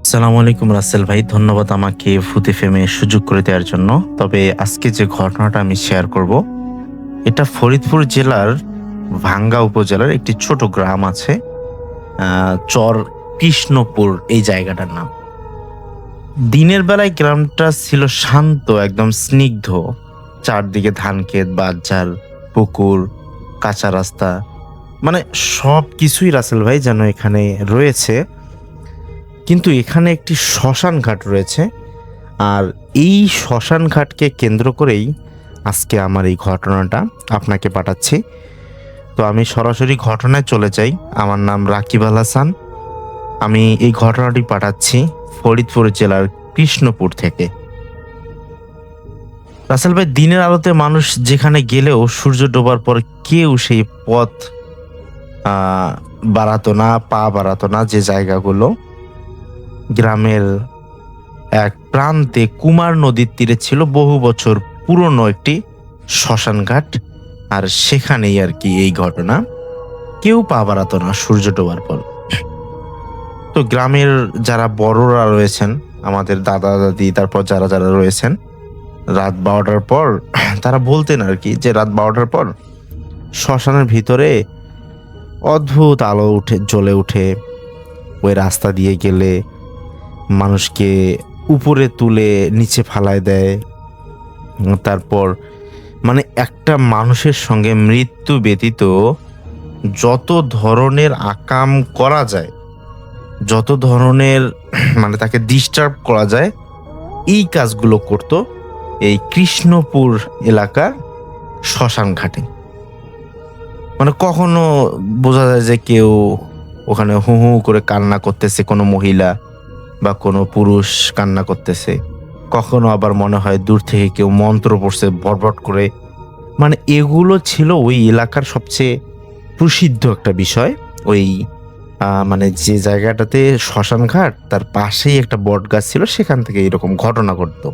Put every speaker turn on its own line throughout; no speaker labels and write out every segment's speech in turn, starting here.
আসসালামু আলাইকুম রাসেল ভাই, ধন্যবাদ আমাকে ফুতে ফেমে সুযোগ করে দেওয়ার জন্য। তবে আজকে যে ঘটনাটা আমি শেয়ার করব, এটা ফরিদপুর জেলার ভাঙ্গা উপজেলার একটি ছোট গ্রাম আছে, চর কৃষ্ণপুর এই জায়গাটার নাম। দিনের বেলায় গ্রামটা ছিল শান্ত, একদম স্নিগ্ধ। চারদিকে ধান ক্ষেত, বাঁশঝাড়, পুকুর, কাঁচা রাস্তা, মানে সব কিছুই রাসেল ভাই যেন এখানে রয়েছে। কিন্তু এখানে একটি শ্মশান ঘাট রয়েছে, আর এই শ্মশান ঘাটকে কেন্দ্র করেই আজকে আমার এই ঘটনাটা আপনাকে পাঠাচ্ছি। তো আমি সরাসরি ঘটনায় চলে যাই। আমার নাম রাকিব আল হাসান। আমি এই ঘটনাটি পাঠাচ্ছি ফরিদপুর জেলার কৃষ্ণপুর থেকে। রাসেল ভাই, দিনের আলোতে মানুষ যেখানে গেলেও সূর্য ডোবার পর কেউ সেই পথ বাড়াতো না, পা বাড়াতো না। যে জায়গাগুলো গ্রামের এক প্রান্তে কুমার নদীর তীরে ছিল বহু বছর পুরনো একটি শ্মশান ঘাট, আর সেখানেই আর কি এই ঘটনা। কেউ পা বাড়াতো না সূর্য ডোবার পর। তো গ্রামের যারা বড়রা রয়েছেন, আমাদের দাদা দাদি, তারপর যারা যারা রয়েছেন, রাত 12টার পর তারা বলতেন আর কি, যে রাত 12টার পর শ্মশানের ভিতরে অদ্ভুত আলো জ্বলে উঠে। ওই রাস্তা দিয়ে গেলে মানুষকে উপরে তুলে নিচে ফালায় দেয়। তারপর মানে একটা মানুষের সঙ্গে মৃত্যু ব্যতীত যত ধরনের আকাম করা যায়, যত ধরনের মানে তাকে ডিস্টার্ব করা যায়, এই কাজগুলো করত এই কৃষ্ণপুর এলাকার শ্মশান ঘাটে। মানে কখনো বোঝা যায় যে কেউ ওখানে হু হু করে কান্না করতেছে, কোনো মহিলা বা কোনো পুরুষ কান্না করতেছে। কখনো আবার মনে হয় দূর থেকে কেউ মন্ত্র পড়ছে বটবট করে। মানে এগুলো ছিল ওই এলাকার সবচেয়ে প্রসিদ্ধ একটা বিষয়। ওই মানে যে জায়গাটাতে শ্মশান ঘাট, তার পাশেই একটা বট গাছ ছিল, সেখান থেকে এরকম ঘটনা ঘটতো।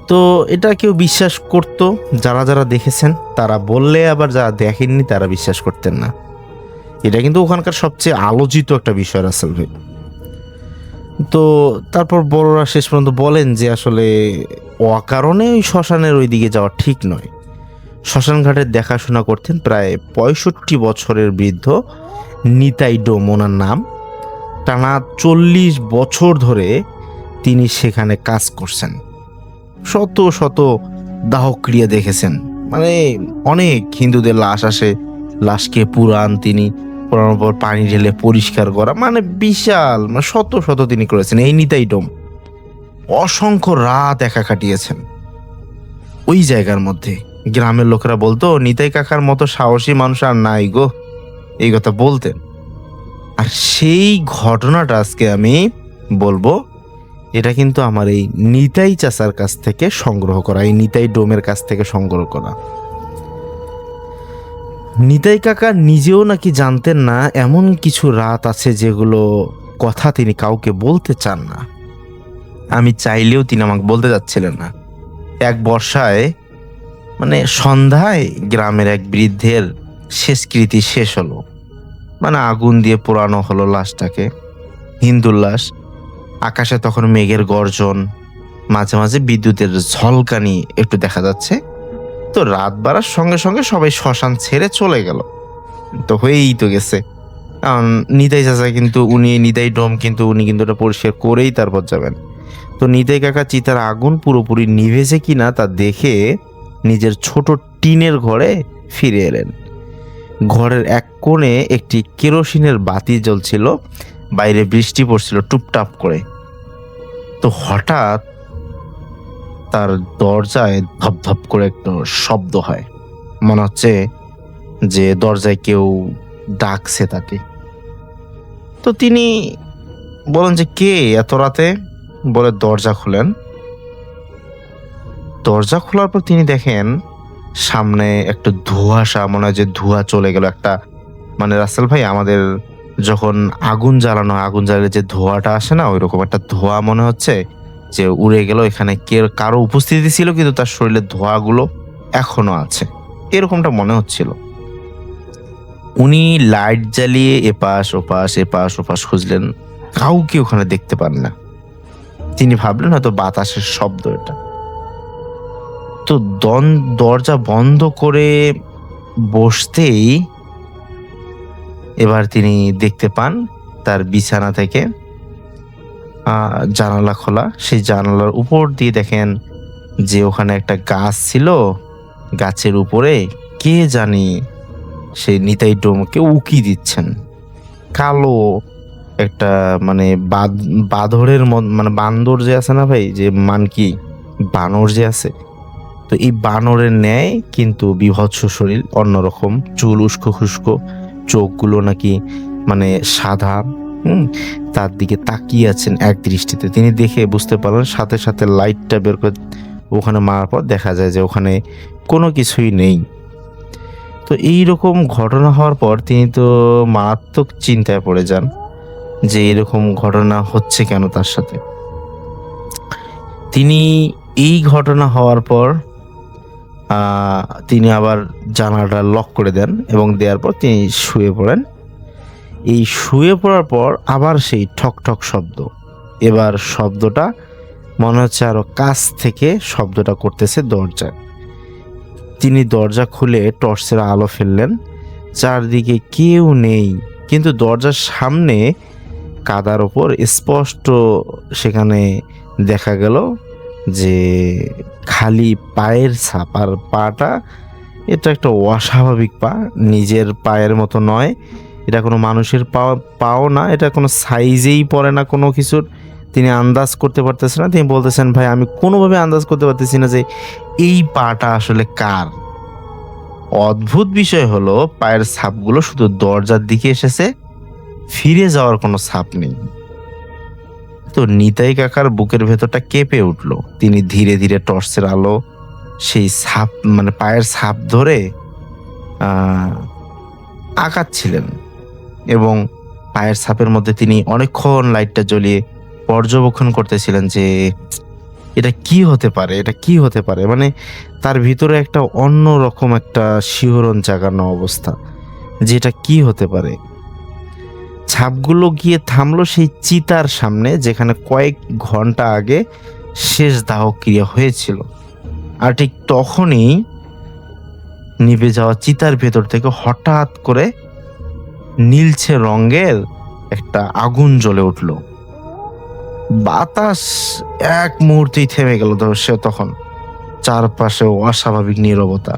তো এটা কেউ বিশ্বাস করত, যারা যারা দেখেছেন তারা বললে, আবার যারা দেখেননি তারা বিশ্বাস করতেন না। এটা কিন্তু ওখানকার সবচেয়ে আলোচিত একটা বিষয় রাসেল ভাই। তো তারপর বড়রা শেষ পর্যন্ত বলেন যে আসলে অকারণে ওই শ্মশানের ওই দিকে যাওয়া ঠিক নয়। শ্মশান ঘাটের দেখাশোনা করতেন প্রায় 65 বছরের বৃদ্ধ নিতাই ডোম, ওনার নাম। টানা 40 বছর ধরে তিনি সেখানে কাজ করছেন। শত শত দাহক্রিয়া দেখেছেন। মানে অনেক হিন্দুদের লাশ আসে, লাশকে পুরান তিনি, পুরানোর পর পানি ঢেলে পরিষ্কার করা, মানে বিশাল, মানে শত শত তিনি করেছেন এই নিতাই ডোম। অসংখ্য রাত একা কাটিয়েছেন ওই জায়গার মধ্যে। গ্রামের লোকেরা বলতো, নিতাই কাকার মতো সাহসী মানুষ আর নাই গো, এই কথা বলতেন। আর সেই ঘটনাটা আজকে আমি বলবো, এটা কিন্তু আমার এই নিতাই চাচার কাছ থেকে সংগ্রহ করা, এই নিতাই ডোমের কাছ থেকে সংগ্রহ করা। নিতাই কাকা নিজেও নাকি জানতেন না এমন কিছু রাত আছে যেগুলো কথা তিনি কাউকে বলতে চান না। আমি চাইলেও তিনি আমাকে বলতে যাচ্ছিলেন না। এক বর্ষায়, মানে সন্ধ্যায়, গ্রামের এক বৃদ্ধের শেষকৃতি শেষ হলো। মানে আগুন দিয়ে পোড়ানো হলো লাশটাকে, হিন্দুর লাশ। আকাশে তখন মেঘের গর্জন, মাঝে মাঝে বিদ্যুতের ঝলকানি একটু দেখা যাচ্ছে। তো রাত বাড়ার সঙ্গে সঙ্গে সবাই শ্মশান ছেড়ে চলে গেল। তো হয়েই তো গেছে, কারণ নিতাই চাচা কিন্তু উনি নিতাই ডোম কিন্তু উনি কিন্তু ওটা পরিষ্কার করেই তারপর যাবেন। তো নিতাই কাকা চিতার আগুন পুরোপুরি নিভেছে কিনা তা দেখে নিজের ছোট টিনের ঘরে ফিরে এলেন। ঘরের এক কোণে একটি কেরোসিনের বাতি জ্বলছিল, বাইরে বৃষ্টি পড়ছিল টুপটাপ করে। তো হঠাৎ তার দরজায় ধপধপ করে একটা শব্দ হয়, মনে হচ্ছে যে দরজায় কেউ ডাকছে তাকে। তো তিনি বলেন যে কে এত রাতে, বলে দরজা খুলেন। দরজা খোলার পর তিনি দেখেন সামনে একটা ধোঁয়াশা, মনে হয় যে ধোঁয়া চলে গেল একটা। মানে রাসেল ভাই, আমাদের যখন আগুন জ্বালানো হয়, আগুন জ্বালালে যে ধোঁয়াটা আসে না, ওইরকম একটা ধোঁয়া মনে হচ্ছে যে উড়ে গেল। এখানে কারো উপস্থিতি ছিল, কিন্তু তার শরীরের ধোঁয়াগুলো এখনো আছে, এরকমটা মনে হচ্ছিল। উনি লাইট জ্বালিয়ে এপাশ ওপাশ খুঁজলেন, কাউকে ওখানে দেখতে পান না। তিনি ভাবলেন হয়তো বাতাসের শব্দ এটা। তো দরজা বন্ধ করে বসতেই এবার তিনি দেখতে পান তার বিছানা থেকে জানালা খোলা। সেই জানালার উপর দিয়ে দেখেন যে ওখানে একটা গাছ ছিল, গাছের উপরে কে জানি সেই নিতাই ডোমকে উকি দিচ্ছেন। কালো একটা মানে বাঁদরের মানে বান্দর যে আছে না ভাই, যে মানকি বানর যে আছে, তো এই বানরের ন্যায় কিন্তু বিভৎস শরীর, অন্যরকম চুল উস্কো খুস্কো, চোখগুলো নাকি মানে সাদা। তার দিকে তাকিয়ে আছেন এক দৃষ্টিতে। তিনি দেখে বুঝতে পারলেন, সাথে সাথে লাইটটা বের করে ওখানে মারার পর দেখা যায় যে ওখানে কোনো কিছুই নেই। তো এইরকম ঘটনা হওয়ার পর তিনি তো মারাত্মক চিন্তায় পড়ে যান যে এরকম ঘটনা হচ্ছে কেন তার সাথে। তিনি এই ঘটনা হওয়ার পর তিনি আবার জানালাটা লক করে দেন এবং দেওয়ার পর তিনি শুয়ে পড়েন। এই শুয়ে পড়ার পর আবার সেই ঠক ঠক শব্দ। এবার শব্দটা মনে হচ্ছে আরো কাছ থেকে শব্দটা করতেছে দরজায়। তিনি দরজা খুলে টর্চের আলো ফেললেন। চারদিকে কেউ নেই, কিন্তু দরজার সামনে কাদার ওপর স্পষ্ট সেখানে দেখা গেল যে খালি পায়ের ছাপ। আর পাটা এটা একটা অস্বাভাবিক পা, নিজের পায়ের মতো নয়। এটা কোনো মানুষের পাও না, এটা কোনো সাইজেই পড়ে না কোনো কিছুর। তিনি আন্দাজ করতে পারতেছেন না। তিনি বলতেছেন, ভাই আমি কোনোভাবে আন্দাজ করতে পারতেছি না যে এই পাটা আসলে কার। অদ্ভুত বিষয় হলো পায়ের ছাপগুলো শুধু দরজার দিকে এসেছে, ফিরে যাওয়ার কোনো ছাপ নেই। তো নিতাই কাকার বুকের ভেতরটা কেঁপে উঠল। তিনি ধীরে ধীরে টর্চের আলো সেই ছাপ মানে পায়ের ছাপ ধরে আঁকাচ্ছিলেন এবং পায়ের ছাপের মধ্যে তিনি অনেকক্ষণ লাইটটা জ্বলিয়ে পর্যবেক্ষণ করতেছিলেন যে এটা কি হতে পারে, এটা কি হতে পারে। মানে তার ভিতরে একটা অন্য রকম একটা শিহরণ জাগানো অবস্থা, যে এটা কি হতে পারে। ছাপগুলো গিয়ে থামলো সেই চিতার সামনে, যেখানে কয়েক ঘন্টা আগে শেষ দাহ ক্রিয়া হয়েছিল। আর ঠিক তখনই নিভে যাওয়া চিতার ভেতর থেকে হঠাৎ করে নীলচে রঙের একটা আগুন জ্বলে উঠল। বাতাস এক মুহূর্তেই থেমে গেল। সে তখন চারপাশে অস্বাভাবিক নীরবতা।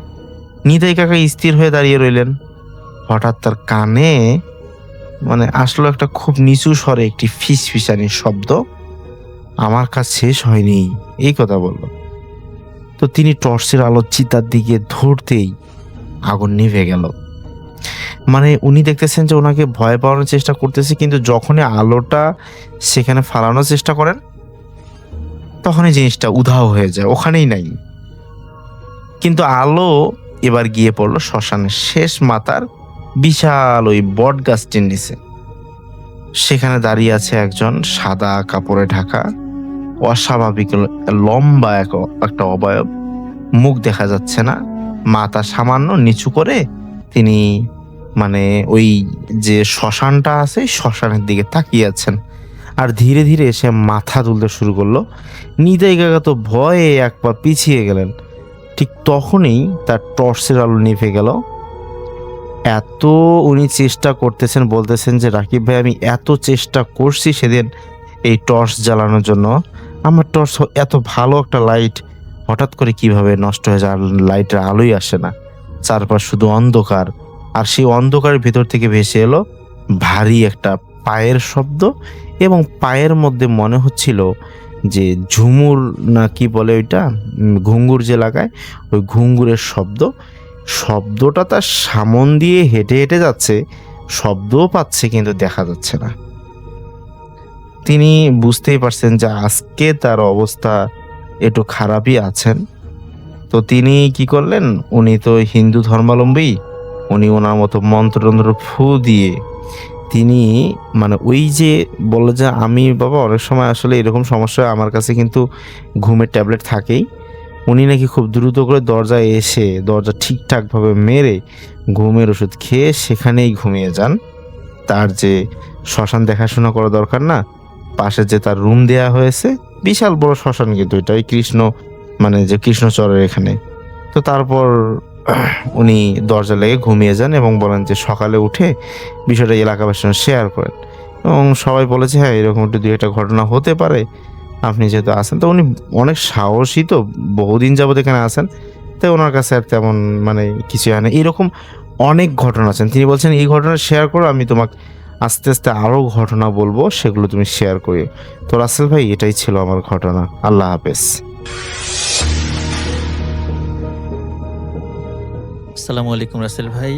নিতাই কাকা স্থির হয়ে দাঁড়িয়ে রইলেন। হঠাৎ তার কানে মানে আসলো একটা খুব নিচু স্বরে একটি ফিসফিসানির শব্দ। আমার কাজ শেষ হয়নি, এই কথা বলল। তো তিনি টর্চের আলো চিতার দিকে ধরতেই আগুন নিভে গেল। মানে উনি দেখতেছেন যে ওনাকে ভয় পাওয়ানোর চেষ্টা করতেছে, কিন্তু যখনই আলোটা সেখানে ফালানোর চেষ্টা করেন তখনই জিনিসটা উধাও হয়ে যায়, ওখানেই নাই। কিন্তু আলো এবার গিয়ে পড়লো শ্মশানের শেষ মাথার বিশাল ওই বট গাছটির নিচে। সেখানে দাঁড়িয়ে আছে একজন সাদা কাপড়ে ঢাকা অস্বাভাবিক লম্বা একটা অবয়ব। মুখ দেখা যাচ্ছে না, মাথা সামান্য নিচু করে তিনি মানে ওই যে শ্মশানটা আছে শ্মশানের দিকে তাকিয়ে আছেন। আর ধীরে ধীরে সে মাথা তুলতে শুরু করলো। নিতাই কাকা তো ভয়ে এক পা পিছিয়ে গেলেন। ঠিক তখনই তার টর্চের আলো নিভে গেল। এত উনি চেষ্টা করতেছেন, বলতেছেন যে রাকিব ভাই আমি এত চেষ্টা করছি সেদিন এই টর্চ জ্বালানোর জন্য, আমার টর্চ এত ভালো একটা লাইট হঠাৎ করে কিভাবে নষ্ট হয়ে যায়, লাইটের আলোই আসে না, চারপাশ শুধু অন্ধকার। আর সেই অন্ধকারের ভিতর থেকে ভেসে এলো ভারী একটা পায়ের শব্দ, এবং পায়ের মধ্যে মনে হচ্ছিল যে ঝুমুর না কি বলে ওইটা, ঘুঙ্গুর যে লাগায় ওই ঘুঙ্গুরের শব্দ। শব্দটা তার সামন দিয়ে হেঁটে হেঁটে যাচ্ছে, শব্দও পাচ্ছে কিন্তু দেখা যাচ্ছে না। তিনি বুঝতেই পারছেন যে আজকে তার অবস্থা একটু খারাপই আছেন। তো তিনি কি করলেন, উনি তো হিন্দু ধর্মাবলম্বী, উনি ওনার মতো মন্ত্রতন্ত্র ফু দিয়ে তিনি মানে ওই যে বললো যে আমি বাবা অনেক সময় আসলে এরকম সমস্যা আমার কাছে কিন্তু ঘুমের ট্যাবলেট থাকেই। উনি নাকি খুব দ্রুত করে দরজায় এসে দরজা ঠিকঠাকভাবে মেরে ঘুমের ওষুধ খেয়ে সেখানেই ঘুমিয়ে যান। তার যে শ্মশান দেখাশোনা করা দরকার না, পাশে যে তার রুম দেয়া হয়েছে, বিশাল বড় শ্মশান কিন্তু এটা, ওই কৃষ্ণ মানে যে কৃষ্ণচরের এখানে। তো তারপর উনি দরজা লেগে ঘুমিয়ে যান এবং বলেন যে সকালে উঠে বিষয়টা এলাকাবাসীর সঙ্গে শেয়ার করেন। এবং সবাই বলেছে হ্যাঁ এরকম একটু দুই একটা ঘটনা হতে পারে, আপনি যেহেতু আছেন। তো উনি অনেক সাহসী, তো বহুদিন যাবত এখানে আছেন, তাই ওনার কাছে আর তেমন মানে কিছু হয় না। এরকম অনেক ঘটনা আছেন, তিনি বলছেন এই ঘটনা শেয়ার করো, আমি তোমাকে আস্তে আস্তে আরও ঘটনা বলবো, সেগুলো তুমি শেয়ার করিও। তো রাসেল ভাই এটাই ছিল আমার ঘটনা। আল্লাহ হাফেজ।
আসসালামু আলাইকুম রাসেল ভাই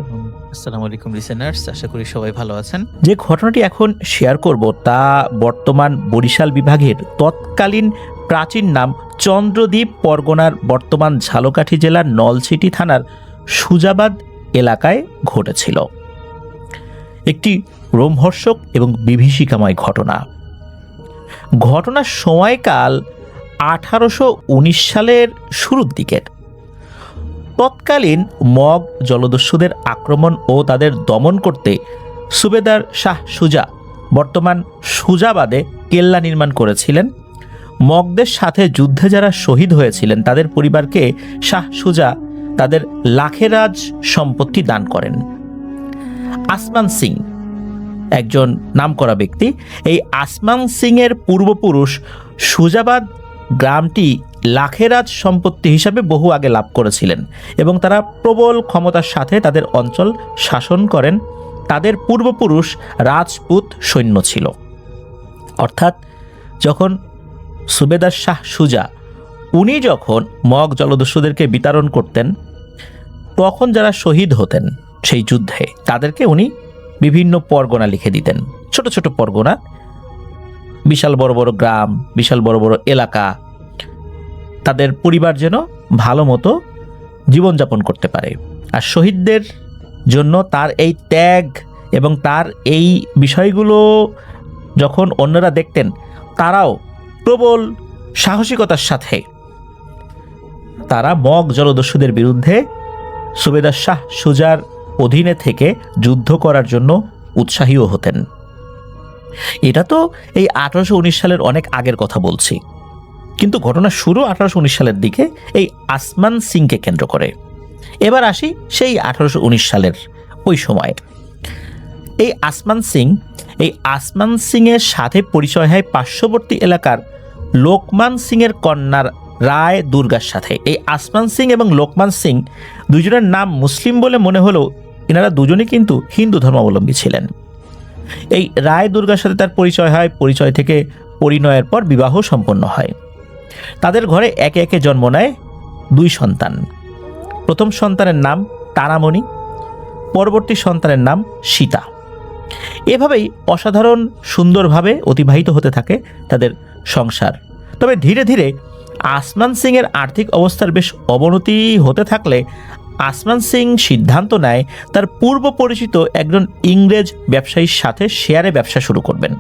এবং আসসালামু আলাইকুম লিসেনার্স, আশা করি সবাই ভালো আছেন।
যে ঘটনাটি এখন শেয়ার করব তা বর্তমান বরিশাল বিভাগের তৎকালীন প্রাচীন নাম চন্দ্রদ্বীপ পরগনার বর্তমান ঝালকাঠি জেলার নলছিটি থানার সুজাবাদ এলাকায় ঘটেছিল। একটি রোমহর্ষক এবং বিভীষিকাময় ঘটনা। ঘটনার সময়কাল 1819 সালের শুরুর দিকের। তৎকালীন মগ জলদস্যুদের আক্রমণ ও তাদের দমন করতে সুবেদার শাহ সুজা বর্তমান সুজাবাদে কেল্লা নির্মাণ করেছিলেন। মগদের সাথে যুদ্ধে যারা শহীদ হয়েছিলেন তাদের পরিবারকে শাহ সুজা তাদের লাখেরাজ সম্পত্তি দান করেন। আসমান সিং একজন নামকরা ব্যক্তি। এই আসমান সিংয়ের পূর্বপুরুষ সুজাবাদ গ্রামটি লাখেরাজ সম্পত্তি হিসাবে বহু আগে লাভ করেছিলেন এবং তারা প্রবল ক্ষমতার সাথে তাদের অঞ্চল শাসন করেন। তাদের পূর্বপুরুষ রাজপুত সৈন্য ছিল। অর্থাৎ যখন সুবেদার শাহ সুজা উনি যখন মগ জলদস্যুদেরকে বিতরণ করতেন, তখন যারা শহীদ হতেন সেই যুদ্ধে তাদেরকে উনি বিভিন্ন পরগনা লিখে দিতেন। ছোট ছোট পরগনা, বিশাল বড় বড় গ্রাম, বিশাল বড় বড় এলাকা, তাদের পরিবার যেন ভালো মতো জীবনযাপন করতে পারে। আর শহীদদের জন্য তার এই ত্যাগ এবং তার এই বিষয়গুলো যখন অন্যরা দেখতেন, তারাও প্রবল সাহসিকতার সাথে তারা মগ জলদস্যুদের বিরুদ্ধে সুবেদার শাহ সুজার অধীনে থেকে যুদ্ধ করার জন্য উৎসাহীও হতেন। এটা তো এই 1819 সালের অনেক আগের কথা বলছি, কিন্তু ঘটনা শুরু 1819 সালের দিকে এই আসমান সিংকে কেন্দ্র করে। এবার আসি সেই 1819 সালের ওই সময়। এই আসমান সিংয়ের সাথে পরিচয় হয় পার্শ্ববর্তী এলাকার লোকমান সিংয়ের কন্যার রায় দুর্গার সাথে। এই আসমান সিং এবং লোকমান সিং দুজনের নাম মুসলিম বলে মনে হলেও এনারা দুজনেই কিন্তু হিন্দু ধর্মাবলম্বী ছিলেন। এই রায় দুর্গার সাথে তার পরিচয় হয়, পরিচয় থেকে পরিণয়ের পর বিবাহ সম্পন্ন হয়। তাদের ঘরে একে একে জন্ম নেয় দুই সন্তান। প্রথম সন্তানের নাম তারামণি, পরবর্তী সন্তানের নাম সীতা। এভাবেই অসাধারণ সুন্দরভাবে অতিবাহিত হতে থাকে তাদের সংসার। তবে ধীরে ধীরে আসমান সিংয়ের আর্থিক অবস্থার বেশ অবনতি হতে থাকলে আসমান সিং সিদ্ধান্ত নেয় তার পূর্ব পরিচিত একজন ইংরেজ ব্যবসায়ীর সাথে শেয়ারে ব্যবসা শুরু করবেন।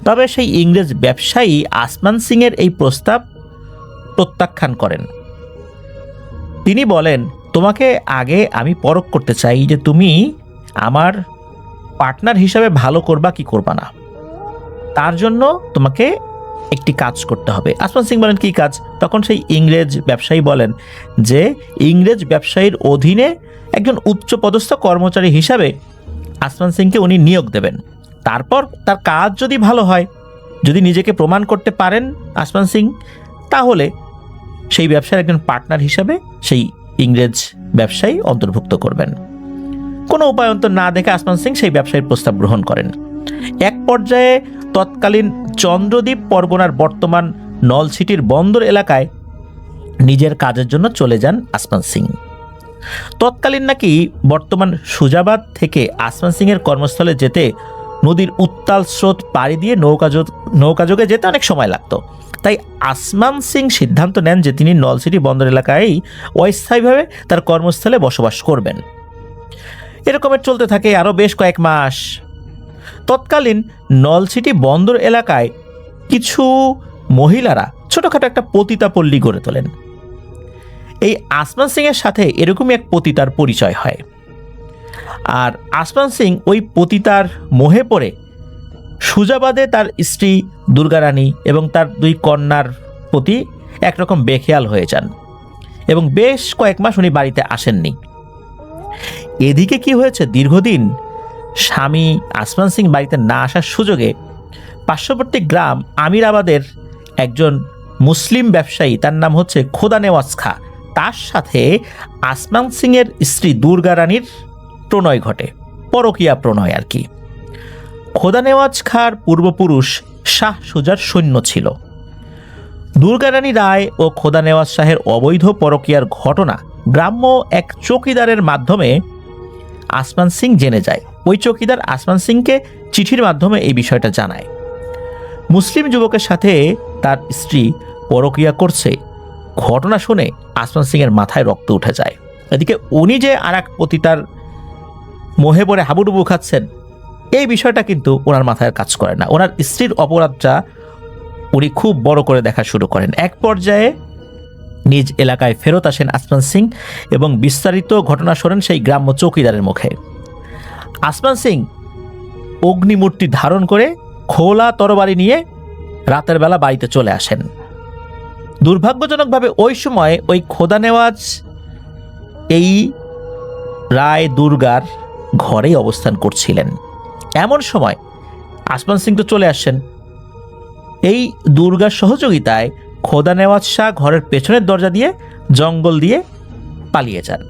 তবে সেই ইংরেজ ব্যবসায়ী আসমান সিংয়ের এই প্রস্তাব প্রত্যাখ্যান করেন। তিনি বলেন, তোমাকে আগে আমি পরখ করতে চাই যে তুমি আমার পার্টনার হিসাবে ভালো করবা কি করবা না, তার জন্য তোমাকে একটি কাজ করতে হবে। আসমান সিং বলেন, কি কাজ? তখন সেই ইংরেজ ব্যবসায়ী বলেন যে ইংরেজ ব্যবসায়ীর অধীনে একজন উচ্চপদস্থ কর্মচারী হিসাবে আসমান সিংকে উনি নিয়োগ দেবেন। তারপর তার কাজ যদি ভালো হয়, যদি নিজেকে প্রমাণ করতে পারেন আসমান সিং, তাহলে সেই ব্যবসার একজন পার্টনার হিসাবে সেই ইংরেজ ব্যবসায়ী অন্তর্ভুক্ত করবেন। কোনো উপায়ন্তর না দেখে আসমান সিং সেই ব্যবসায়ীর প্রস্তাব গ্রহণ করেন। এক পর্যায়ে তৎকালীন চন্দ্রদ্বীপ পরগনার বর্তমান নলছিটির বন্দর এলাকায় নিজের কাজের জন্য চলে যান আসমান সিং। তৎকালীন নাকি বর্তমান সুজাবাদ থেকে আসমান সিংয়ের কর্মস্থলে যেতে নদীর উত্তাল স্রোত পাড়ি দিয়ে নৌকাযোগে যেতে অনেক সময় লাগতো। তাই আসমান সিং সিদ্ধান্ত নেন যে তিনি নলছিটি বন্দর এলাকায় অস্থায়ীভাবে তার কর্মস্থলে বসবাস করবেন। এরকমের চলতে থাকে আরও বেশ কয়েক মাস। তৎকালীন নলছিটি বন্দর এলাকায় কিছু মহিলারা ছোটখাটো একটা পতিতাপল্লী গড়ে তোলেন। এই আসমান সিংয়ের সাথে এরকমই এক পতিতার পরিচয় হয়। আর আসমান সিং ওই পতিতার মোহে পড়ে সুজাবাদে তার স্ত্রী দুর্গারানী এবং তার 2 কন্যার প্রতি একরকম বেখেয়াল হয়ে যান এবং বেশ কয়েক মাস উনি বাড়িতে আসেননি। এদিকে কি হয়েছে, দীর্ঘদিন স্বামী আসমান সিং বাড়িতে না আসার সুযোগে পার্শ্ববর্তী গ্রাম আমিরাবাদের একজন মুসলিম ব্যবসায়ী, তার নাম হচ্ছে খোদা নেওয়াজ খা, তার সাথে আসমান সিংয়ের স্ত্রী দুর্গা রানীর প্রণয় ঘটে, পরকীয়া প্রণয় আর কি। খোদা নেওয়াজ খার পূর্বপুরুষ শাহ সুজার সৈন্য ছিল। দুর্গা রানী রায় ও খোদা নেওয়াজ শাহের অবৈধ পরকীয়ার ঘটনা গ্রাম্য এক চৌকিদারের মাধ্যমে আসমান সিং জেনে যায়। ওই চৌকিদার আসমান সিংকে চিঠির মাধ্যমে এই বিষয়টা জানায়। মুসলিম যুবকের সাথে তার স্ত্রী পরকীয়া করছে, ঘটনা শুনে আসমান সিংয়ের মাথায় রক্ত উঠে যায়। এদিকে উনি যে আর এক পতিতার মোহে পড়ে হাবুডুবু খাচ্ছেন, এই বিষয়টা কিন্তু ওনার মাথায় কাজ করে না। ওনার স্ত্রীর অপরাধটা উনি খুব বড় করে দেখা শুরু করেন। এক পর্যায়ে নিজ এলাকায় ফেরত আসেন আসমান সিং এবং বিস্তারিত ঘটনা শোনেন সেই গ্রাম্য চৌকিদারের মুখে। আসমান সিং অগ্নিমূর্তি ধারণ করে খোলা তরবারি নিয়ে রাতের বেলা বাড়িতে চলে আসেন। দুর্ভাগ্যজনকভাবে ওই সময় ওই খোদা নেওয়াজ এই রায় দুর্গার ঘরেই অবস্থান করছিলেন। এমন সময় আসমান সিং তো চলে আসছেন, এই দুর্গার সহযোগিতায় খোদা নেওয়াজ শাহ ঘরের পেছনের দরজা দিয়ে জঙ্গল দিয়ে পালিয়ে যান।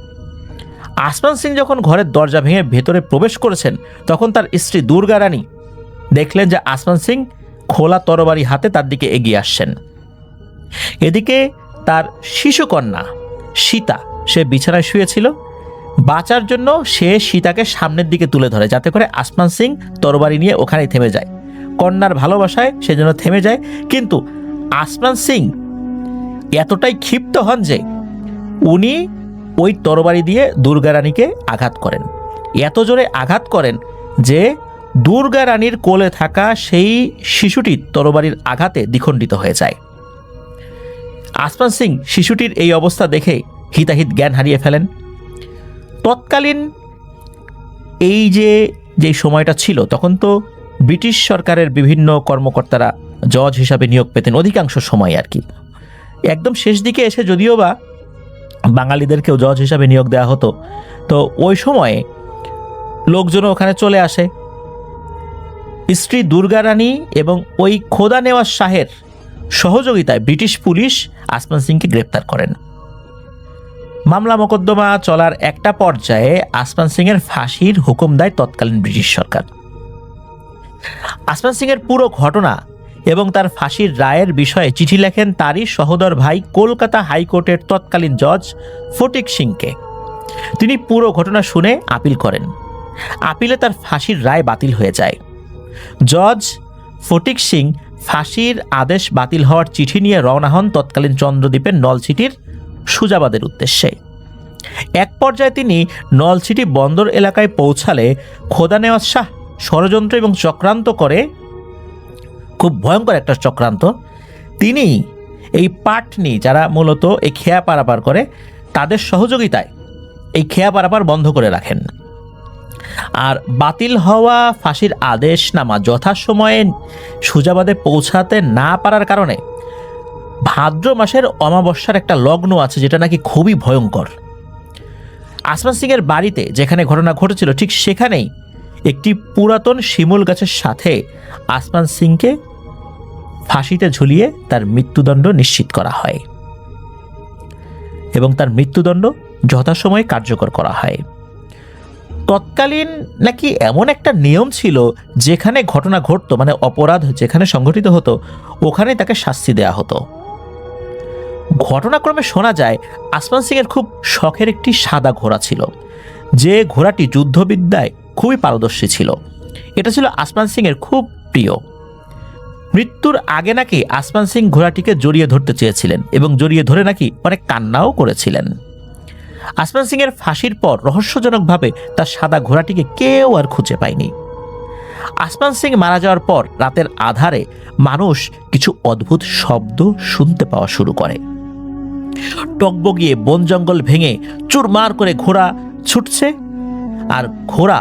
আসমান সিং যখন ঘরের দরজা ভেঙে ভেতরে প্রবেশ করেছেন, তখন তার স্ত্রী দুর্গা রানী দেখলেন যে আসমান সিং খোলা তরবারি হাতে তার দিকে এগিয়ে আসছেন। এদিকে তার শিশুকন্যা সীতা, সে বিছানায় শুয়েছিল। বাঁচার জন্য সে সীতাকে সামনের দিকে তুলে ধরে যাতে করে আসমান সিং তরবারি নিয়ে ওখানেই থেমে যায়। কন্যার ভালোবাসায় সেজন্য থেমে যায়, কিন্তু আসমান সিং এতটাই ক্ষিপ্ত হন যে উনি ওই তরবারি দিয়ে দুর্গা রানীকে আঘাত করেন। এত জোরে আঘাত করেন যে দুর্গা রানীর কোলে থাকা সেই শিশুটি তরবারির আঘাতে দ্বিখণ্ডিত হয়ে যায়। আসমান সিং শিশুটির এই অবস্থা দেখে হিতাহিত জ্ঞান হারিয়ে ফেলেন। তৎকালীন এই যে সময়টা ছিল, তখন তো ব্রিটিশ সরকারের বিভিন্ন কর্মকর্তারা জজ হিসাবে নিয়োগ পেতেন অধিকাংশ সময় আর কি। একদম শেষ দিকে এসে যদিও বা বাঙালিদেরকেও জজ হিসাবে নিয়োগ দেওয়া হতো, তো ওই সময়ে লোকজন ওখানে চলে আসে। স্ত্রী দুর্গা রানী এবং ওই খোদা নেওয়াজ শাহের সহযোগিতায় ব্রিটিশ পুলিশ আসমান সিংকে গ্রেপ্তার করেন। মামলা মোকদ্দমা চলার একটা পর্যায়ে আসমান সিংয়ের ফাঁসির হুকুম দেয় তৎকালীন ব্রিটিশ সরকার। আসমান সিংয়ের পুরো ঘটনা এবং তার ফাঁসির রায়ের বিষয়ে চিঠি লেখেন তারই সহোদর ভাই কলকাতা হাইকোর্টের তৎকালীন জজ ফটিক সিংকে। তিনি পুরো ঘটনা শুনে আপিল করেন। আপিলে তার ফাঁসির রায় বাতিল হয়ে যায়। জজ ফটিক সিং ফাঁসির আদেশ বাতিল হওয়ার চিঠি নিয়ে রওনা হন তৎকালীন চন্দ্রদ্বীপের নলছিটির সুজাবাদের উদ্দেশ্যে। এক পর্যায়ে তিনি নলছিটি বন্দর এলাকায় পৌঁছালে খোদা নেওয়াজ শাহ ষড়যন্ত্র এবং চক্রান্ত করে, খুব ভয়ঙ্কর একটা চক্রান্ত। তিনি এই পাটনি যারা মূলত এই খেয়া পারাপার করে, তাদের সহযোগিতায় এই খেয়া পারাপার বন্ধ করে রাখেন। আর বাতিল হওয়া ফাঁসির আদেশনামা যথাসময়ে সুজাবাদে পৌঁছাতে না পারার কারণে ভাদ্র মাসের অমাবস্যার একটা লগ্ন আছে যেটা নাকি খুবই ভয়ঙ্কর। আসমান সিংয়ের বাড়িতে যেখানে ঘটনা ঘটেছিল ঠিক সেখানেই একটি পুরাতন শিমুল গাছের সাথে আসমান সিংকে ফাঁসিতে ঝুলিয়ে তার মৃত্যুদণ্ড নিশ্চিত করা হয় এবং তার মৃত্যুদণ্ড যথাসময়ে কার্যকর করা হয়। তৎকালীন নাকি এমন একটা নিয়ম ছিল, যেখানে ঘটনা ঘটতো, মানে অপরাধ যেখানে সংঘটিত হতো, ওখানে তাকে শাস্তি দেয়া হতো। ঘটনাক্রমে শোনা যায় আসমান সিংয়ের খুব শখের একটি সাদা ঘোড়া ছিল, যে ঘোড়াটি যুদ্ধবিদ্যায় খুবই পারদর্শী ছিল। এটা ছিল আসমান সিংয়ের খুব প্রিয়। মৃত্যুর আগে নাকি আসমান সিং ঘোড়াটিকে জড়িয়ে ধরতে চেয়েছিলেন এবং জড়িয়ে ধরে নাকি অনেক কান্নাও করেছিলেন। আসমান সিংয়ের ফাঁসির পর রহস্যজনকভাবে তার সাদা ঘোড়াটিকে কেউ আর খুঁজে পায়নি। আসমান সিং মারা যাওয়ার পর রাতের আধারে মানুষ কিছু অদ্ভুত শব্দ শুনতে পাওয়া শুরু করে। টকবগিয়ে বন জঙ্গল ভেঙে চুরমার করে ঘোড়া ছুটছে, আর ঘোড়া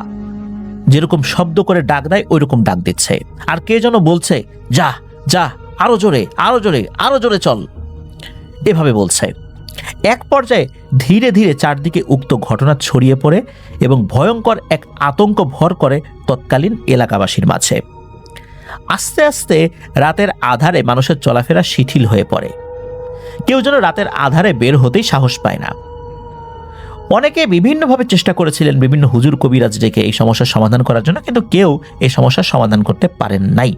যেরকম শব্দ করে ডাক দেয় ওই রকম ডাক দিচ্ছে, আর কে যেন বলছে, যা যা, আরো জোরে, আরো জোরে, আরো জোরে চল, এভাবে বলছে। এক পর্যায়ে ধীরে ধীরে চারদিকে উক্ত ঘটনা ছড়িয়ে পড়ে এবং ভয়ঙ্কর এক আতঙ্ক ভর করে তৎকালীন এলাকাবাসীর মাঝে। আস্তে আস্তে রাতের আধারে মানুষের চলাফেরা শিথিল হয়ে পড়ে। কেউ যেন রাতের আধারে বের হতেই সাহস পায় না। অনেকে বিভিন্নভাবে চেষ্টা করেছিলেন বিভিন্ন হুজুর কবিরাজ ডেকে এই সমস্যার সমাধান করার জন্য, কিন্তু কেউ এই সমস্যার সমাধান করতে পারেন নাই।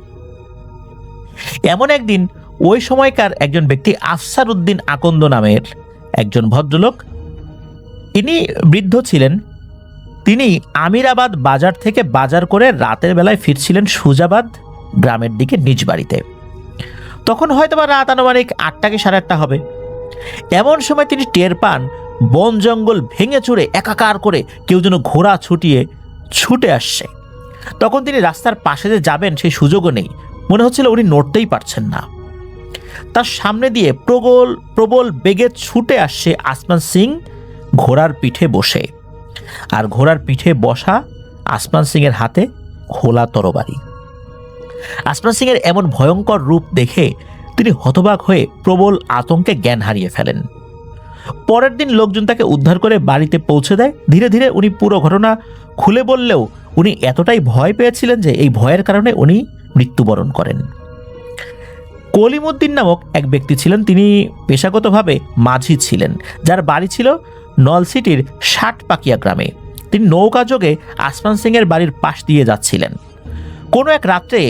এমন একদিন ওই সময়কার একজন ব্যক্তি আফসার উদ্দিন আকন্দ নামের একজন ভদ্রলোক, ইনি বৃদ্ধ ছিলেন। তিনি আমিরাবাদ বাজার থেকে বাজার করে রাতের বেলায় ফিরছিলেন সুজাবাদ গ্রামের দিকে নিজ বাড়িতে। তখন হয়তোবা রাত আনুমানিক 8টা কি 8:30 হবে। এমন সময় তিনি টের পান বন জঙ্গল ভেঙে চুরে একাকার করে কেউ যেন ঘোড়া ছুটিয়ে ছুটে আসছে। তখন তিনি রাস্তার পাশে যে যাবেন সেই সুযোগও নেই, মনে হচ্ছিল উনি নড়তেই পারছেন না। তার সামনে দিয়ে প্রবল প্রবল বেগে ছুটে আসছে আসমান সিং ঘোড়ার পিঠে বসে, আর ঘোড়ার পিঠে বসা আসমান সিং এর হাতে খোলা তরবারি। আসমান সিং এর এমন ভয়ঙ্কর রূপ দেখে তিনি হতবাক হয়ে প্রবল আতঙ্কে জ্ঞান হারিয়ে ফেলেন। পরের দিন লোকজন তাকে উদ্ধার করে বাড়িতে পৌঁছে দেয়। ধীরে ধীরে উনি পুরো ঘটনা খুলে বললেও উনি এতটাই ভয় পেয়েছিলেন যে এই ভয়ের কারণে উনি মৃত্যুবরণ করেন। কলিমুদ্দিন নামক এক ব্যক্তি ছিলেন, তিনি পেশাগতভাবে মাঝি ছিলেন, যার বাড়ি ছিল নলসিটির 60 পাকিয়া গ্রামে। তিনি নৌকা যোগে আসমান সিং এর বাড়ির পাশ দিয়ে যাচ্ছিলেন। কোনো এক রাত্রে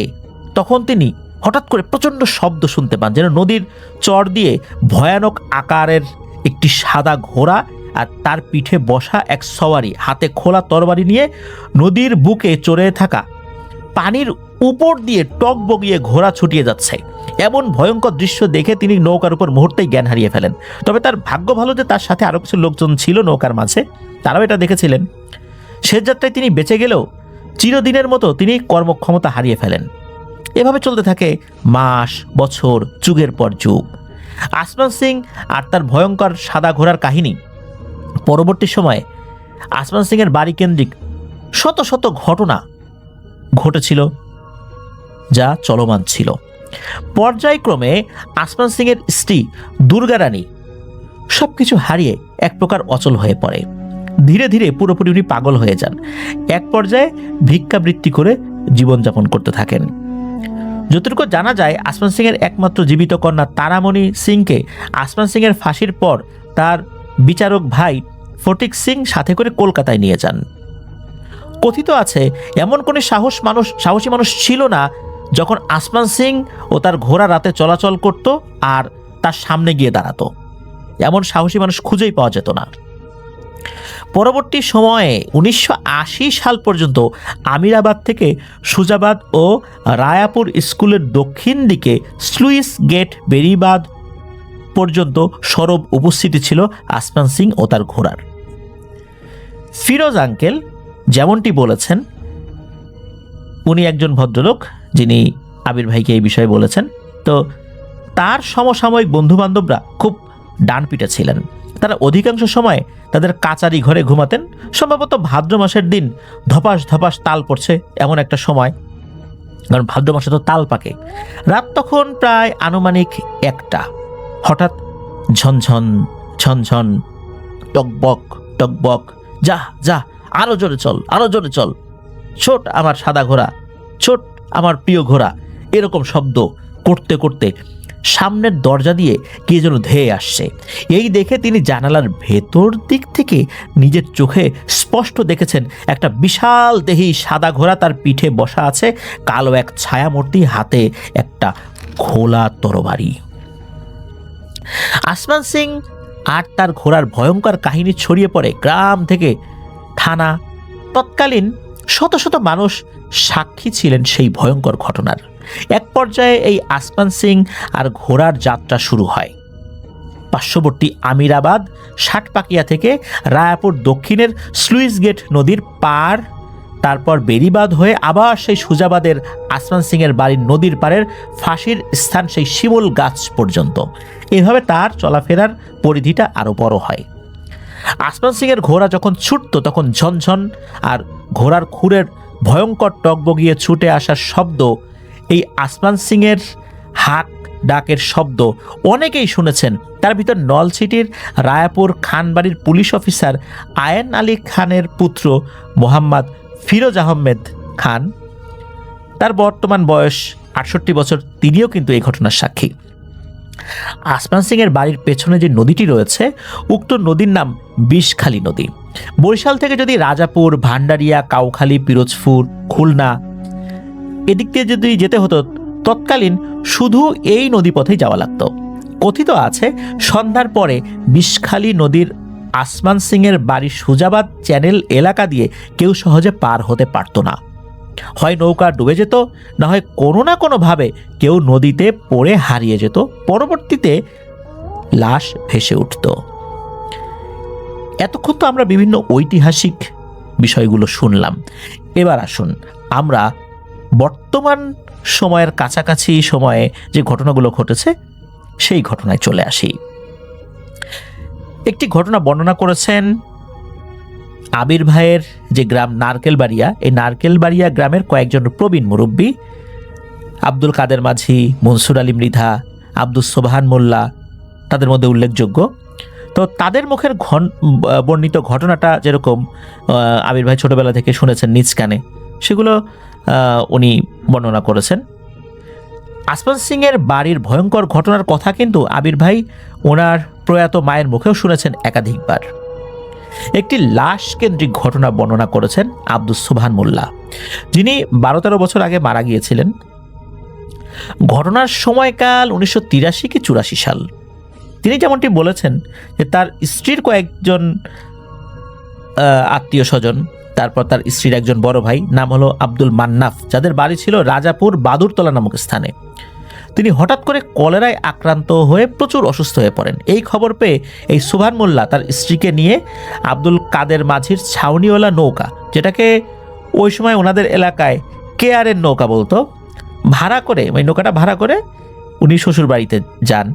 তখন তিনি হঠাৎ করে প্রচণ্ড শব্দ শুনতে পান, যেন নদীর চর দিয়ে ভয়ানক আকারের একটি সাদা ঘোড়া আর তার পিঠে বসা এক সওয়ারি হাতে খোলা তরবারি নিয়ে নদীর বুকে চড়ে থাকা পানির উপর দিয়ে টক বগিয়ে ঘোড়া ছুটিয়ে যাচ্ছে। এমন ভয়ঙ্কর দৃশ্য দেখে তিনি নৌকার উপর মুহূর্তেই জ্ঞান হারিয়ে ফেলেন। তবে তার ভাগ্য ভালো যে তার সাথে আরও কিছু লোকজন ছিল নৌকার মাঝে, তারাও এটা দেখেছিলেন। শেষ যাত্রায় তিনি বেঁচে গেলেও চিরদিনের মতো তিনি কর্মক্ষমতা হারিয়ে ফেলেন। এভাবে চলতে থাকে মাস, বছর, যুগের পর যুগ। আসমান সিং আর তার ভয়ঙ্কর সাদা ঘোড়ার কাহিনী পরবর্তী সময়ে আসমান সিং এর বাড়ি কেন্দ্রিক শত শত ঘটনা ঘটেছিল, যা চলমান ছিল। পর্যায়ক্রমে আসমান সিং এর স্ত্রী দুর্গা রানী সবকিছু হারিয়ে এক প্রকার অচল হয়ে পড়ে। ধীরে ধীরে পুরোপুরি উনি পাগল হয়ে যান। এক পর্যায়ে ভিক্ষাবৃত্তি করে জীবনযাপন করতে থাকেন। যতটুকু জানা যায়, আসমান সিং এর একমাত্র জীবিত কন্যা তারামণি সিংকে আসমান সিং এর ফাঁসির পর তার বিচারক ভাই ফটিক সিং সাথে করে কলকাতায় নিয়ে যান। কথিত আছে এমন কোনো সাহসী মানুষ ছিল না যখন আসমান সিং ও তার ঘোড়া রাতে চলাচল করত আর তার সামনে গিয়ে দাঁড়াতো। এমন সাহসী মানুষ খুঁজেই পাওয়া যেত না। পরবর্তী সময়ে 1980 সাল পর্যন্ত আমিরাবাদ থেকে সুজাবাদ ও রায়াপুর স্কুলের দক্ষিণ দিকে স্লুইস গেট বেরিবাদ পর্যন্ত সরব উপস্থিতি ছিল আসমান সিং ও তার ঘোড়ার। ফিরোজ আঙ্কেল যেমনটি বলেছেন, উনি একজন ভদ্রলোক যিনি আবির ভাইকে এই বিষয়ে বলেছেন। তো তার সমসাময়িক বন্ধুবান্ধবরা খুব ডানপিটে ছিলেন। তারা অধিকাংশ সময় তাদের কাচারি ঘরে ঘুমাতেন। সম্ভবত ভাদ্র মাসের দিন ধপাস ধপাস তাল পড়ছে এমন একটা সময়, কারণ ভাদ্র মাসে তো তাল পাকে। রাত তখন প্রায় আনুমানিক 1টা। হঠাৎ ঝনঝন ঝনঝন, টকবক টকবক, যা যা, আরো জোরে চল, আরো জোরে চল, ছোট আমার সাদা ঘোড়া, ছোট আমার প্রিয় ঘোড়া, এরকম শব্দ করতে করতে সামনের দরজা দিয়ে কে যেন ধেয়ে আসছে। এই দেখে তিনি জানালার ভেতর দিক থেকে নিজের চোখে স্পষ্ট দেখেছেন একটা বিশাল দেহী সাদা ঘোড়া, তার পিঠে বসা আছে কালো এক ছায়ামূর্তি, হাতে একটা খোলা তরবারি। আসমান সিং আর তার ঘোড়ার ভয়ঙ্কর কাহিনী ছড়িয়ে পড়ে গ্রাম থেকে থানা। তৎকালীন শত শত মানুষ সাক্ষী ছিলেন সেই ভয়ঙ্কর ঘটনার। এক পর্যায়ে এই আসমান সিং আর ঘোড়ার যাত্রা শুরু হয় পার্শ্ববর্তী আমিরাবাদ 60 পাকিয়া থেকে রায়াপুর দক্ষিণের স্লুইস গেট নদীর পার, তারপর বেরিবাদ হয়ে আবার সেই সুজাবাদের আসমান সিং এর বাড়ির নদীর পাড়ের ফাঁসির স্থান সেই শিমুল গাছ পর্যন্ত। এভাবে তার চলাফেরার পরিধিটা আরো বড় হয়। আসমান সিংয়ের ঘোড়া যখন ছুটতো তখন ঝনঝন আর ঘোড়ার খুরের ভয়ঙ্কর টগবগিয়ে ছুটে আসার শব্দ, এই আসমান সিংয়ের হাক ডাকের শব্দ অনেকেই শুনেছেন। তার ভিতর নলছিটির রায়াপুর খানবাড়ির পুলিশ অফিসার আয়েন আলী খানের পুত্র মোহাম্মদ ফিরোজ আহমেদ খান, তার বর্তমান বয়স 68 বছর, তিনিও কিন্তু এই ঘটনার সাক্ষী। আসমান সিংয়ের বাড়ির পেছনে যে নদীটি রয়েছে, উক্ত নদীর নাম বিষখালী নদী। বরিশাল থেকে যদি রাজাপুর, ভান্ডারিয়া, কাউখালী, পিরোজপুর, খুলনা এদিক দিয়ে যদি যেতে হতো, তৎকালীন শুধু এই নদীপথেই যাওয়া লাগতো। কথিত আছে সন্ধ্যার পরে বিষখালী নদীর আসমান সিংয়ের বাড়ির সুজাবাদ চ্যানেল এলাকা দিয়ে কেউ সহজে পার হতে পারত না। হয় নৌকা ডুবে যেত, না হয় কোনো না কোনোভাবে কেউ নদীতে পড়ে হারিয়ে যেত, পরবর্তীতে লাশ ভেসে উঠত। এতক্ষণ তো আমরা বিভিন্ন ঐতিহাসিক বিষয়গুলো শুনলাম। এবার আসুন আমরা বর্তমান সময়ের কাছাকাছি সময়ে যে ঘটনাগুলো ঘটেছে সেই ঘটনায় চলে আসি। একটি ঘটনা বর্ণনা করেছেন আবির ভাইয়ের যে গ্রাম নারকেলবাড়িয়া, এই নারকেলবাড়িয়া গ্রামের কয়েকজন প্রবীণ মুরব্বী, আব্দুল কাদের মাঝি, মনসুর আলী মৃধা, আব্দুস সোবহান মোল্লা তাদের মধ্যে উল্লেখযোগ্য। তো তাদের মুখের বর্ণিত ঘটনাটা যেরকম আবির ভাই ছোটবেলা থেকে শুনেছেন নিজ কানে, সেগুলো উনি বর্ণনা করেছেন। আসমান সিংয়ের বাড়ির ভয়ঙ্কর ঘটনার কথা কিন্তু আবির ভাই ওনার প্রয়াত মায়ের মুখেও শুনেছেন একাধিকবার। একটি লাশ কেন্দ্রিক ঘটনা বর্ণনা করেছেন আব্দুস সোবহান মোল্লা, যিনি 12-13 বছর আগে মারা গিয়েছিলেন। ঘটনার সময়কাল 1983 কি 84 সাল। তিনি যেমনটি বলেছেন যে তার স্ত্রীর কয়েকজন আত্মীয় স্বজন, তারপর তার স্ত্রীর একজন বড় ভাই, নাম হলো আব্দুল মান্নাফ, যাদের বাড়ি ছিল রাজাপুর বাদুরতলা নামক স্থানে, তিনি হঠাৎ করে কলেরায় আক্রান্ত হয়ে প্রচুর অসুস্থ হয়ে পড়েন। এই খবর পেয়ে এই সোবহান মোল্লা তার স্ত্রীকে নিয়ে আব্দুল কাদের মাঝির ছাউনিওয়ালা নৌকা, যেটাকে ওই সময় ওনাদের এলাকায় কেয়ারের নৌকা বলতো, ভাড়া করে, ওই নৌকাটা ভাড়া করে উনি শ্বশুর বাড়িতে যান।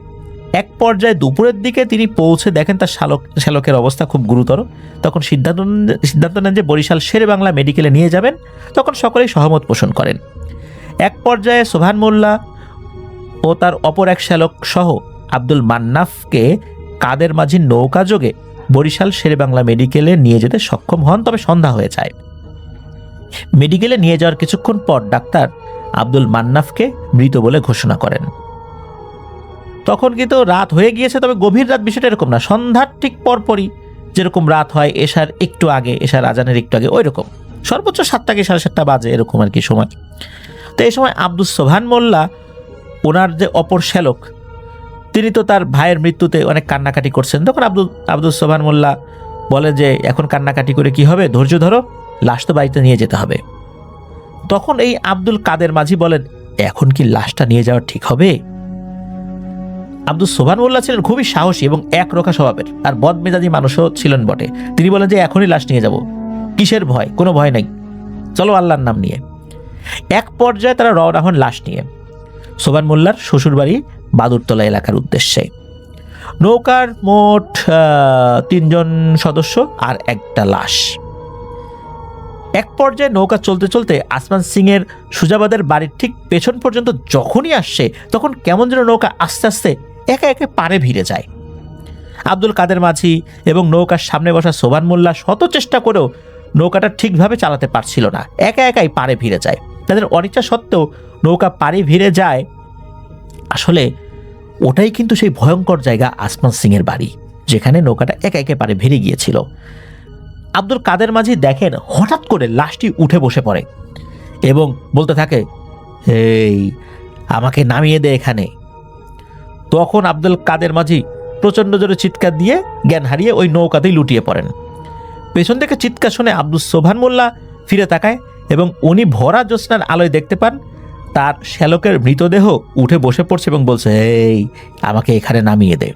এক পর্যায়ে দুপুরের দিকে তিনি পৌঁছে দেখেন তার শ্যালকের অবস্থা খুব গুরুতর। তখন সিদ্ধান্ত নেন যে বরিশাল শেরে বাংলা মেডিকেলে নিয়ে যাবেন। তখন সকলেই সহমত পোষণ করেন। এক পর্যায়ে সোবহান মোল্লা ও তার অপর এক শ্যালক সহ আব্দুল মান্নাফকে কাদের মাঝির নৌকা যোগে বরিশাল শেরে বাংলা মেডিকেলে নিয়ে যেতে সক্ষম হন। তবে সন্ধ্যা হয়ে যায়। মেডিকেলে নিয়ে যাওয়ার কিছুক্ষণ পর ডাক্তার আব্দুল মান্নাফকে মৃত বলে ঘোষণা করেন। তখন কিন্তু রাত হয়ে গিয়েছে, তবে গভীর রাত বিষয়টা এরকম না, সন্ধ্যার ঠিক পরপরই যেরকম রাত হয়, এশার একটু আগে, এশার আজানের একটু আগে, ওই রকম সর্বোচ্চ 7টা কি 7:30 বাজে এরকম আর কি সময়। তো এই সময় আব্দুস সোবহান মোল্লা, ওনার যে অপর শ্যালক, তিনি তো তার ভাইয়ের মৃত্যুতে অনেক কান্নাকাটি করছেন। তখন আব্দুস সোবহান মোল্লা বলে যে এখন কান্নাকাটি করে কি হবে, ধৈর্য ধরো, লাশ তো বাড়িতে নিয়ে যেতে হবে। তখন এই আব্দুল কাদের মাঝি বলেন, এখন কি লাশটা নিয়ে যাওয়া ঠিক হবে? আব্দুস সোবহান মোল্লা ছিলেন খুবই সাহসী এবং একরোখা স্বভাবের, আর বদমেজাজি মানুষও ছিলেন বটে। তিনি বলেন যে এখনই লাশ নিয়ে যাব, কিসের ভয়, কোনো ভয় নাই, চলো আল্লাহর নাম নিয়ে। এক পর্যায়ে তারা রওনা হন লাশ নিয়ে সোবহান মোল্লার শ্বশুরবাড়ি বাদুরতলা এলাকার উদ্দেশ্যে। নৌকার মোট 3 জন সদস্য আর একটা লাশ। এক পর্যায়ে নৌকা চলতে চলতে আসমান সিংয়ের সুজাবাদের বাড়ির ঠিক পেছন পর্যন্ত যখনই আসছে, তখন কেমন যেন নৌকা আস্তে আস্তে একে একে পাড়ে ভিড়ে যায়। আব্দুল কাদের মাঝি এবং নৌকার সামনে বসা সোবহান মোল্লা শত চেষ্টা করেও নৌকাটা ঠিকভাবে চালাতে পারছিল না, একা একাই পাড়ে ভিড়ে যায়। তাদের অনিচ্ছা সত্ত্বেও নৌকা পাড়ে ভিড়ে যায়। আসলে ওটাই কিন্তু সেই ভয়ঙ্কর জায়গা আসমান সিংয়ের বাড়ি, যেখানে নৌকাটা একা একে পাড়ে ভিড়ে গিয়েছিল। আব্দুল কাদের মাঝি দেখেন হঠাৎ করে লাশটি উঠে বসে পড়ে এবং বলতে থাকে, এই আমাকে নামিয়ে দে এখানে। তখন আব্দুল কাদের মাঝি প্রচণ্ড জোরে চিৎকার দিয়ে জ্ঞান হারিয়ে ওই নৌকাতেই লুটিয়ে পড়েন। পেছন থেকে চিৎকার শুনে আব্দুস সোবহান মোল্লা ফিরে তাকায় এবং উনি ভরা জ্যোৎস্নার আলোয় দেখতে পান তার শ্যালকের মৃতদেহ উঠে বসে পড়ছে এবং বলছে, এই আমাকে এখানে নামিয়ে দে।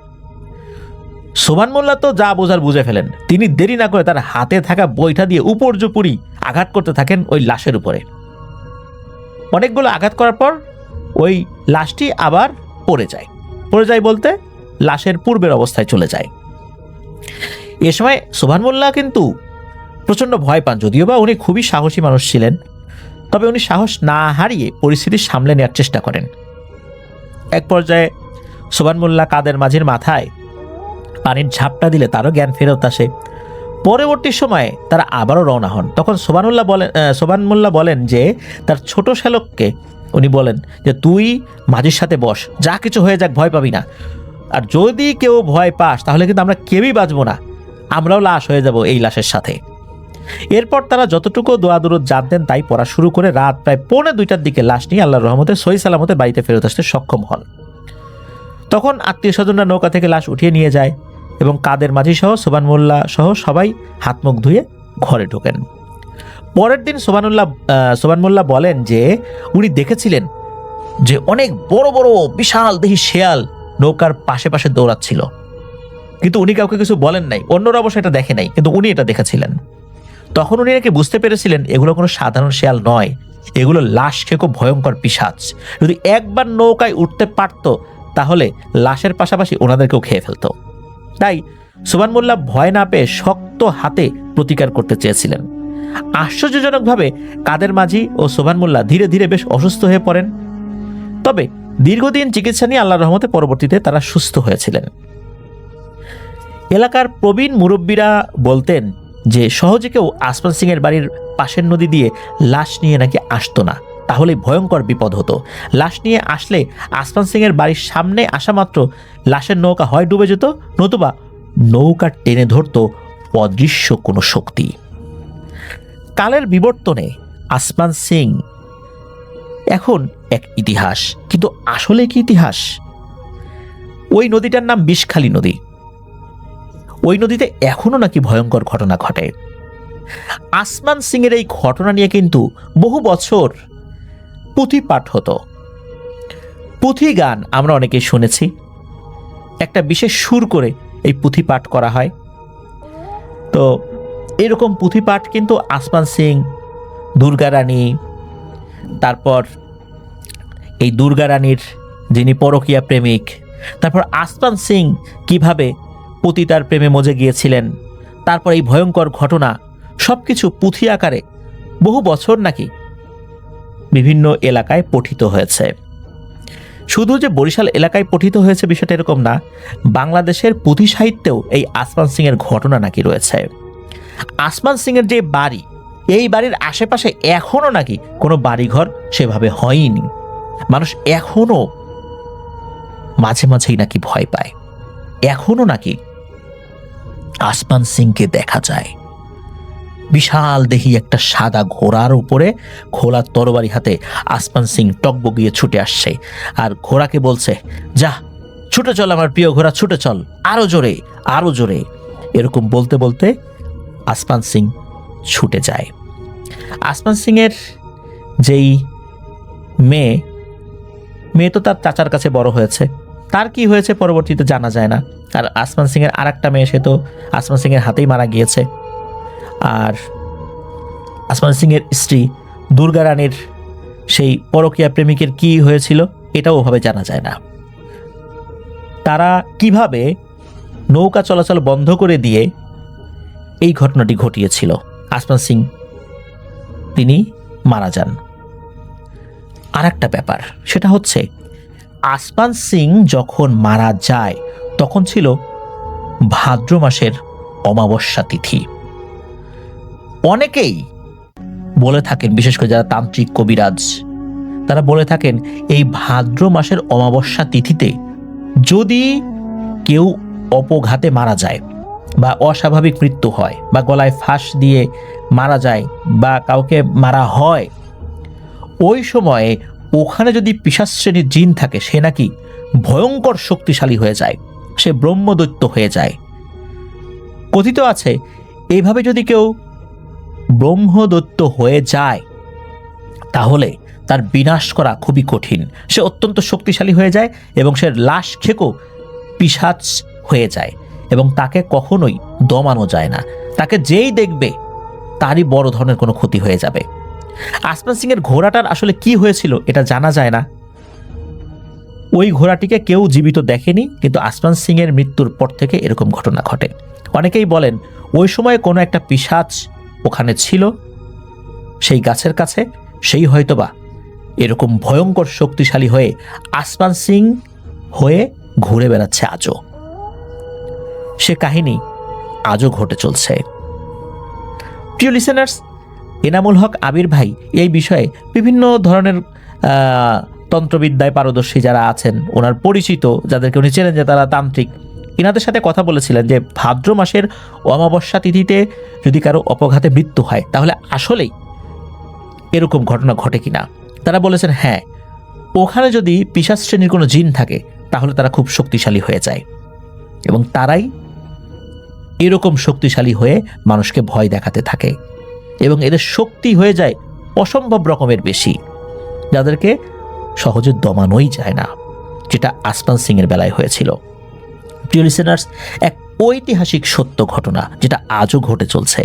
সোবহান মোল্লা তো যা বোঝার বুঝে ফেলেন। তিনি দেরি না করে তার হাতে থাকা বৈঠা দিয়ে উপর্যুপরি আঘাত করতে থাকেন ওই লাশের উপরে। অনেকগুলো আঘাত করার পর ওই লাশটি আবার পড়ে যায় বলতে লাশের পূর্বের অবস্থায় চলে যায়। এ সময় সোবহান মোল্লা কিন্তু প্রচণ্ড ভয় পান, যদিও বা উনি খুবই সাহসী মানুষ ছিলেন, তবে উনি সাহস না হারিয়ে পরিস্থিতি সামলে নেওয়ার চেষ্টা করেন। এক পর্যায়ে সোবহান মোল্লা কাদের মাঝির মাথায় পানির ঝাপটা দিলে তারও জ্ঞান ফেরত আসে। পরবর্তী সময়ে তারা আবারও রওনা হন। তখন সোবহান মোল্লা বলেন যে তার ছোট শ্যালককে উনি বলেন যে তুই মাঝির সাথে বস, যা কিছু হয়ে যাক ভয় পাবি না, আর যদি কেউ ভয় পাস তাহলে কিন্তু আমরা কেউই বাঁচবো না, আমরাও লাশ হয়ে যাব এই লাশের সাথে। এরপর তারা যতটুকু দোয়া দুরুদ জানতেন তাই পড়া শুরু করে রাত প্রায় 1:45টার দিকে লাশ নিয়ে আল্লাহর রহমতে সহি সালামতে বাড়িতে ফেরত আসতে সক্ষম হন। তখন আত্মীয় স্বজনরা নৌকা থেকে লাশ উঠিয়ে নিয়ে যায় এবং কাদের মাঝি সহ সোবহান মোল্লা সহ সবাই হাত মুখ ধুয়ে ঘরে ঢোকেন। পরের দিন সোবহান মোল্লা বলেন যে উনি দেখেছিলেন যে অনেক বড় বড় বিশাল দেহি শেয়াল নৌকার পাশে পাশে দৌড়াচ্ছিল, কিন্তু উনি কাউকে কিছু বলেন নাই। অন্যরা অবশ্য এটা দেখে নাই, কিন্তু উনি এটা দেখেছিলেন। তখন উনি নাকি বুঝতে পেরেছিলেন এগুলো কোনো সাধারণ শেয়াল নয়, এগুলো লাশ খেয়ে খুব ভয়ঙ্কর পিশাচ। যদি একবার নৌকায় উঠতে পারত তাহলে লাশের পাশাপাশি ওনাদেরকেও খেয়ে ফেলত। তাই সোবহান মোল্লা ভয় না পেয়ে শক্ত হাতে প্রতিকার করতে চেয়েছিলেন। আশ্চর্যজনকভাবে কাদের মাঝি ও সোবহান মোল্লা ধীরে ধীরে বেশ অসুস্থ হয়ে পড়েন। তবে দীর্ঘদিন চিকিৎসা নিয়ে আল্লাহর রহমতে পরবর্তীতে তারা সুস্থ হয়েছিলেন। এলাকার প্রবীণ মুরব্বীরা বলতেন যে সহজে কেউ আসমান সিং এর বাড়ির পাশের নদী দিয়ে লাশ নিয়ে নাকি আসতো না, তাহলে ভয়ঙ্কর বিপদ হতো। লাশ নিয়ে আসলে আসমান সিং এর বাড়ির সামনে আসা মাত্র লাশের নৌকা হয় ডুবে যেত, নতুবা নৌকা টেনে ধরতো অদৃশ্য কোনো শক্তি। কালের বিবর্তনে আসমান সিং এখন এক ইতিহাস, কিন্তু আসলে কি ইতিহাস? ওই নদীটার নাম বিষখালী নদী। ওই নদীতে এখনো নাকি ভয়ঙ্কর ঘটনা ঘটে। আসমান সিং এর এই ঘটনা নিয়ে কিন্তু বহু বছর পুঁথি পাঠ হতো। পুঁথি গান আমরা অনেকেই শুনেছি, একটা বিশেষ সুর করে এই পুঁথি পাঠ করা হয়। তো এরকম পুঁথি পাঠ কিন্তু আসমান সিং, দুর্গা রানী, তারপর এই দুর্গা রানীর যিনি পরকীয়া প্রেমিক, তারপর আসমান সিং কিভাবে পতিতার প্রেমে মজে গিয়েছিলেন, তারপর এই ভয়ঙ্কর ঘটনা সবকিছু পুঁথি আকারে বহু বছর নাকি বিভিন্ন এলাকায় পঠিত হয়েছে। শুধু যে বরিশাল এলাকায় পঠিত হয়েছে বিষয়টা এরকম না, বাংলাদেশের পুঁথি সাহিত্যেও এই আসমান সিং এর ঘটনা নাকি রয়েছে। আসমান সিং এর যে বাড়ি, এই বাড়ির আশেপাশে এখনো নাকি কোনো বাড়িঘর সেভাবে হয়নি। মানুষ এখনো মাঝে মাঝেই নাকি ভয় পায়, এখনো নাকি আসমান সিংকে দেখা যায়। বিশাল দেহি একটা সাদা ঘোড়ার উপরে খোলা তরবারি হাতে আসমান সিং টকবগিয়ে ছুটে আসছে, আর ঘোড়াকে বলছে, যা ছুটে চল আমার প্রিয় ঘোড়া, ছুটে চল, আরো জোরে আরো জোরে। এরকম বলতে বলতে আসমান সিং ছুটে যায়। আসমান সিং এর যেই মেয়ে তো তার চাচার কাছে বড় হয়েছে, তার কি হয়েছে পরবর্তীতে জানা যায় না। আর আসমান সিং এর আরেকটা মেয়ে, সে তো আসমান সিং এর হাতেই মারা গিয়েছে। আর আসমান সিং এর স্ত্রী দুর্গা রানীর সেই পরকীয়া প্রেমিকের কি হয়েছিল এটাও ওভাবে জানা যায় না। তারা কিভাবে নৌকা চলাচল বন্ধ করে দিয়ে এই ঘটনাটি ঘটিয়েছিল, আসমান সিং তিনি মারা যান। আর একটা ব্যাপার, সেটা হচ্ছে আসমান সিং যখন মারা যায় তখন ছিল ভাদ্র মাসের অমাবস্যা তিথি। অনেকেই বলে থাকেন, বিশেষ করে যারা তান্ত্রিক কবিরাজ, তারা বলে থাকেন এই ভাদ্র মাসের অমাবস্যা তিথিতে যদি কেউ অপঘাতে মারা যায় বা অস্বাভাবিক মৃত্যু হয় বা গলায় ফাঁস দিয়ে মারা যায় বা কাউকে মারা হয়, ওই সময়ে ওখানে যদি পিশাচ শ্রেণীর জিন থাকে সে নাকি ভয়ঙ্কর শক্তিশালী হয়ে যায়, সে ব্রহ্মদৈত্য হয়ে যায়। কথিত আছে এইভাবে যদি কেউ ব্রহ্মদৈত্য হয়ে যায় তাহলে তার বিনাশ করা খুবই কঠিন। সে অত্যন্ত শক্তিশালী হয়ে যায় এবং সে লাশ খেকো পিশাচ হয়ে যায় এবং তাকে কখনোই দমানো যায় না। তাকে যেই দেখবে তারই বড় ধরনের কোনো ক্ষতি হয়ে যাবে। আসমান সিং এর ঘোড়াটার আসলে কি হয়েছিল এটা জানা যায় না। ওই ঘোড়াটিকে কেউ জীবিত দেখেনি, কিন্তু আসমান সিং এর মৃত্যুর পর থেকে এরকম ঘটনা ঘটে। অনেকেই বলেন ওই সময় কোনো একটা পিশাচ ওখানে ছিল সেই গাছের কাছে, সেই হয়তোবা এরকম ভয়ঙ্কর শক্তিশালী হয়ে আসমান সিং হয়ে ঘুরে বেড়াচ্ছে আজও। সে কাহিনী আজও ঘটে চলছে। প্রিয় লিসেনার্স, এনামুল হক আবির ভাই এই বিষয়ে বিভিন্ন ধরনের তন্ত্রবিদ্যায় পারদর্শী যারা আছেন, ওনার পরিচিত যাদেরকে উনি চেনেন যে তারা তান্ত্রিক, এনাদের সাথে কথা বলেছিলেন যে ভাদ্র মাসের অমাবস্যা তিথিতে যদি কারো অপঘাতে মৃত্যু হয় তাহলে আসলেই এরকম ঘটনা ঘটে কিনা। তারা বলেছেন হ্যাঁ, ওখানে যদি পিশাচ শ্রেণীর কোনো জিন থাকে তাহলে তারা খুব শক্তিশালী হয়ে যায়, এবং তারাই এরকম শক্তিশালী হয়ে মানুষকে ভয় দেখাতে থাকে, এবং এদের শক্তি হয়ে যায় অসম্ভব রকমের বেশি, যাদেরকে সহজে দমানোই যায় না, যেটা আসমান সিং এর বেলায় হয়েছিল। প্রিয় লিসেনার্স, এক ঐতিহাসিক সত্য ঘটনা যেটা আজও ঘটে চলছে।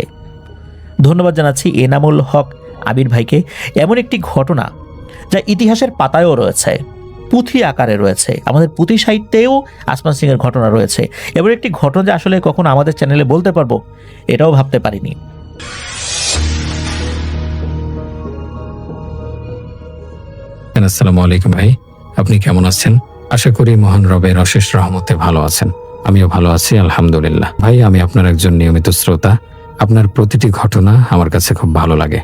ধন্যবাদ জানাচ্ছি এনামুল হক আবির ভাইকে। এমন একটি ঘটনা যা ইতিহাসের পাতায়ও রয়েছে, পুঁথি আকারে রয়েছে, আমাদের পুঁথি সাহিত্যেও আসমান সিং এর ঘটনা রয়েছে। এবার একটি ঘটনা যে আসলে কখন আমাদের চ্যানেলে বলতে পারবো এটাও ভাবতে পারিনি।
আসসালামু আলাইকুম ভাই, আপনি কেমন আছেন? আশা করি মহান রবের অশেষ রহমতে ভালো আছেন। আমিও ভালো আছি আলহামদুলিল্লাহ। ভাই, আমি আপনার একজন নিয়মিত শ্রোতা। আপনার প্রতিটি ঘটনা আমার কাছে খুব ভালো লাগে।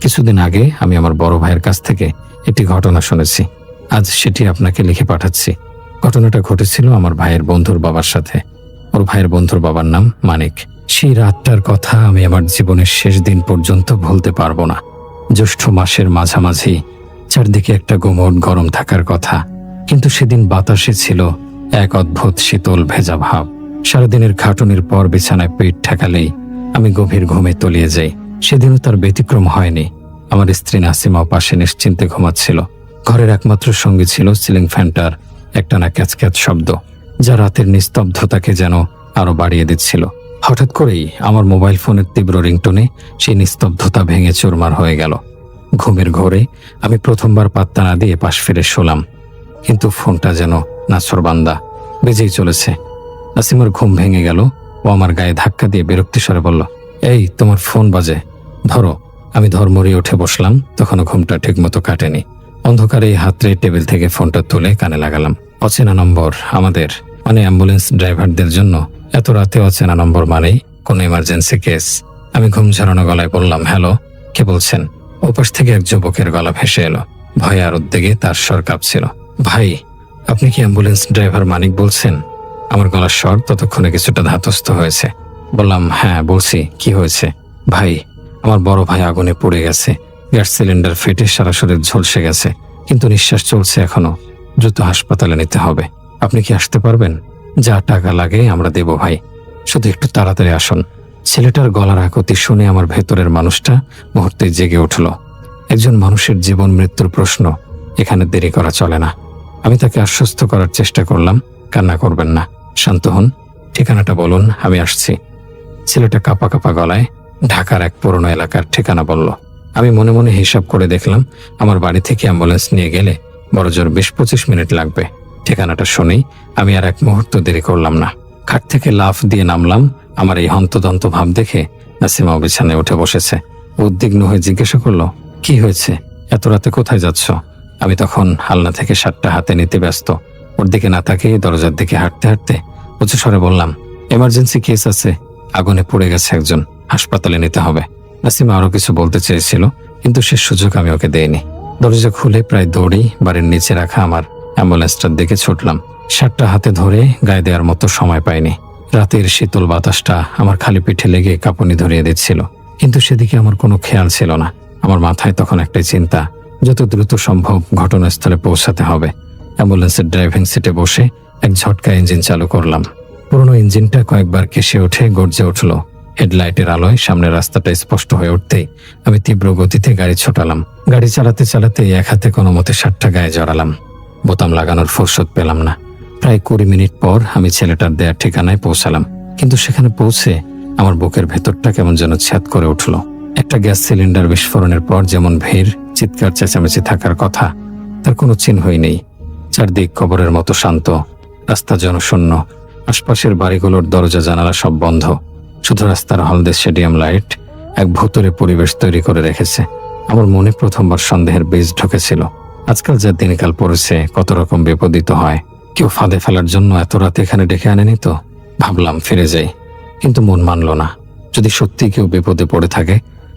কিছুদিন আগে আমি আমার বড় ভাইয়ের কাছ থেকে একটি ঘটনা শুনেছি, আজ সেটি আপনাকে লিখে পাঠাচ্ছি। ঘটনাটা ঘটেছিল আমার ভাইয়ের বন্ধুর বাবার সাথে। ওর ভাইয়ের বন্ধুর বাবার নাম মানিক। সেই রাতটার কথা আমি আমার জীবনের শেষ দিন পর্যন্ত ভুলতে পারবো না। জ্যৈষ্ঠ মাসের মাঝামাঝি, চারদিকে একটা গুমোট গরম থাকার কথা, কিন্তু সেদিন বাতাসে ছিল এক অদ্ভুত শীতল ভেজা ভাব। সারাদিনের খাটুনির পর বিছানায় পেট ঠেকালেই আমি গভীর ঘুমে তলিয়ে যাই। সেদিনও তার ব্যতিক্রম হয়নি। আমার স্ত্রী নাসিমাও পাশে নিশ্চিন্তে ঘুমাচ্ছিল। ঘরের একমাত্র সঙ্গী ছিল সিলিং ফ্যানটার একটানা ক্যাচক্যাচ শব্দ, যা রাতের নিস্তব্ধতাকে যেন আরো বাড়িয়ে দিচ্ছিল। হঠাৎ করেই আমার মোবাইল ফোনের তীব্র রিংটোনে সেই নিস্তব্ধতা ভেঙে চুরমার হয়ে গেল। ঘুমের ঘোরে আমি প্রথমবার পাত্তা না দিয়ে পাশ ফিরে শোলাম, কিন্তু ফোনটা যেন নাছোড়বান্দা বেজেই চলেছে। নাসিমার ঘুম ভেঙে গেল। ও আমার গায়ে ধাক্কা দিয়ে বিরক্তি স্বরে বলল, এই তোমার ফোন বাজে, ধরো। আমি ধর্মরিয়ে উঠে বসলাম, তখনও ঘুমটা ঠিকমতো কাটেনি। অন্ধকারে হাতড়ে টেবিল থেকে ফোনটা তুলে কানে লাগালাম। অচেনা নম্বর, আমাদের মানে অ্যাম্বুলেন্স ড্রাইভারদের জন্য এত রাতে অচেনা নম্বর মানেই কোনো ইমার্জেন্সি কেস। আমি ঘুম ঝরানো গলায় বললাম, হ্যালো, কে বলছেন? ওপাশ থেকে এক যুবকের গলা ভেসে এলো। ভয়ে আর উদ্বেগে তার স্বর কাঁপছিল। ভাই, আপনি কি অ্যাম্বুলেন্স ড্রাইভার মানিক বলছেন? আমার গলার স্বর ততক্ষণে কিছুটা ধাতস্থ হয়েছে। বললাম, হ্যাঁ বলছি, কি হয়েছে? ভাই, আমার বড় ভাই আগুনে পুড়ে গেছে। গ্যাস সিলিন্ডার ফেটে সারা শরীর ঝলসে গেছে, কিন্তু নিঃশ্বাস চলছে এখনো। দ্রুত হাসপাতালে নিতে হবে। আপনি কি আসতে পারবেন? যা টাকা লাগে আমরা দেব ভাই, শুধু একটু তাড়াতাড়ি আসুন। ছেলেটার গলার আকুতি শুনে আমার ভেতরের মানুষটা মুহূর্তে জেগে উঠল। একজন মানুষের জীবন মৃত্যুর প্রশ্ন, এখানে দেরি করা চলে না। আমি তাকে আশ্বস্ত করার চেষ্টা করলাম, কান্না করবেন না, শান্ত হন, ঠিকানাটা বলুন, আমি আসছি। ছেলেটা কাঁপা কাঁপা গলায় ঢাকার এক পুরনো এলাকার ঠিকানা বলল। আমি মনে মনে হিসাব করে দেখলাম, আমার বাড়ি থেকে অ্যাম্বুলেন্স নিয়ে গেলে বড়জোর 20-25 মিনিট লাগবে। ঠিকানাটা শুনেই আমি আর এক মুহূর্ত দেরি করলাম না, খাট থেকে লাফ দিয়ে নামলাম। আমার এই হন্তদন্ত ভাব দেখে নাসিমাও বিছানায় উঠে বসেছে। উদ্বিগ্ন হয়ে জিজ্ঞাসা করলো, কি হয়েছে? এত রাতে কোথায় যাচ্ছ? আমি তখন হালনা থেকে শার্টটা হাতে নিতে ব্যস্ত। ওর দিকে না তাকিয়ে দরজার দিকে হাঁটতে হাঁটতে উঁচু স্বরে বললাম, এমার্জেন্সি কেস আছে, আগুনে পুড়ে গেছে একজন, হাসপাতালে নিতে হবে। নাসিমা আরো কিছু বলতে চেয়েছিল, কিন্তু সে সুযোগ আমি ওকে দেইনি। দরজা খুলে প্রায় দৌড়েই বাড়ির নিচে রাখা আমার অ্যাম্বুলেন্সটার দিকে ছুটলাম। শার্টটা হাতে ধরে গায়ে দেওয়ার মতো সময় পাইনি। রাতের শীতল বাতাসটা আমার খালি পিঠে লেগে কাঁপুনি ধরিয়ে দিচ্ছিল, কিন্তু সেদিকে আমার কোনো খেয়াল ছিল না। আমার মাথায় তখন একটাই চিন্তা, যত দ্রুত সম্ভব ঘটনাস্থলে পৌঁছাতে হবে। অ্যাম্বুলেন্সের ড্রাইভিং সিটে বসে এক ঝটকা ইঞ্জিন চালু করলাম। পুরনো ইঞ্জিনটা কয়েকবার কেসে উঠে গর্জে উঠল। হেডলাইটের আলোয় সামনের রাস্তাটা স্পষ্ট হয়ে উঠতেই আমি তীব্র গতিতে গাড়ি ছোটালাম। গাড়ি চালাতে চালাতে এক হাতে কোনো মতে শার্টটা গায়ে জড়ালাম। বোতাম লাগানোর ফুরসত পেলাম না। প্রায় 20 মিনিট পর আমি ছেলেটার দেয়া ঠিকানায় পৌঁছালাম, কিন্তু সেখানে পৌঁছে আমার বুকের ভেতরটা কেমন যেন ছ্যাদ করে উঠল। একটা গ্যাস সিলিন্ডার বিস্ফোরণের পর যেমন ভিড়, চিৎকার চেঁচামেচি থাকার কথা, তার কোনো চিহ্নই নেই। চারদিক কবরের মতো শান্ত, রাস্তা জনশূন্য, আশপাশের বাড়িগুলোর দরজা জানালা সব বন্ধ। শুধু রাস্তার হলদে স্টেডিয়াম লাইট এক ভুতুরে পরিবেশ তৈরি করে রেখেছে। আমার মনে প্রথমবার সন্দেহের বীজ ঢুকেছিল। আজকাল যা দিনকাল পড়েছে, কত রকম বিপদিত হয়। কেউ ফাঁদে ফেলার জন্য এত রাতে এখানে ডেকে আনেনি তো? ভাবলাম ফিরে যাই, কিন্তু মন মানল না। যদি সত্যি কেউ বিপদে পড়ে থাকে।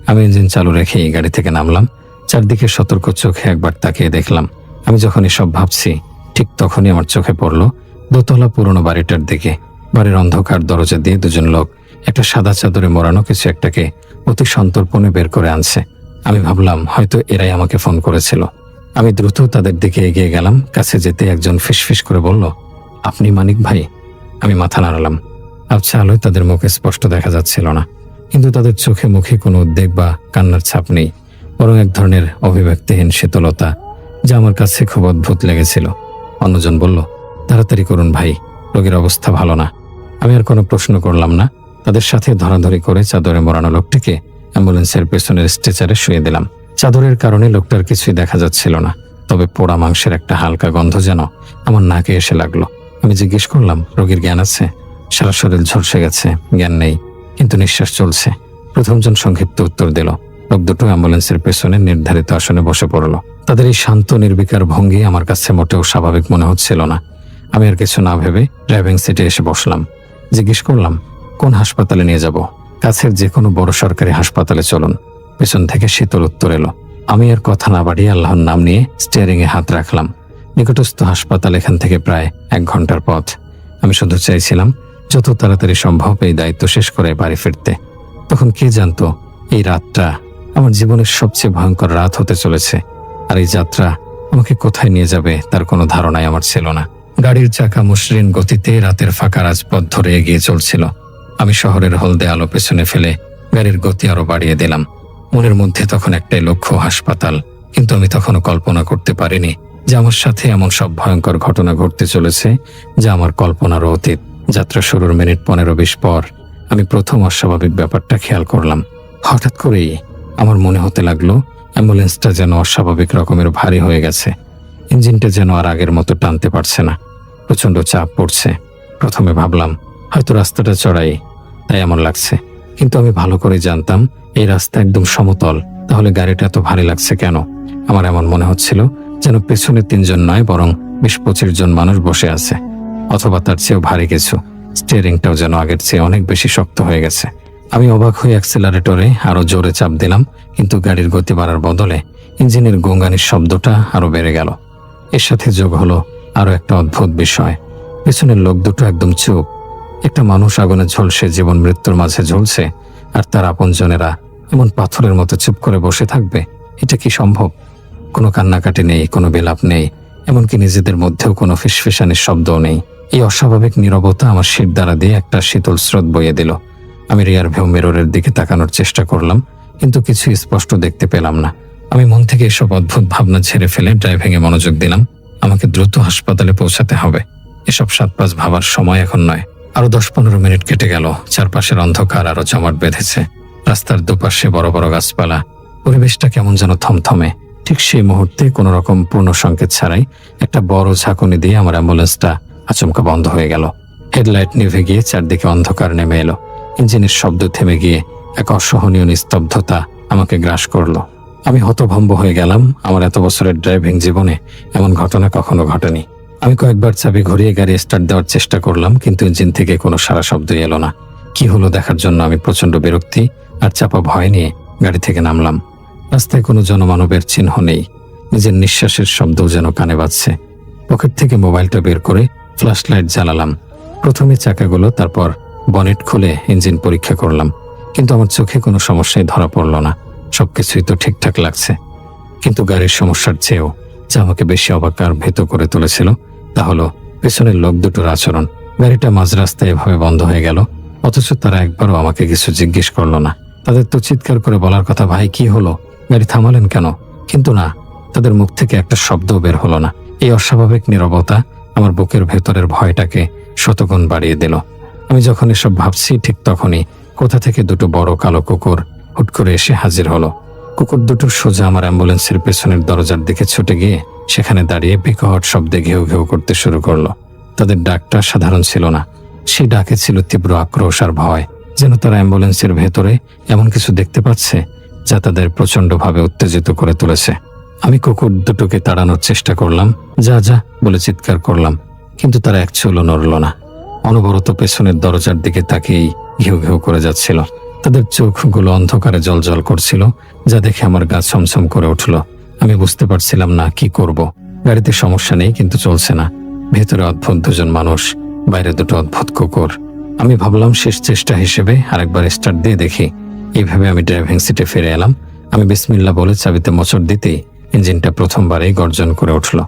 আমি ইঞ্জিন চালু রেখেই গাড়ি থেকে নামলাম। চারদিকে সতর্ক চোখে একবার তাকিয়ে দেখলাম। আমি যখন এসব ভাবছি, ঠিক তখনই আমার চোখে পড়ল দোতলা পুরনো বাড়িটার দিকে। বাড়ির অন্ধকার দরজা দিয়ে দুজন লোক একটা সাদা চাদরে মোড়ানো কিছু একটাকে অতি সন্তর্পণে বের করে আনছে। আমি ভাবলাম হয়তো এরাই আমাকে ফোন করেছিল। আমি দ্রুত তাদের দিকে এগিয়ে গেলাম। কাছে যেতে একজন ফিসফিস করে বলল, আপনি মানিক ভাই? আমি মাথা নাড়ালাম। আবছা আলোয় তাদের মুখে স্পষ্ট দেখা যাচ্ছিল না, কিন্তু তাদের চোখে মুখে কোনো উদ্বেগ বা কান্নার ছাপ নেই, বরং এক ধরনের অভিব্যক্তিহীন শীতলতা, যা আমার কাছে খুব অদ্ভুত লেগেছিল। অন্যজন বলল, তাড়াতাড়ি করুন ভাই, রোগীর অবস্থা ভালো না। আমি আর কোনো প্রশ্ন করলাম না। তাদের সাথে ধরাধরি করে চাদরে মোড়ানো লোকটিকে অ্যাম্বুলেন্সের পেছনের স্ট্রেচারে শুয়ে দিলাম। চাদরের কারণে লোকটার কিছুই দেখা যাচ্ছিল না, তবে পোড়া মাংসের একটা হালকা গন্ধ যেন আমার নাকে এসে লাগলো। আমি জিজ্ঞেস করলাম, রোগীর জ্ঞান আছে? সারা শরীর ঝলসে গেছে, জ্ঞান নেই, কিন্তু নিঃশ্বাস চলছে। প্রথমজন সংক্ষিপ্ত উত্তর দিল। লোক দুটো অ্যাম্বুলেন্সের পেছনে নির্ধারিত আসনে বসে পড়ল। তাদের এই শান্ত নির্বিকার ভঙ্গি আমার কাছে মোটেও স্বাভাবিক মনে হচ্ছিল না। আমি আর কিছু না ভেবে ড্রাইভিং সিটে এসে বসলাম। জিজ্ঞেস করলাম, কোন হাসপাতালে নিয়ে যাব? কাছের যে কোনো বড় সরকারি হাসপাতালে চলুন। পেছন থেকে শীতল উত্তর এলো। আমি আর কথা না বাড়িয়ে আল্লাহর নাম নিয়ে স্টিয়ারিং এ হাত রাখলাম। নিকটস্থ হাসপাতাল এখান থেকে প্রায় 1 ঘন্টার পথ। আমি শুধু চাইছিলাম যত তাড়াতাড়ি সম্ভব এই দায়িত্ব শেষ করে বাড়ি ফিরতে। তখন কে জানতো এই রাতটা আমার জীবনের সবচেয়ে ভয়ঙ্কর রাত হতে চলেছে, আর এই যাত্রা আমাকে কোথায় নিয়ে যাবে তার কোনো ধারণাই আমার ছিল না। গাড়ির চাকা মসৃণ গতিতে রাতের ফাঁকা রাজপথ ধরে এগিয়ে চলছিল। আমি শহরের হলদে আলো পেছনে ফেলে গাড়ির গতি আরো বাড়িয়ে দিলাম। মনের মধ্যে তখন একটাই লক্ষ্য, হাসপাতাল। কিন্তু আমি তখনও কল্পনা করতে পারিনি যে আমার সাথে এমন সব ভয়ঙ্কর ঘটনা ঘটতে চলেছে, যা আমার কল্পনারও অতীত। যাত্রা শুরুর মিনিট 15-20 পর আমি প্রথম অস্বাভাবিক ব্যাপারটা খেয়াল করলাম। হঠাৎ করেই আমার মনে হতে লাগলো অ্যাম্বুলেন্সটা যেন অস্বাভাবিক রকমের ভারী হয়ে গেছে। ইঞ্জিনটা যেন আর আগের মতো টানতে পারছে না, প্রচন্ড চাপ পড়ছে। প্রথমে ভাবলাম হয়তো রাস্তাটা চড়াই, তাই এমন লাগছে, কিন্তু আমি ভালো করে জানতাম এই রাস্তা একদম সমতল। তাহলে গাড়িটা এত ভারী লাগছে কেন? আমার এমন মনে হচ্ছিল যেন পেছনে 3 জন নয়, বরং 20-25 জন মানুষ বসে আছে, অথবা তার চেয়েও ভারী কিছু। স্টিয়ারিংটাও যেন আগের চেয়ে অনেক বেশি শক্ত হয়ে গেছে। আমি অবাক হয়ে অ্যাক্সেলারেটরে আরো জোরে চাপ দিলাম, কিন্তু গাড়ির গতি বাড়ার বদলে ইঞ্জিনের গোঙানির শব্দটা আরো বেড়ে গেল। এর সাথে যোগ হলো আরো একটা অদ্ভুত বিষয়। পেছনের লোক দুটো একদম চুপ। একটা মানুষ আগুনে ঝলসে জীবন মৃত্যুর মাঝে ঝলছে, আর তার আপনজনেরা এমন পাথরের মতো চুপ করে বসে থাকবে? এটা কি সম্ভব? কোনো কান্নাকাটি নেই, কোনো বিলাপ নেই, এমনকি নিজেদের মধ্যেও কোনো ফিসফিসানির শব্দও নেই। এই অস্বাভাবিক নীরবতা আমার শির দ্বারা দিয়ে একটা শীতল স্রোত বইয়ে দিল। আমি রিয়ার ভিউ মিররের দিকে তাকানোর চেষ্টা করলাম, কিন্তু কিছু স্পষ্ট দেখতে পেলাম না। আমি মন থেকে এসব অদ্ভুত ভাবনা ঝেড়ে ফেলে ড্রাইভিংয়ে মনোযোগ দিলাম। আমাকে দ্রুত হাসপাতালে পৌঁছাতে হবে। এসব 7-5 ভাবার সময় এখন নয়। আরো 10-15 মিনিট কেটে গেল। চারপাশের অন্ধকার আরো জমাট বেঁধেছে। রাস্তার দুপাশে বড় বড় গাছপালা, পরিবেশটা কেমন যেন থমথমে। ঠিক সেই মুহূর্তে কোনো রকম পূর্ণ সংকেত ছাড়াই একটা বড় ঝাঁকুনি দিয়ে আমার অ্যাম্বুলেন্সটা আচমকা বন্ধ হয়ে গেল। হেডলাইট নিভে গিয়ে চারদিকে অন্ধকার নেমে এলো। ইঞ্জিনের শব্দ থেমে গিয়ে এক অসহনীয় নিস্তব্ধতা আমাকে গ্রাস করলো। আমি হতভম্ব হয়ে গেলাম। আমার এত বছরের ড্রাইভিং জীবনে এমন ঘটনা কখনো ঘটেনি। আমি কয়েকবার চাবি ঘুরিয়ে গাড়ি স্টার্ট দেওয়ার চেষ্টা করলাম, কিন্তু ইঞ্জিন থেকে কোনো সারা শব্দই এলো না। কি হলো দেখার জন্য আমি প্রচন্ড বিরক্তি আর চাপা ভয় নিয়ে গাড়ি থেকে নামলাম। রাস্তায় কোনো জনমানবের চিহ্ন নেই। নিজের নিঃশ্বাসের শব্দও যেন কানে বাজছে। পকেট থেকে মোবাইলটা বের করে ফ্ল্যাশ লাইট জ্বালালাম। প্রথমে চাকাগুলো, তারপর বনেট খুলে ইঞ্জিন পরীক্ষা করলাম, কিন্তু আমার চোখে কোনো সমস্যাই ধরা পড়ল না। সবকিছুই তো ঠিকঠাক লাগছে। কিন্তু গাড়ির সমস্যার চেয়েও যা আমাকে বেশি অবাক আর ভীত করে তুলেছিল তা হলো পেছনের লোক দুটোর আচরণ। গাড়িটা মাঝ রাস্তায় এভাবে বন্ধ হয়ে গেল, অথচ তারা একবারও আমাকে কিছু জিজ্ঞেস করলো না। তাদের তো চিৎকার করে বলার কথা, ভাই কি হলো, গাড়ি থামালেন কেন? কিন্তু না, তাদের মুখ থেকে একটা শব্দও বের হলো না। এই অস্বাভাবিক নীরবতা আমার বুকের ভেতরের ভয়টাকে শতগুণ বাড়িয়ে দিল। আমি যখন এসব ভাবছি, ঠিক তখনই কোথা থেকে দুটো বড় কালো কুকুর হুট করে এসে হাজির হলো। কুকুর দুটো সোজা আমার অ্যাম্বুলেন্সের পেছনের দরজার দিকে ছুটে গিয়ে সেখানে দাঁড়িয়ে বিকট শব্দে ঘেউ ঘেউ করতে শুরু করলো। তাদের ডাকটা সাধারণ ছিল না, সেই ডাকে ছিল তীব্র আক্রোশ আর ভয়, যেন তারা অ্যাম্বুলেন্সের ভেতরে এমন কিছু দেখতে পাচ্ছে যা তাদের প্রচণ্ডভাবে উত্তেজিত করে তুলেছে। আমি কুকুর দুটোকে তাড়ানোর চেষ্টা করলাম, যা যা বলে চিৎকার করলাম, কিন্তু তারা এক চুলও নড়ল না। অনবরত পেছনের দরজার দিকে তাকিয়েই ঘেউ ঘেউ করে যাচ্ছিল। তাদের চোখগুলো অন্ধকারে জ্বলজ্বল করছিল, যা দেখে আমার গা ছমছম করে উঠল। আমি বুঝতে পারছিলাম না কি করব। গাড়িতে সমস্যা নেই, কিন্তু চলছে না। ভেতরে অদ্ভুত দুজন মানুষ, বাইরে দুটো অদ্ভুত কুকুর। আমি ভাবলাম শেষ চেষ্টা হিসেবে আরেকবার স্টার্ট দিয়ে দেখি। এইভাবে আমি ড্রাইভিং সিটে ফিরে এলাম। আমি বিসমিল্লাহ বলে চাবিতে মোচড় দিতেই ইঞ্জিনটা প্রথমবারেই গর্জন করে উঠল।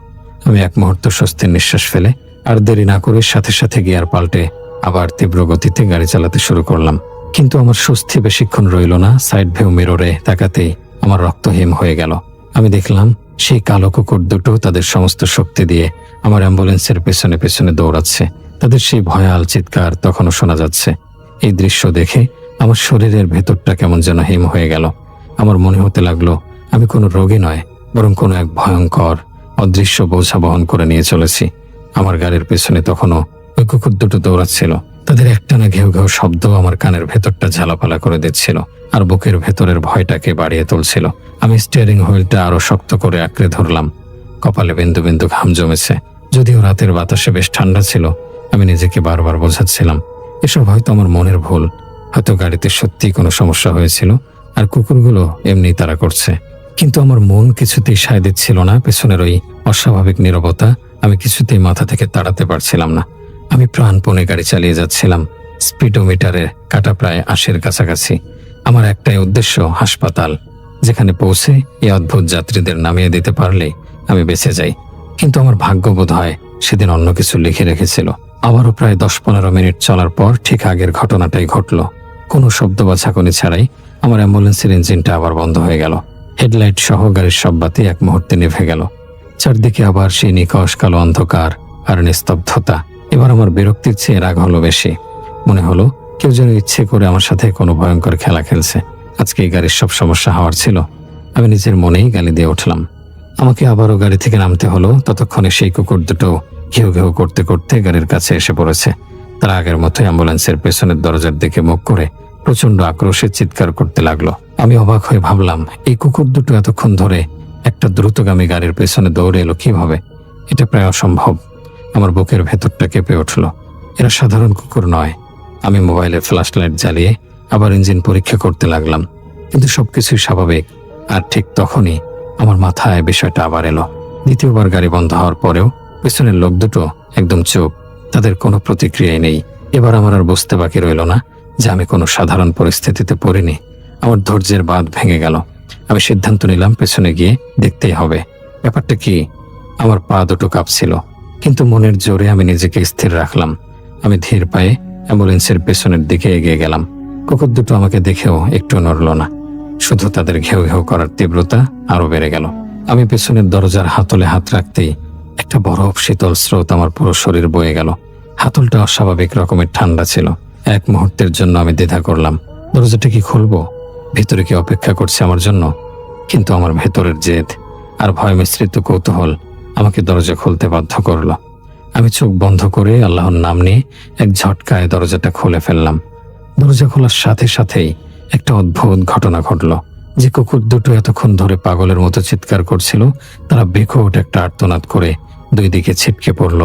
আমি এক মুহূর্ত স্বস্তির নিঃশ্বাস ফেলে আর দেরি না করে সাথে সাথে গিয়ার পাল্টে আবার তীব্র গতিতে গাড়ি চালাতে শুরু করলাম। কিন্তু আমার স্বস্তি বেশিক্ষণ রইল না। সাইড ভিউ মিররে তাকাতেই আমার রক্ত হিম হয়ে গেল। আমি দেখলাম সেই কালো কুকুর দুটো তাদের সমস্ত শক্তি দিয়ে আমার অ্যাম্বুলেন্সের পেছনে পেছনে দৌড়াচ্ছে। তাদের সেই ভয়াল চিৎকার তখনও শোনা যাচ্ছে। এই দৃশ্য দেখে আমার শরীরের ভেতরটা কেমন যেন হিম হয়ে গেল। আমার মনে হতে লাগলো আমি কোনো রোগী নয়, বরং কোনো এক ভয়ঙ্কর অদৃশ্য বোঝা বহন করে নিয়ে চলেছি। আমার গাড়ির পেছনে তখনও ওই কুকুর দুটো দৌড়াচ্ছিল। তাদের একটানা ঘেউ ঘেউ শব্দ আমার কানের ভেতরটা ঝালাপালা করে দিচ্ছিল আর বুকের ভেতরের ভয়টাকে বাড়িয়ে তুলছিল। আমি স্টিয়ারিং হুইলটা আরো শক্ত করে আঁকড়ে ধরলাম। কপালে বিন্দু বিন্দু ঘাম জমেছে। যদিও রাতের বাতাসে বেশ ঠান্ডা ছিল, আমি নিজেকে বারবার বোঝাচ্ছিলাম এসব হয়তো আমার মনের ভুল। হয়তো গাড়িতে সত্যিই কোনো সমস্যা হয়েছিল আর কুকুরগুলো এমনি তাড়া করছে। কিন্তু আমার মন কিছুতেই সায় দিচ্ছিল না। পেছনের ওই অস্বাভাবিক নীরবতা আমি কিছুতেই মাথা থেকে তাড়াতে পারছিলাম না। আমি প্রাণপণে গাড়ি চালিয়ে যাচ্ছিলাম। স্পিডোমিটারে কাটা প্রায় 80-এর কাছাকাছি। আমার একটাই উদ্দেশ্য, হাসপাতাল, যেখানে পৌঁছে এই অদ্ভুত যাত্রীদের নামিয়ে দিতে পারলেই আমি বেঁচে যাই। কিন্তু আমার ভাগ্য বোধ হয় সেদিন অন্য কিছু লিখে রেখেছিল। আবারও প্রায় 10-15 মিনিট চলার পর ঠিক আগের ঘটনাটাই ঘটল। কোনো শব্দ বা ঝাঁকুনি ছাড়াই আমার অ্যাম্বুলেন্সের ইঞ্জিনটা আবার বন্ধ হয়ে গেল। হেডলাইট সহ গাড়ির সব বাতি এক মুহূর্তে নিভে গেল। চারদিকে আবার সেই নিকষ কালো অন্ধকার আর নিস্তব্ধতা। এবার আমার বিরক্তির চেয়ে রাগ হলো বেশি। মনে হলো কেউ যেন ইচ্ছে করে আমার সাথে কোনো ভয়ঙ্কর খেলা খেলছে। আজকে এই গাড়ির সব সমস্যা হওয়ার ছিল। আমি নিজের মনেই গালি দিয়ে উঠলাম। আমাকে আবারও গাড়ি থেকে নামতে হলো। ততক্ষণে সেই কুকুর দুটো ঘেউ ঘেউ করতে করতে গাড়ির কাছে এসে পড়েছে। তারা আগের মতোই অ্যাম্বুলেন্সের পেছনের দরজার দিকে মুখ করে প্রচন্ড আক্রোশে চিৎকার করতে লাগলো। আমি অবাক হয়ে ভাবলাম, এই কুকুর দুটো এতক্ষণ ধরে একটা দ্রুতগামী গাড়ির পেছনে দৌড়ে এলো কিভাবে? এটা প্রায় অসম্ভব। আমার বুকের ভেতরটা কেঁপে উঠল। এরা সাধারণ কুকুর নয়। আমি মোবাইলের ফ্ল্যাশ লাইট জ্বালিয়ে আবার ইঞ্জিন পরীক্ষা করতে লাগলাম, কিন্তু সবকিছুই স্বাভাবিক। আর ঠিক তখনই আমার মাথায় বিষয়টা আবার এলো। দ্বিতীয়বার গাড়ি বন্ধ হওয়ার পরেও পেছনের লোক দুটো একদম চুপ, তাদের কোনো প্রতিক্রিয়াই নেই। এবার আমার আর বুঝতে বাকি রইল না যে আমি কোনো সাধারণ পরিস্থিতিতে পড়িনি। আমার ধৈর্যের বাঁধ ভেঙে গেল। আমি সিদ্ধান্ত নিলাম পেছনে গিয়ে দেখতেই হবে ব্যাপারটা কি। আমার পা দুটো কাঁপছিল, কিন্তু মনের জোরে আমি নিজেকে স্থির রাখলাম। আমি ধীর পায়ে অ্যাম্বুলেন্সের পেছনের দিকে এগিয়ে গেলাম। কুকুর দুটো আমাকে দেখেও একটু নড়ল না, শুধু তাদের ঘেউ ঘেউ করার তীব্রতা আরো বেড়ে গেল। আমি পেছনের দরজার হাতলে হাত রাখতেই একটা বরফ শীতল স্রোত আমার পুরো শরীর বয়ে গেল। হাতলটা অস্বাভাবিক রকমের ঠান্ডা ছিল। এক মুহূর্তের জন্য আমি দ্বিধা করলাম, দরজাটা কি খুলবো? ভেতরে কি অপেক্ষা করছে আমার জন্য? কিন্তু আমার ভেতরের জেদ আর ভয় মিশ্রিত কৌতূহল আমাকে দরজা খুলতে বাধ্য করলো। আমি চোখ বন্ধ করে আল্লাহর নাম নিয়ে এক ঝটকায় দরজাটা খুলে ফেললাম। দরজা খোলার সাথে সাথেই একটা অদ্ভুত ঘটনা ঘটল। যে কুকুর দুটো এতক্ষণ ধরে পাগলের মতো চিৎকার করছিল, তারা বেকট একটা আর্তনাদ করে দুই দিকে ছিটকে পড়ল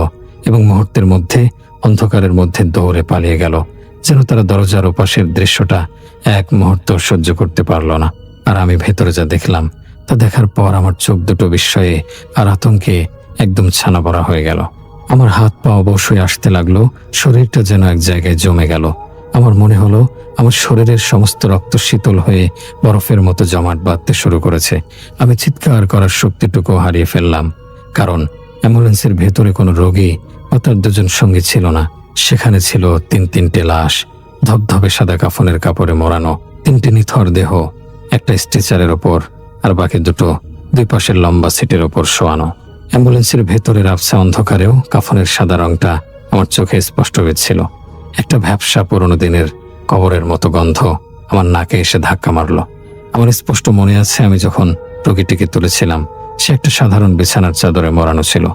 এবং মুহূর্তের মধ্যে অন্ধকারের মধ্যে দৌড়ে পালিয়ে গেল, যেন তারা দরজার ওপাশের দৃশ্যটা এক মুহূর্ত সহ্য করতে পারল না। আর আমি ভেতরে যা দেখলাম তা দেখার পর আমার চোখ দুটো বিস্ময়ে আর আতঙ্কে একদম ছানা বড়া হয়ে গেল। আমার হাত পা অবশ্যই আসতে লাগলো, শরীরটা যেন এক জায়গায় জমে গেল। আমার মনে হলো আমার শরীরের সমস্ত রক্ত শীতল হয়ে বরফের মতো জমাট বাঁধতে শুরু করেছে। আমি চিৎকার করার শক্তিটুকু হারিয়ে ফেললাম, কারণ অ্যাম্বুলেন্সের ভেতরে কোনো রোগী বা তার দুজন সঙ্গী ছিল না। সেখানে ছিল তিনটে লাশ, ধবধবে সাদা কাফনের কাপড়ে মোড়ানো, তিনটে নিথর দেহ একটা স্ট্রেচারের ওপর, আর বাকি দুটো দুই পাশের লম্বা সিটের ওপর শোয়ানো। অ্যাম্বুলেন্সের ভেতরের আবছা অন্ধকারেও কাফনের সাদা রংটা আমার চোখে স্পষ্ট হয়েছিল। একটা ভ্যাপসা পুরনো দিনের কবরের মতো গন্ধ আমার নাকে এসে ধাক্কা মারল। আমার স্পষ্ট মনে আছে আমি যখন রোগীটিকে তুলেছিলাম, সে একটা সাধারণ বিছানার চাদরে মোড়ানো ছিল,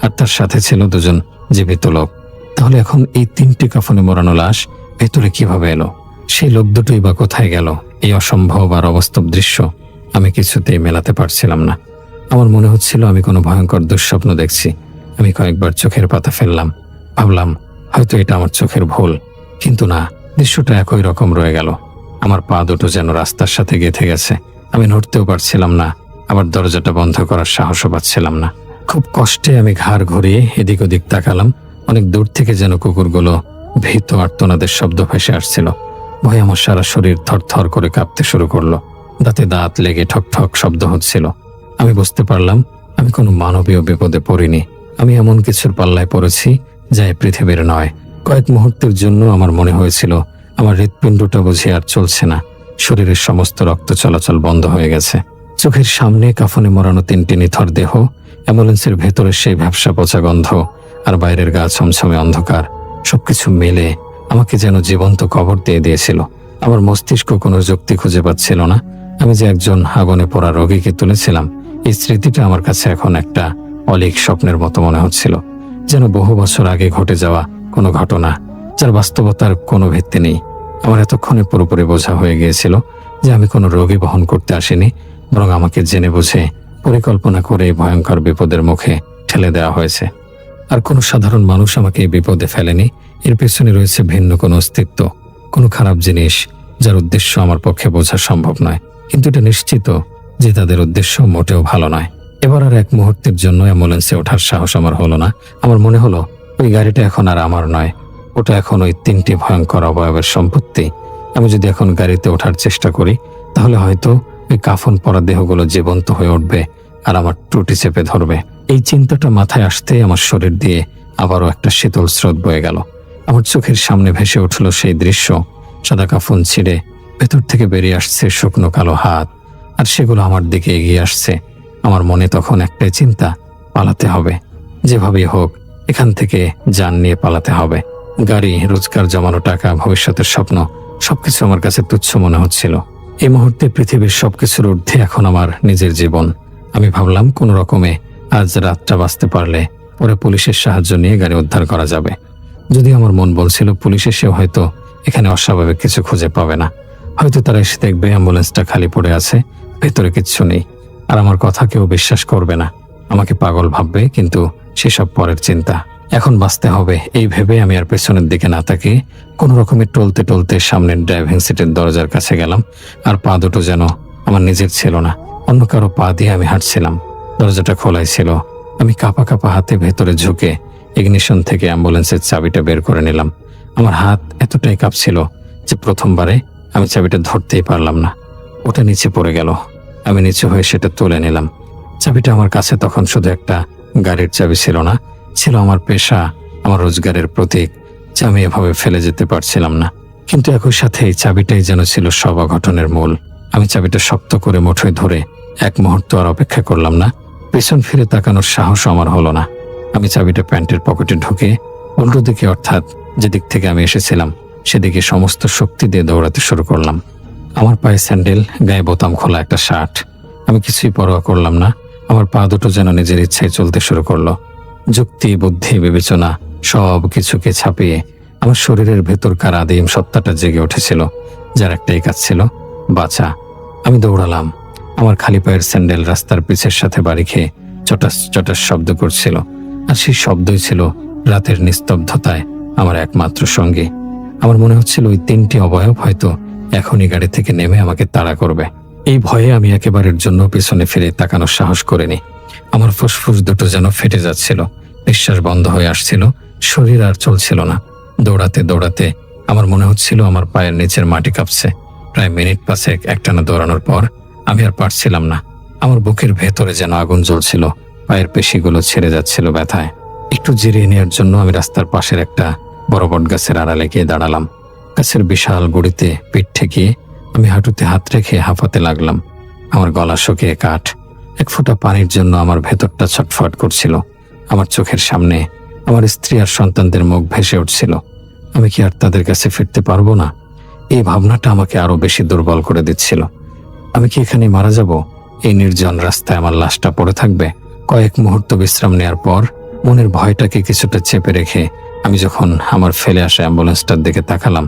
আর তার সাথে ছিল দুজন জীবিত লোক। তাহলে এখন এই 3টি কাফনে মোড়ানো লাশ ভেতরে কিভাবে এলো? সেই লোক দুটোই বা কোথায় গেল? এই অসম্ভব আর অবাস্তব দৃশ্য আমি কিছুতেই মেলাতে পারছিলাম না। আমার মনে হচ্ছিল আমি কোনো ভয়ঙ্কর দুঃস্বপ্ন দেখছি। আমি কয়েকবার চোখের পাতা ফেললাম, ভাবলাম হয়তো এটা আমার চোখের ভুল, কিন্তু না, দৃশ্যটা একই রকম রয়ে গেল। আমার পা দুটো যেন রাস্তার সাথে গেঁথে গেছে। আমি নড়তেও পারছিলাম না, আবার দরজাটা বন্ধ করার সাহসও পাচ্ছিলাম না। খুব কষ্টে আমি ঘাড় ঘুরিয়ে এদিক ওদিক তাকালাম। অনেক দূর থেকে যেন কুকুরগুলো ভীত আর্তনাদের শব্দ ভেসে আসছিল। ভয়ে আমার সারা শরীর থরথর করে কাঁপতে শুরু করলো। দাঁতে দাঁত লেগে ঠক ঠক শব্দ হচ্ছিল। আমি বুঝতে পারলাম আমি কোনো মানবীয় বিপদে পড়িনি। আমি এমন কিছুর পাল্লায় পড়েছি যা এই পৃথিবীর নয়। কয়েক মুহূর্তের জন্য আমার মনে হয়েছিল আমার হৃৎপিণ্ডটা বুঝি আর চলছে না। শরীরের সমস্ত রক্ত চলাচল বন্ধ হয়ে গেছে। চোখের সামনে কাফনে মোড়ানো 3টি নিথর দেহ, অ্যাম্বুলেন্সের ভেতরের সেই ভ্যাপসা পচা গন্ধ, আর বাইরের গা ছমছমে অন্ধকার, সবকিছু মিলে আমাকে যেন জীবন্ত কবর দিয়ে দিয়েছিল। আমার মস্তিষ্ক কোনো যুক্তি খুঁজে পাচ্ছিল না। আমি যে একজন আগুনে পোড়া রোগীকে তুলেছিলাম, এই স্মৃতিটা আমার কাছে এখন একটা অলীক স্বপ্নের মতো মনে হচ্ছিল, যেন বহু বছর আগে ঘটে যাওয়া কোনো ঘটনা, যার বাস্তবতার কোনো ভিত্তি নেই। আমার এতক্ষণে পুরোপুরি বোঝা হয়ে গিয়েছিল যে আমি কোনো রোগী বহন করতে আসিনি, বরং আমাকে জেনে বুঝে পরিকল্পনা করে এই ভয়ঙ্কর বিপদের মুখে ঠেলে দেওয়া হয়েছে। আর কোনো সাধারণ মানুষ আমাকে এই বিপদে ফেলেনি। এর পেছনে রয়েছে ভিন্ন কোনো অস্তিত্ব, কোনো খারাপ জিনিস, যার উদ্দেশ্য আমার পক্ষে বোঝা সম্ভব নয়। কিন্তু এটা নিশ্চিত যে তাদের উদ্দেশ্য মোটেও ভালো নয়। এবার আর এক মুহূর্তের জন্য অ্যাম্বুলেন্সে ওঠার সাহস আমার হলো না। আমার মনে হলো ওই গাড়িটা এখন আর আমার নয়, ওটা এখন ওই 3টি ভয়ঙ্কর অবয়বের সম্পত্তি। আমি যদি এখন গাড়িতে ওঠার চেষ্টা করি, তাহলে হয়তো ওই কাফন পরা দেহগুলো জীবন্ত হয়ে উঠবে আর আমার টুটি চেপে ধরবে। এই চিন্তাটা মাথায় আসতেই আমার শরীর দিয়ে আবারও একটা শীতল স্রোত বয়ে গেল। আমার চোখের সামনে ভেসে উঠল সেই দৃশ্য। সাদা কাফন ছিঁড়ে ভেতর থেকে বেরিয়ে আসছে শুকনো কালো হাত, আর সেগুলো আমার দিকে এগিয়ে আসছে। আমার মনে তখন একটাই চিন্তা, পালাতে হবে, যেভাবেই হোক এখান থেকে জান নিয়ে পালাতে হবে। গাড়ি, রোজগার, জমানো টাকা, ভবিষ্যতের স্বপ্ন, সবকিছু আমার কাছে তুচ্ছ মনে হচ্ছিল। এই মুহূর্তে পৃথিবীর সবকিছুর ঊর্ধ্বে এখন আমার নিজের জীবন। আমি ভাবলাম কোনো রকমে আজ রাতটা বাঁচতে পারলে পরে পুলিশের সাহায্য নিয়ে গাড়ি উদ্ধার করা যাবে। যদি আমার মন বলছিল পুলিশ এসেও হয়তো এখানে অস্বাভাবিক কিছু খুঁজে পাবে না। হয়তো তারা এসে দেখবে অ্যাম্বুলেন্সটা খালি পড়ে আছে, ভেতরে কিচ্ছু নেই, আর আমার কথা কেউ বিশ্বাস করবে না, আমাকে পাগল ভাববে। কিন্তু সেসব পরের চিন্তা, এখন বাঁচতে হবে এই ভেবে আমি আর পেছনের দিকে না তাকিয়ে কোনো রকমে টলতে টলতে সামনের ড্রাইভিং সিটের দরজার কাছে গেলাম। আর পা দুটো যেন আমার নিজের ছিল না, অন্য কারো পা দিয়ে আমি হাঁটছিলাম। দরজাটা খোলাই ছিল। আমি কাঁপা কাঁপা হাতে ভেতরে ঝুঁকে ইগনিশন থেকে অ্যাম্বুলেন্সের চাবিটা বের করে নিলাম। আমার হাত এতটাই কাঁপছিল যে প্রথমবারে আমি চাবিটা ধরতেই পারলাম না। ওটা নিচে পড়ে গেল। আমি নিচে হয়ে সেটা তুলে নিলাম। চাবিটা আমার কাছে তখন শুধু একটা গাড়ির চাবি ছিল না, ছিল আমার পেশা, আমার রোজগারের প্রতীক, যা আমি এভাবে ফেলে যেতে পারছিলাম না। কিন্তু একই সাথে এই চাবিটাই যেন ছিল সব অঘটনের মূল। আমি চাবিটা শক্ত করে মুঠোয় ধরে এক মুহূর্ত আর অপেক্ষা করলাম না। পেছন ফিরে তাকানোর সাহস আমার হলো না। আমি চাবিটা প্যান্টের পকেটে ঢুকে উল্টো দিকে, অর্থাৎ যেদিক থেকে আমি এসেছিলাম সেদিকে সমস্ত শক্তি দিয়ে দৌড়াতে শুরু করলাম। আমার পায়ে স্যান্ডেল, গায়ে বোতাম খোলা একটা শার্ট। আমি কিছুই পরোয়া করলাম না। আমার পা দুটো যেন নিজের ইচ্ছায় চলতে শুরু করলো। যুক্তি, বুদ্ধি, বিবেচনা সব কিছুকে ছাপিয়ে আমার শরীরের ভেতরকার আদিম সত্তাটা জেগে উঠেছিল, যার একটাই কাজ ছিল বাঁচা। আমি দৌড়ালাম। আমার খালি পায়ের স্যান্ডেল রাস্তার পিছের সাথে বাড়ি খেয়ে চটাস চটাস শব্দ করছিল, আর সেই শব্দই ছিল রাতের নিস্তব্ধতায় আমার একমাত্র সঙ্গী। আমার মনে হচ্ছিল ওই 3টি অবয়ব হয়তো এখনই গাড়ি থেকে নেমে আমাকে তাড়া করবে। এই ভয়ে আমি একেবারের জন্য পেছনে ফিরে তাকানোর সাহস করিনি। আমার ফুসফুস দুটো যেন ফেটে যাচ্ছিল, নিঃশ্বাস বন্ধ হয়ে আসছিল, শরীর আর চলছিল না। দৌড়াতে দৌড়াতে আমার মনে হচ্ছিল আমার পায়ের নিচের মাটি কাঁপছে। প্রায় মিনিট 5 একটানা দৌড়ানোর পর আমি আর পারছিলাম না। আমার বুকের ভেতরে যেন আগুন জ্বলছিল, পায়ের পেশিগুলো ছেড়ে যাচ্ছিল ব্যথায়। একটু জিরিয়ে নেওয়ার জন্য আমি রাস্তার পাশের একটা বড় বট গাছের আড়ালে গিয়ে দাঁড়ালাম। গাছের বিশাল গুড়িতে পিঠ ঠেকিয়ে আমি হাঁটুতে হাত রেখে হাঁপাতে লাগলাম। আমার গলা শুকিয়ে কাঠ। এক ফোঁটা পানির জন্য আমার ভেতরটা ছটফট করছিল। আমার চোখের সামনে আমার স্ত্রী আর সন্তানদের মুখ ভেসে উঠছিল। আমি কি আর তাদের কাছে ফিরতে পারবো না? এই ভাবনাটা আমাকে আরো বেশি দুর্বল করে দিচ্ছিল। আমি কি এখানে মারা যাব? এই নির্জন রাস্তায় আমার লাশটা পড়ে থাকবে? কয়েক মুহূর্ত বিশ্রাম নেওয়ার পর মনের ভয়টাকে কিছুটা চেপে রেখে আমি যখন আমার ফেলে আসা অ্যাম্বুলেন্সটার দিকে তাকালাম,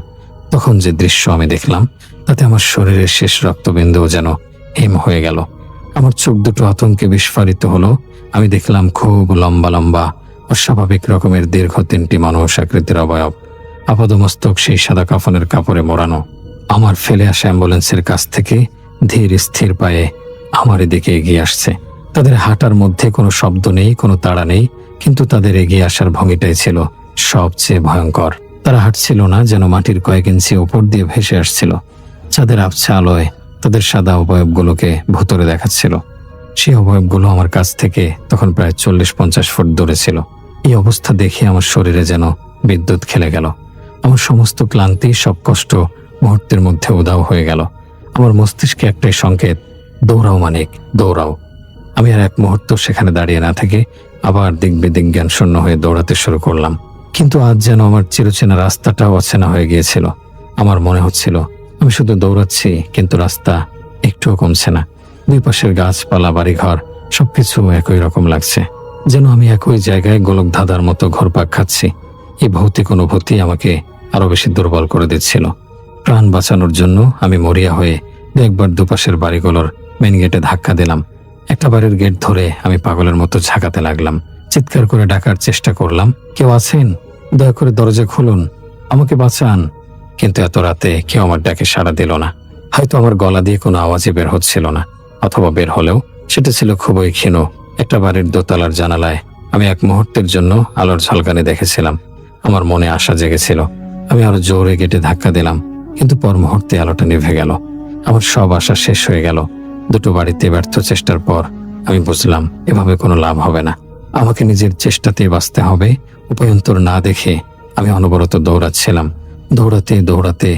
তখন যে দৃশ্য আমি দেখলাম তাতে আমার শরীরের শেষ রক্তবিন্দুও যেন হিম হয়ে গেল। আমার চোখ দুটো আতঙ্কে বিস্ফারিত হলো। আমি দেখলাম খুব লম্বা লম্বা অস্বাভাবিক রকমের দীর্ঘ 3টি মানুষ আকৃতির অবয়ব, আপাদমস্তক সেই সাদা কাফনের কাপড়ে মোড়ানো, আমার ফেলে আসা অ্যাম্বুলেন্সের কাছ থেকে ধীর স্থির পায়ে আমার দিকে এগিয়ে আসছে। তাদের হাঁটার মধ্যে কোনো শব্দ নেই, কোনো তাড়া নেই, কিন্তু তাদের এগিয়ে আসার ভঙ্গিটাই ছিল সবচেয়ে ভয়ঙ্কর। তারা হাঁটছিল না, যেন মাটির কয়েক ইঞ্চি উপর দিয়ে ভেসে আসছিল। চাঁদের আবছা আলোয় তাদের সাদা অবয়বগুলোকে ভুতুরে দেখাচ্ছিল। সেই অবয়বগুলো আমার কাছ থেকে তখন প্রায় 40-50 ফুট দূরে ছিল। এই অবস্থা দেখে আমার শরীরে যেন বিদ্যুৎ খেলে গেল। আমার সমস্ত ক্লান্তি, সব কষ্ট মুহূর্তের মধ্যে উধাও হয়ে গেল। আমার মস্তিষ্কে একটাই সংকেত, দৌড়াও মানিক, দৌড়াও। আমি আর এক মুহূর্ত সেখানে দাঁড়িয়ে না থেকে আবার দিক বিদিক জ্ঞান শূন্য হয়ে দৌড়াতে শুরু করলাম। কিন্তু আজ যেন আমার চিরচেনা রাস্তাটাও অচেনা হয়ে গিয়েছিল। আমার মনে হচ্ছিল আমি শুধু দৌড়াচ্ছি, কিন্তু রাস্তা একটুও কমছে না। দুই পাশের গাছপালা, বাড়িঘর সবকিছু একই রকম লাগছে, যেন আমি একই জায়গায় গোলক ধাঁধার মতো ঘুরপাক খাচ্ছি। এই ভৌতিক অনুভূতি আমাকে আরো বেশি দুর্বল করে দিচ্ছিল। প্রাণ বাঁচানোর জন্য আমি মরিয়া হয়ে একবার দুপাশের বাড়িগুলোর মেন গেটে ধাক্কা দিলাম। একটা বাড়ির গেট ধরে আমি পাগলের মতো ঝাঁকাতে লাগলাম। চিৎকার করে ডাকার চেষ্টা করলাম, কেউ আছেন? দয়া করে দরজা খুলুন, আমাকে বাঁচান। কিন্তু এত রাতে কেউ আমার ডাকে সাড়া দিল না। হয়তো আমার গলা দিয়ে কোনো আওয়াজই বের হচ্ছিল না, অথবা বের হলেও সেটা ছিল খুবই ক্ষীণ। একটা বাড়ির দোতলার জানালায় আমি এক মুহূর্তের জন্য আলোর ঝলকানি দেখেছিলাম। আমার মনে আশা জেগেছিল। আমি আরো জোরে গেটে ধাক্কা দিলাম, কিন্তু পর মুহূর্তে আলোটা নিভে গেল। আমার সব আশা শেষ হয়ে গেল। দুটো বাড়িতে ব্যর্থ চেষ্টার পর আমি বুঝলাম এভাবে কোনো লাভ হবে না। আমাকে নিজের চেষ্টাতেই বাঁচতে হবে। উপায়ন্তর না দেখে আমি অনবরত দৌড়াচ্ছিলাম। দৌড়াতে দৌড়াতে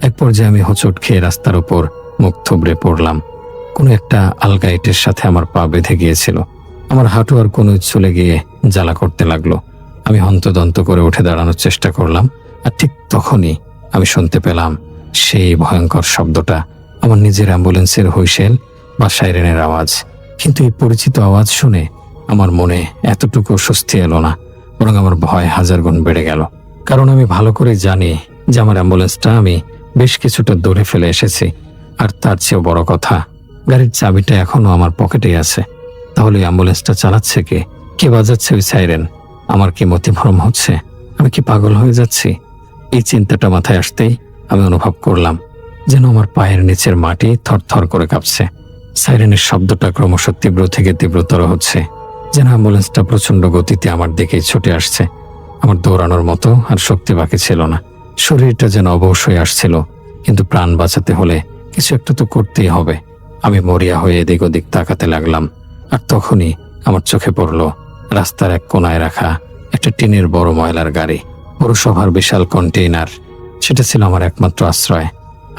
এক পর্যায়ে আমি হোঁচট খেয়ে রাস্তার উপর মুখ থুবড়ে পড়লাম। কোনো একটা আলগা ইটের সাথে আমার পা বেঁধে গিয়েছিল। আমার হাঁটু আর কোনো চলে গিয়ে জ্বালা করতে লাগলো। আমি হন্তদন্ত করে উঠে দাঁড়ানোর চেষ্টা করলাম, আর ঠিক তখনই আমি শুনতে পেলাম সেই ভয়ঙ্কর শব্দটা, আমার নিজের অ্যাম্বুলেন্সের হুইসেল বা সাইরেনের আওয়াজ। কিন্তু এই পরিচিত আওয়াজ শুনে আমার মনে এতটুকু স্বস্তি এলো না, বরং আমার ভয় 1000 গুণ বেড়ে গেল। কারণ আমি ভালো করে জানি যে আমার অ্যাম্বুলেন্সটা আমি বেশ কিছুটা দূরে ফেলে এসেছি। আর তার চেয়েও বড় কথা, গাড়ির চাবিটা এখনো আমার পকেটেই আছে। তাহলে অ্যাম্বুলেন্সটা চালাচ্ছে কে? কে বাজাচ্ছে ওই সাইরেন? আমার কি মতিভ্রম হচ্ছে? আমি কি পাগল হয়ে যাচ্ছি? এই চিন্তাটা মাথায় আসতেই আমি অনুভব করলাম যেন আমার পায়ের নিচের মাটি থরথর করে কাঁপছে। সাইরেনের শব্দটা ক্রমশ তীব্র থেকে তীব্রতর হচ্ছে, যেন অ্যাম্বুলেন্সটা প্রচন্ড গতিতে আমার দিকেই ছুটে আসছে। আমার দৌড়ানোর মতো আর শক্তি বাকি ছিল না। শরীরটা যেন অবশ হয়ে আসছিল, কিন্তু প্রাণ বাঁচাতে হলে কিছু একটা তো করতেই হবে। আমি মরিয়া হয়ে এদিক ওদিক তাকাতে লাগলাম। আর তখনই আমার চোখে পড়ল রাস্তার এক কোনায় রাখা একটা টিনের বড় ময়লার গাড়ি, পৌরসভার বিশাল কন্টেইনার। সেটা ছিল আমার একমাত্র আশ্রয়।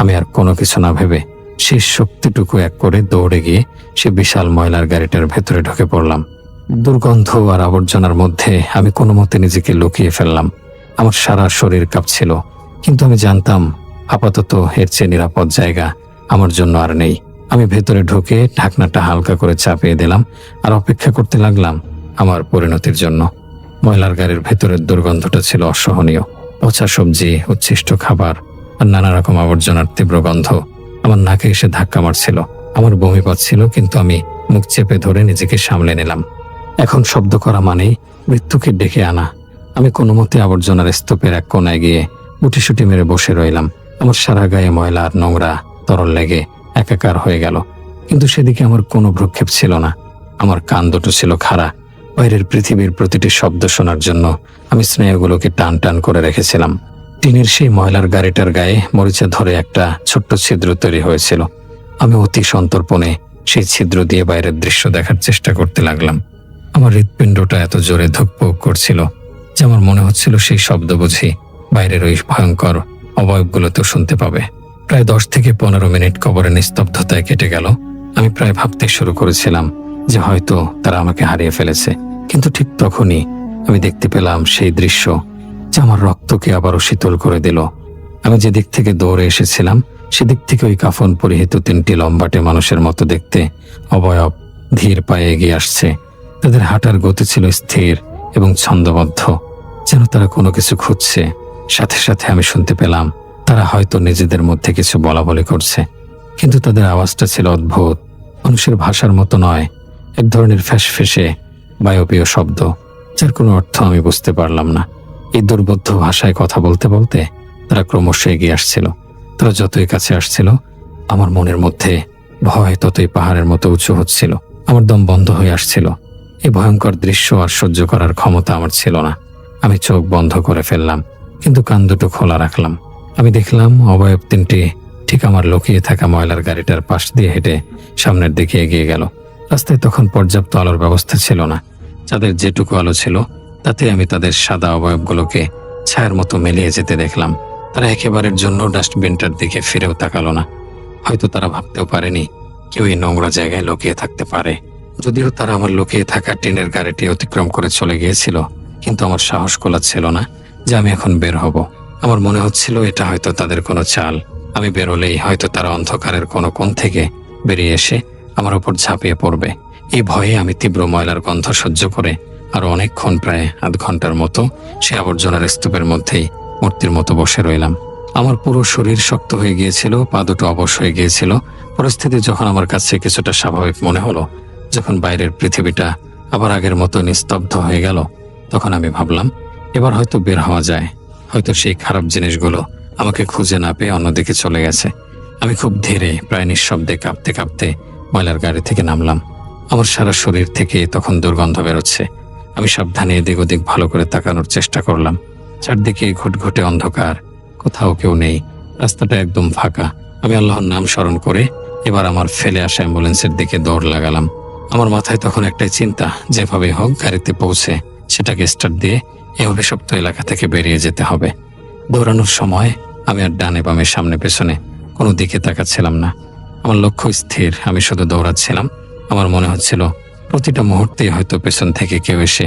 আমি আর কোনো কিছু না ভেবে শেষ শক্তিটুকু এক করে দৌড়ে গিয়ে সে বিশাল ময়লার গাড়িটার ভেতরে ঢুকে পড়লাম। দুর্গন্ধ আর আবর্জনার মধ্যে আমি কোনো মতে নিজেকে লুকিয়ে ফেললাম। আমার সারা শরীর কাঁপছিল, কিন্তু আমি জানতাম আপাতত এর চেয়ে নিরাপদ জায়গা আমার জন্য আর নেই। আমি ভেতরে ঢুকে ঢাকনাটা হালকা করে চাপিয়ে দিলাম আর অপেক্ষা করতে লাগলাম আমার পরিণতির জন্য। ময়লার গাড়ির ভেতরের দুর্গন্ধটা ছিল অসহনীয়। পচা সবজি, উচ্ছিষ্ট খাবার আর নানা রকম আবর্জনার তীব্র গন্ধ আমার নাকে এসে ধাক্কা মারছিল। আমার বমি পাচ্ছিল, কিন্তু আমি মুখ চেপে ধরে নিজেকে সামলে নিলাম। এখন শব্দ করা মানেই মৃত্যুকে ডেকে আনা। আমি কোনো মতে আবর্জনার স্তূপের এক কোনায় গিয়ে গুটিসুটি মেরে বসে রইলাম। আমার সারা গায়ে ময়লা আর নোংরা তরল লেগে একাকার হয়ে গেল, কিন্তু সেদিকে আমার কোনো ভ্রুক্ষেপ ছিল না। আমার কান দুটো ছিল খাড়া। বাইরের পৃথিবীর প্রতিটি শব্দ শোনার জন্য আমি স্নায়ুগুলোকে টান টান করে রেখেছিলাম। টিনের সেই ময়লার গাড়িটার গায়ে মরিচা ধরে একটা ছোট্ট ছিদ্র তৈরি হয়েছিল। আমি অতি সন্তর্পণে সেই ছিদ্র দিয়ে বাইরের দৃশ্য দেখার চেষ্টা করতে লাগলাম। আমার হৃৎপিণ্ডটা এত জোরে ধুকপুক করছিল যে আমার মনে হচ্ছিল সেই শব্দ বুঝি বাইরের ওই ভয়ঙ্কর অবয়বগুলোতেও শুনতে পাবে। প্রায় 10 থেকে 15 মিনিট কবরের নিস্তব্ধতায় কেটে গেল। আমি প্রায় ভাবতে শুরু করেছিলাম যে হয়তো তারা আমাকে হারিয়ে ফেলেছে, কিন্তু ঠিক তখনই আমি দেখতে পেলাম সেই দৃশ্য যা আমার রক্তকে আবারও শীতল করে দিল। আমি যে দিক থেকে দৌড়ে এসেছিলাম সেদিক থেকে ওই কাফন পরিহিত 3টি লম্বাটে মানুষের মতো দেখতে অবয়ব ধীর পায়ে এগিয়ে আসছে। তাদের হাঁটার গতি ছিল স্থির এবং ছন্দবদ্ধ, যেন তারা কোনো কিছু খুঁজছে। সাথে সাথে আমি শুনতে পেলাম তারা হয়তো নিজেদের মধ্যে কিছু বলাবলি করছে, কিন্তু তাদের আওয়াজটা ছিল অদ্ভুত, মানুষের ভাষার মতো নয়, এক ধরনের ফ্যাসফেসে বায়বীয় শব্দ, যার কোনো অর্থ আমি বুঝতে পারলাম না। এই দুর্বোধ্য ভাষায় কথা বলতে বলতে তারা ক্রমশ এগিয়ে আসছিল। তারা যতই কাছে আসছিল, আমার মনের মধ্যে ভয় ততই পাহাড়ের মতো উঁচু হচ্ছিল। আমার দম বন্ধ হয়ে আসছিল। এই ভয়ঙ্কর দৃশ্য আর সহ্য করার ক্ষমতা আমার ছিল না। আমি চোখ বন্ধ করে ফেললাম, কিন্তু কান দুটো খোলা রাখলাম। আমি দেখলাম অবয়ব 3টি ঠিক আমার লুকিয়ে থাকা ময়লার গাড়িটার পাশ দিয়ে হেঁটে সামনের দিকে এগিয়ে গেল। রাস্তায় তখন পর্যাপ্ত আলোর ব্যবস্থা ছিল না। যাদের যেটুকু আলো ছিল তাতে আমি তাদের সাদা অবয়বগুলোকে ছায়ার মতো মিলিয়ে যেতে দেখলাম। তারা একেবারের জন্য ডাস্টবিনটার দিকে ফিরেও তাকালো না। হয়তো তারা ভাবতেও পারেনি কেউ এই নোংরা জায়গায় লুকিয়ে থাকতে পারে। যদিও তারা আমার লুকিয়ে থাকা টিনের গাড়িটি অতিক্রম করে চলে গিয়েছিল, কিন্তু আমার সাহস কোলাচ্ছিল না যে আমি এখন বের হব। আমার মনে হচ্ছিল এটা হয়তো তাদের কোনো চাল। আমি বেরোলেই হয়তো তারা অন্ধকারের কোনো কোণ থেকে বেরিয়ে এসে আমার উপর ঝাঁপিয়ে পড়বে। এই ভয়ে আমি তীব্র ময়লার গন্ধ সহ্য করে আরো অনেকক্ষণ, প্রায় আধ ঘন্টার মতো, সে আবর্জনার স্তূপের মধ্যেই মূর্তির মতো বসে রইলাম। আমার পুরো শরীর শক্ত হয়ে গিয়েছিল, পা দুটো অবশ হয়ে গিয়েছিল। পরিস্থিতি যখন আমার কাছে কিছুটা স্বাভাবিক মনে হলো, যখন বাইরের পৃথিবীটা আবার আগের মতো নিস্তব্ধ হয়ে গেল, তখন আমি ভাবলাম এবার হয়তো বের হওয়া যায়। হয়তো সেই খারাপ জিনিসগুলো আমাকে খুঁজে না পেয়ে অন্যদিকে চলে গেছে। আমি খুব ধীরে, প্রায় নিঃশব্দে কাঁপতে কাঁপতে ময়লার গাড়ি থেকে নামলাম। আমার সারা শরীর থেকে তখন দুর্গন্ধ বেরোচ্ছে। আমি সাবধানে এদিক ওদিক ভালো করে তাকানোর চেষ্টা করলাম। চারদিকে ঘুটঘুটে অন্ধকার, কোথাও কেউ নেই, রাস্তাটা একদম ফাঁকা। আমি আল্লাহর নাম স্মরণ করে এবার আমার ফেলে আসা অ্যাম্বুলেন্সের দিকে দৌড় লাগালাম। আমার মাথায় তখন একটাই চিন্তা, যেভাবে হোক গাড়িতে পৌঁছে সেটাকে স্টার্ট দিয়ে এই অভিশপ্ত এলাকা থেকে বেরিয়ে যেতে হবে। দৌড়ানোর সময় আমি আর ডানে বামে সামনে পেছনে কোনো দিকে তাকাচ্ছিলাম না। আমার লক্ষ্য স্থির, আমি শুধু দৌড়াচ্ছিলাম। আমার মনে হচ্ছিল প্রতিটা মুহূর্তেই হয়তো পেছন থেকে কেউ এসে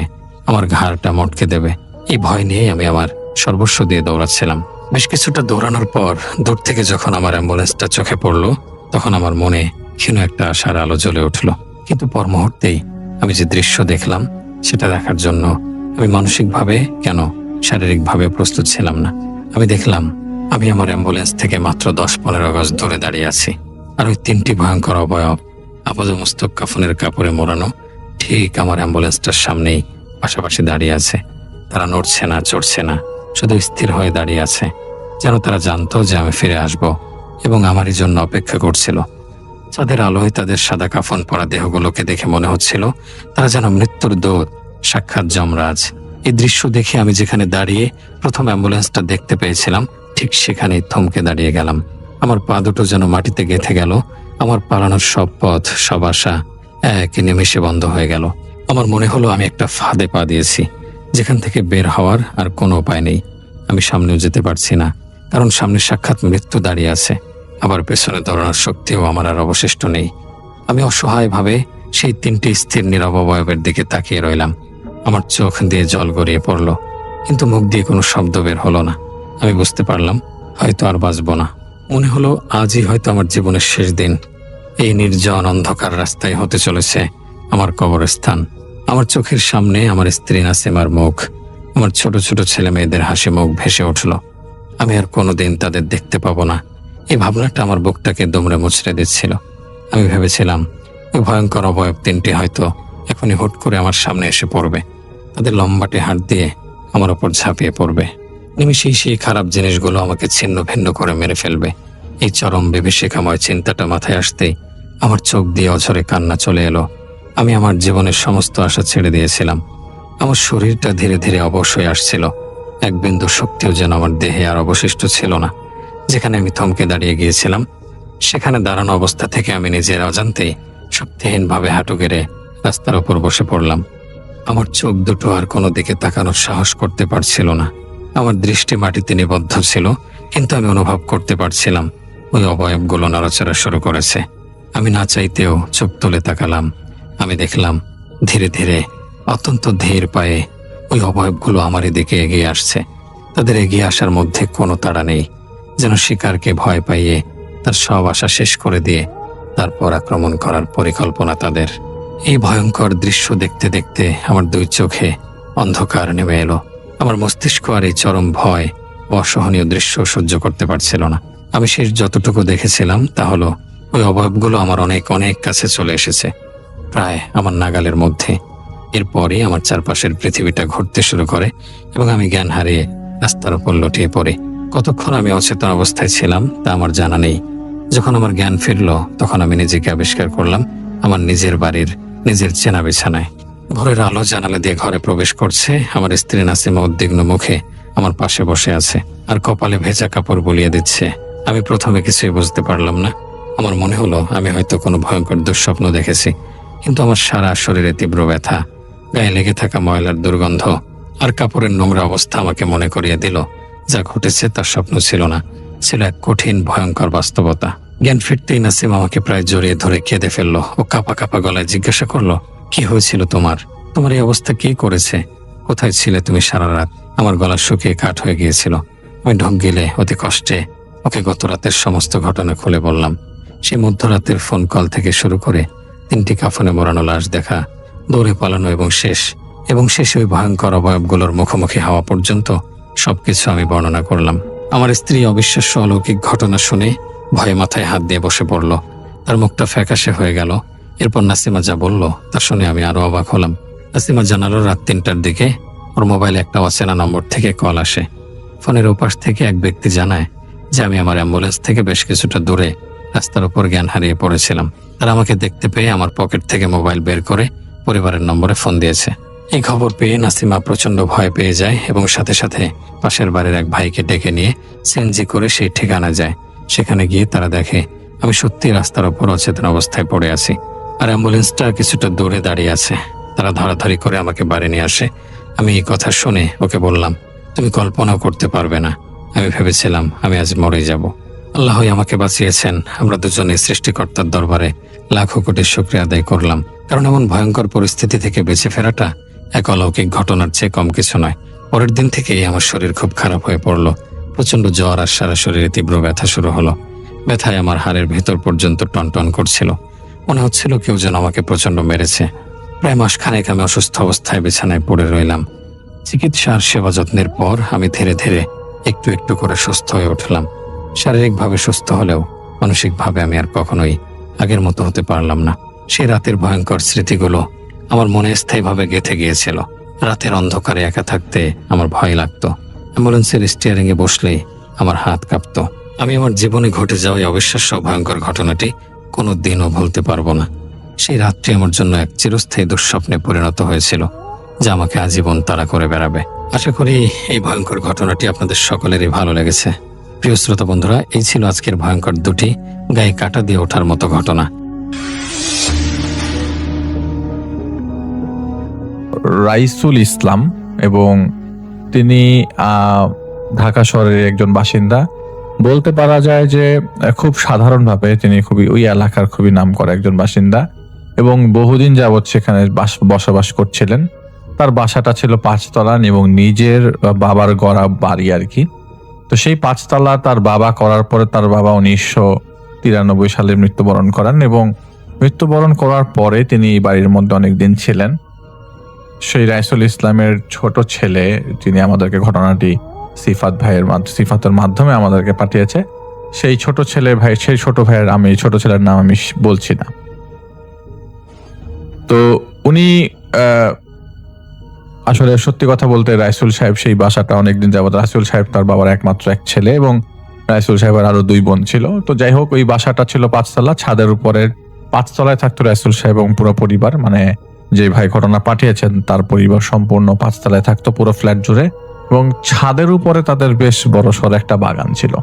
আমার ঘাড়টা মটকে দেবে। এই ভয় নিয়েই আমি আমার সর্বস্ব দিয়ে দৌড়াচ্ছিলাম। বেশ কিছুটা দৌড়ানোর পর দূর থেকে যখন আমার অ্যাম্বুলেন্সটা চোখে পড়লো, তখন আমার মনে ক্ষীণ একটা আশার আলো জ্বলে উঠল। কিন্তু পর মুহূর্তেই আমি যে দৃশ্য দেখলাম, সেটা দেখার জন্য আমি মানসিকভাবে কেন শারীরিকভাবে প্রস্তুত ছিলাম না। আমি দেখলাম আমি আমার অ্যাম্বুলেন্স থেকে মাত্র 10-15 গজ দূরে দাঁড়িয়ে আছি, আর ওই 3টি ভয়ঙ্কর অবয়ব আপাদমস্তক কাফনের কাপড়ে মোড়ানো ঠিক আমার অ্যাম্বুলেন্সটার সামনেই পাশাপাশি দাঁড়িয়ে আছে। তারা নড়ছে না, চড়ছে না, শুধু স্থির হয়ে দাঁড়িয়ে আছে, যেন তারা জানতো যে আমি ফিরে আসব এবং আমারই জন্য অপেক্ষা করছিল। চাঁদের আলোয় তাদের সাদা কাফন পরা দেহগুলোকে দেখে মনে হচ্ছিল তারা যেন মৃত্যুর দূত, সাক্ষাৎ যমরাজ। এই দৃশ্য দেখে আমি যেখানে দাঁড়িয়ে প্রথম অ্যাম্বুলেন্সটা দেখতে পেয়েছিলাম, ঠিক সেখানেই থমকে দাঁড়িয়ে গেলাম। আমার পা দুটো যেন মাটিতে গেঁথে গেল। আমার পালানোর সব পথ, সব আশা এক নিমেষে বন্ধ হয়ে গেল। আমার মনে হলো আমি একটা ফাঁদে পা দিয়েছি, যেখান থেকে বের হওয়ার আর কোনো উপায় নেই। আমি সামনেও যেতে পারছি না, কারণ সামনে সাক্ষাৎ মৃত্যু দাঁড়িয়ে আছে। আবার পেছনে দৌড়ানোর শক্তিও আমার আর অবশিষ্ট নেই। আমি অসহায়ভাবে সেই 3টি স্থির নীরব অবয়বের দিকে তাকিয়ে রইলাম। আমার চোখ দিয়ে জল গড়িয়ে পড়ল, কিন্তু মুখ দিয়ে কোনো শব্দ বের হলো না। আমি বুঝতে পারলাম হয়তো আর বাঁচব না। মনে হলো আজই হয়তো আমার জীবনের শেষ দিন। এই নির্জন অন্ধকার রাস্তায় হতে চলেছে আমার কবরস্থান। আমার চোখের সামনে আমার স্ত্রী নাসিমার মুখ, আমার ছোট ছোট ছেলে মেয়েদের হাসি মুখ ভেসে উঠল। আমি আর কোনোদিন তাদের দেখতে পাবো না। এই ভাবনাটা আমার বুকটাকে দুমড়ে মুচড়ে দিচ্ছিল। আমি ভেবেছিলাম ওই ভয়ঙ্কর অবয়ব 3টি হয়তো এখনই হুট করে আমার সামনে এসে পড়বে। তাদের লম্বাটে হাত দিয়ে আমার ওপর ঝাঁপিয়ে পড়বে। নিমিষেই সেই খারাপ জিনিসগুলো আমাকে ছিন্ন ভিন্ন করে মেরে ফেলবে। এই চরম বিভীষিকাময় চিন্তাটা মাথায় আসতেই আমার চোখ দিয়ে অঝরে কান্না চলে এলো। আমি আমার জীবনের সমস্ত আশা ছেড়ে দিয়েছিলাম। আমার শরীরটা ধীরে ধীরে অবশ হয়ে আসছিল। এক বিন্দু শক্তিও যেন আমার দেহে আর অবশিষ্ট ছিল না। যেখানে আমি থমকে দাঁড়িয়ে গিয়েছিলাম, সেখানে দাঁড়ানো অবস্থা থেকে আমি নিজের অজান্তেই শক্তিহীনভাবে হাঁটু গেড়ে রাস্তার উপর বসে পড়লাম। আমার চোখ দুটো আর কোনো দিকে তাকানোর সাহস করতে পারছিল না। আমার দৃষ্টি মাটিতে নিবদ্ধ ছিল, কিন্তু আমি অনুভব করতে পারছিলাম ওই অবয়বগুলো নড়াচড়া শুরু করেছে। আমি না চাইতেও চোখ তুলে তাকালাম। আমি দেখলাম ধীরে ধীরে, অত্যন্ত ধীর পায়ে ওই অবয়বগুলো আমার দিকে এগিয়ে আসছে। তাদের এগিয়ে আসার মধ্যে কোনো তাড়া নেই, যেন শিকারকে ভয় পাইয়ে তার সব আশা শেষ করে দিয়ে তারপর আক্রমণ করার পরিকল্পনা তাদের। এই ভয়ঙ্কর দৃশ্য দেখতে দেখতে আমার দুই চোখে অন্ধকার নেমে এলো। আমার মস্তিষ্ক আর এই চরম ভয় ও অসহনীয় দৃশ্য সহ্য করতে পারছিল না। আমি শেষ যতটুকু দেখেছিলাম তা হলো ওই অভাবগুলো আমার অনেক অনেক কাছে চলে এসেছে, প্রায় আমার নাগালের মধ্যে। এরপরই আমার চারপাশের পৃথিবীটা ঘুরতে শুরু করে এবং আমি জ্ঞান হারিয়ে রাস্তার উপর লুটিয়ে পড়ি। কতক্ষণ আমি অচেতন অবস্থায় ছিলাম তা আমার জানা নেই। যখন আমার জ্ঞান ফিরল তখন আমি নিজেকে আবিষ্কার করলাম আমার নিজের বাড়ির নিজের চেনা বিছানায়। ভোরের আলো জানালা দিয়ে ঘরে প্রবেশ করছে। আমার স্ত্রী নাসিমা উদ্বিগ্ন মুখে আমার পাশে বসে আছে আর কপালে ভেজা কাপড় বুলিয়ে দিচ্ছে। আমি প্রথমে কিছুই বুঝতে পারলাম না। আমার মনে হলো আমি হয়তো কোনো ভয়ঙ্কর দুঃস্বপ্ন দেখেছি, কিন্তু আমার সারা শরীরে তীব্র ব্যথা, গায়ে লেগে থাকা ময়লার দুর্গন্ধ আর কাপড়ের নোংরা অবস্থা আমাকে মনে করিয়ে দিল যা ঘটেছে তার স্বপ্ন ছিল না, ছিল এক কঠিন ভয়ঙ্কর বাস্তবতা। জ্ঞান ফিরতেই নাসিম আমাকে প্রায় জড়িয়ে ধরে কেঁদে ফেললো। ও কাঁপা কাঁপা গলায় জিজ্ঞাসা করলো, কি হয়েছিল তোমার? তোমার এই অবস্থা কে করেছে? কোথায় ছিলে তুমি সারা রাত? আমার গলা শুকিয়ে কাঠ হয়ে গিয়েছিল। আমি ঢোক গিলে অতি কষ্টে ওকে গত রাতের সমস্ত ঘটনা খুলে বললাম। সেই মধ্যরাতের ফোন কল থেকে শুরু করে 3টি কাফনে মোড়ানো লাশ দেখা, দৌড়ে পালানো এবং শেষে ওই ভয়ঙ্কর অবয়বগুলোর মুখোমুখি হওয়া পর্যন্ত সবকিছু আমি বর্ণনা করলাম। আমার স্ত্রী অবিশ্বাস্য অলৌকিক ঘটনা শুনে ভয়ে মাথায় হাত দিয়ে বসে পড়ল। তার মুখটা ফ্যাকাশে হয়ে গেল। এরপর নাসিমা যা বলল তা শুনে আমি আরো অবাক হলাম। নাসিমা জানালো রাত 3টার দিকে ওর মোবাইলে একটা অচেনা নম্বর থেকে কল আসে। ফোনের ওপাশ থেকে এক ব্যক্তি জানায় যে আমি আমার অ্যাম্বুলেন্স থেকে বেশ কিছুটা দূরে রাস্তার উপর জ্ঞান হারিয়ে পড়েছিলাম। তারা আমাকে দেখতে পেয়ে আমার পকেট থেকে মোবাইল বের করে পরিবারের নম্বরে ফোন দিয়েছে। এই খবর পেয়ে নাসিমা প্রচন্ড ভয় পেয়ে যায় এবং সাথে সাথে পাশের বাড়ির এক ভাইকে ডেকে নিয়ে সিএনজি করে সেই ঠিকানা যায়। সেখানে গিয়ে তারা দেখে আমি সত্যি রাস্তার উপর অচেতন অবস্থায় পড়ে আছি আর অ্যাম্বুলেন্সটা কিছুটা দূরে দাঁড়িয়ে আছে। তারা ধরাধরি করে আমাকে বাড়ি নিয়ে আসে। আমি এই কথা শুনে ওকে বললাম, তুমি কল্পনাও করতে পারবে না, আমি ভেবেছিলাম আমি আজ মরে যাব। আল্লাহই আমাকে বাঁচিয়েছেন। আমরা দুজনে সৃষ্টিকর্তার দরবারে লাখো কোটি শুকরিয়া আদায় করলাম, কারণ এমন ভয়ঙ্কর পরিস্থিতি থেকে বেঁচে ফেরাটা এক অলৌকিক ঘটনার চেয়ে কম কিছু নয়। পরের দিন থেকেই আমার শরীর খুব খারাপ হয়ে পড়ল। প্রচন্ড জ্বর আর সারা শরীরে তীব্র ব্যথা শুরু হলো। ব্যথায় আমার হাড়ের ভেতর পর্যন্ত টনটন করছিল। মনে হচ্ছিল কেউ যেন আমাকে প্রচন্ড মেরেছে। প্রায় মাসখানেক আমি অসুস্থ অবস্থায় বিছানায় পড়ে রইলাম। চিকিৎসা আর সেবা যত্নের পর আমি ধীরে ধীরে একটু একটু করে সুস্থ হয়ে উঠলাম। শারীরিকভাবে সুস্থ হলেও মানসিকভাবে আমি আর কখনোই আগের মতো হতে পারলাম না। সেই রাতের ভয়ঙ্কর স্মৃতিগুলো আমার মনে স্থায়ীভাবে গেঁথে গিয়েছিল। রাতের অন্ধকারে একা থাকতে আমার ভয় লাগতো। অ্যাম্বুলেন্সের স্টিয়ারিংয়ে বসলেই আমার হাত কাঁপতো। আমি আমার জীবনে ঘটে যাওয়া এই অবিশ্বাস্য ভয়ঙ্কর ঘটনাটি কোনো দিনও ভুলতে পারবো না। সেই রাতটি আমার জন্য এক চিরস্থায়ী দুঃস্বপ্নে পরিণত হয়েছিল, যা আমাকে আজীবন তাড়া করে বেড়াবে। আশা করি এই ভয়ঙ্কর ঘটনাটি আপনাদের সকলেরই ভালো লেগেছে। প্রিয় শ্রোতা বন্ধুরা, এই ছিল আজকের ভয়ঙ্কর দুটি গায়ে কাঁটা দিয়ে ওঠার মতো ঘটনা।
রাইসুল ইসলাম এবং তিনি ঢাকা শহরের একজন বাসিন্দা। বলতে পারা যায় যে খুব সাধারণভাবে তিনি খুবই ওই এলাকার খুবই নামকরা একজন বাসিন্দা এবং বহুদিন যাবৎ সেখানে বসবাস করছিলেন। তার বাসাটা ছিল 5 তলা এবং নিজের বাবার গড়া বাড়ি আর কি। তো সেই 5 তলা তার বাবা করার পরে তার বাবা 1993 সালে মৃত্যুবরণ করেন এবং মৃত্যুবরণ করার পরে তিনি এই বাড়ির মধ্যে অনেকদিন ছিলেন। সেই রাইসুল ইসলামের ছোট ছেলে, যিনি আমাদেরকে ঘটনাটি সিফাতের মাধ্যমে আমাদেরকে পাঠিয়েছে, সেই ছোট ভাইয়ের আমি ছোট ছেলের নাম আমি বলছি না। তো উনি আসলে সত্যি কথা বলতে রাইসুল সাহেব সেই বাসাটা অনেকদিন যাবত, রাইসুল সাহেব তার বাবার একমাত্র এক ছেলে এবং রাইসুল সাহেবের আরো 2 বোন ছিল। তো যাই হোক, ওই বাসাটা ছিল 5 তলা, ছাদের উপরের 5 তলায় থাকতো রাইসুল সাহেব এবং পুরো পরিবার, মানে যে ভাই ঘটনা পাঠিয়েছেন তার পরিবার সম্পূর্ণ 5 তলায় থাকতো পুরো ফ্ল্যাট জুড়ে এবং ছাদের উপরে তাদের বেশ বড় সড় একটা বাগান ছিল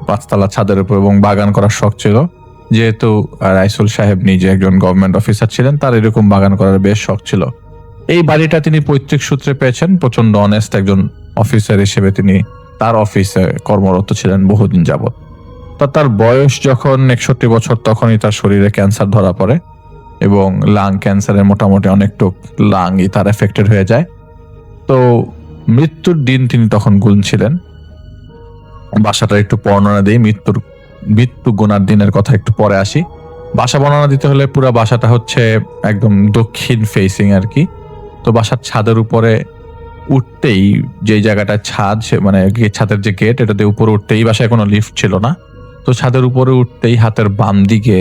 5 তলা ছাদের উপর, এবং বাগান করার শখ ছিল। যেহেতু রাইসুল সাহেব নিজে একজন গভর্নমেন্ট অফিসার ছিলেন, তার এরকম বাগান করার বেশ শখ ছিল। এই বাড়িটা তিনি পৈতৃক সূত্রে পেয়েছেন। প্রচন্ড অনেস্ট একজন অফিসার হিসেবে তিনি তার অফিসে কর্মরত ছিলেন বহুদিন যাবৎ। তার বয়স যখন 61 বছর তখনই তার শরীরে ক্যান্সার ধরা পড়ে এবং লাং ক্যান্সারের মোটামুটি অনেকটুক লাংই তার এফেক্টেড হয়ে যায়। তো মৃত্যুর দিন তিনি তখন গুনছিলেন। বাসাটা একটু বর্ণনা দিই। মৃত্যুর মৃত্যু গোনার দিনের কথা একটু পরে আসি। বাসা বর্ণনা দিতে হলে পুরো বাসাটা হচ্ছে একদম দক্ষিণ ফেসিং আর কি। তো বাসার ছাদের উপরে উঠতেই, যে জায়গাটা ছাদ, মানে ছাদের যে গেট, এটাতে উপরে উঠতেই, বাসায় কোনো লিফট ছিল না, তো ছাদের উপরে উঠতেই হাতের বাম দিকে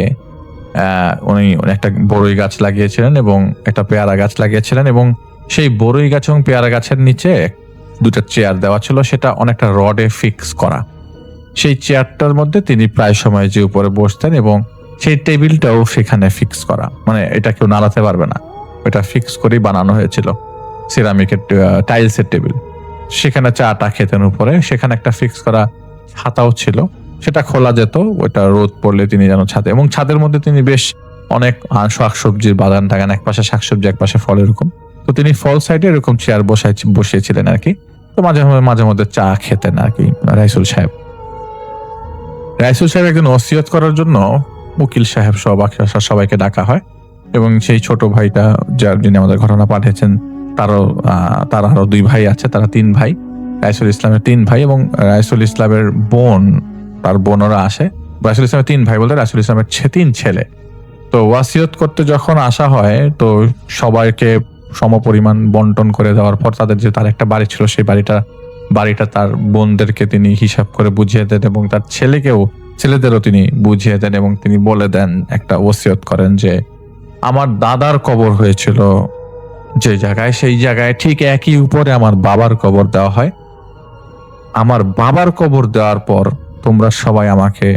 উনি একটা বড়ই গাছ লাগিয়েছিলেন এবং একটা পেয়ারা গাছ লাগিয়েছিলেন, এবং সেই বড়ই গাছ এবং পেয়ারা গাছের নিচে দুটা চেয়ার দেওয়া ছিল, সেটা অনেকটা রডে ফিক্স করা। সেই চেয়ারটার মধ্যে তিনি প্রায় সময় যে উপরে বসতেন, এবং সেই টেবিলটাও সেখানে ফিক্স করা, মানে এটা কেউ নাড়াতে পারবে না, এটা ফিক্স করেই বানানো হয়েছিল, সিরামিকের টাইলসের টেবিল। সেখানে চাটা খেতেন উপরে, সেখানে একটা ফিক্স করা ছাতাও ছিল, সেটা খোলা যেত, ওইটা রোদ পড়লে তিনি যেন ছাদে, এবং ছাদের মধ্যে তিনি বেশ অনেক শাকসবজির বাগান টাগান, এক পাশে শাকসবজি এক পাশে ফল, এরকম। তো তিনি ফল সাইডে এরকম চেয়ার বসিয়েছিলেন আর কি। তো মাঝে মধ্যে চা খেতেন আর কি রাইসুল সাহেব। রাইসুল সাহেব একজন ওসিয়ত করার জন্য উকিল সাহেব সবাইকে ডাকা হয়, এবং সেই ছোট ভাইটা যিনি আমাদের ঘটনা পাঠিয়েছেন, তার আরো 2 ভাই আছে, তারা 3 ভাই। রাইসুল ইসলামের 3 ভাই, এবং রাইসুল ইসলামের বোন, তার বোনরা আসে। রাইসুল ইসলামের 3 ভাই বলতে রাইসুল ইসলামের 3 ছেলে। তো ওয়াসিয়ত করতে যখন আসা হয়, তো সবাইকে সমপরিমাণ বন্টন করে দেওয়ার পর, তাদের যে তার একটা বাড়ি ছিল, সেই বাড়িটা তার বোনদেরকে তিনি হিসাব করে বুঝিয়ে দেন, এবং তার ছেলেদেরও তিনি বুঝিয়ে দেন, এবং তিনি বলে দেন, একটা ওসিয়ত করেন যে আমার দাদার কবর হয়েছিল যে জায়গায়, সেই জায়গায় ঠিক একই উপরে আমার বাবার কবর দেওয়া হয়। আমার বাবার কবর দেওয়ার পর তোমরা সবাই আমাকে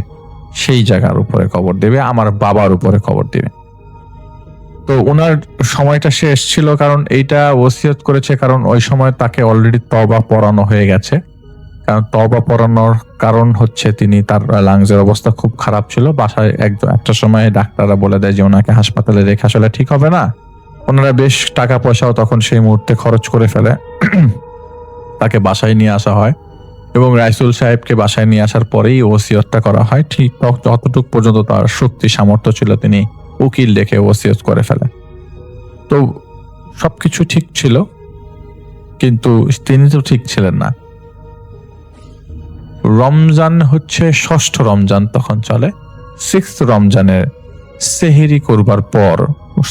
সেই জায়গার উপরে কবর দেবে, আমার বাবার উপরে কবর দেবে। তো ওনার সময়টা শেষ ছিল, কারণ এইটা ওসিয়ত করেছে, কারণ ওই সময় তাকে অলরেডি তওবা পড়ানো হয়ে গেছে। কারণ তওবা পড়ানোর কারণ হচ্ছে তার লাংসের অবস্থা খুব খারাপ ছিল। বাসায় একটা সময় ডাক্তাররা বলে দেয় যে ওনাকে হাসপাতালে রেখে আসলে ঠিক হবে না। ওনারা বেশ টাকা পয়সাও তখন সেই মুহূর্তে খরচ করে ফেলে, তাকে বাসায় নিয়ে আসা হয়, এবং রাইসুল সাহেবকে বাসায় নিয়ে আসার পরেই ওসিয়তটা করা হয়। ঠিক যতটুকু পর্যন্ত তার শক্তি সামর্থ্য ছিল, তিনি উকিল ডেকে ওসিয়ত করে ফেলে। তো সবকিছু ঠিক ছিল, কিন্তু তিনি তো ঠিক ছিলেন না। রমজান হচ্ছে 6ষ্ঠ রমজান তখন চলে। 6th রমজানের সেহেরি করবার পর,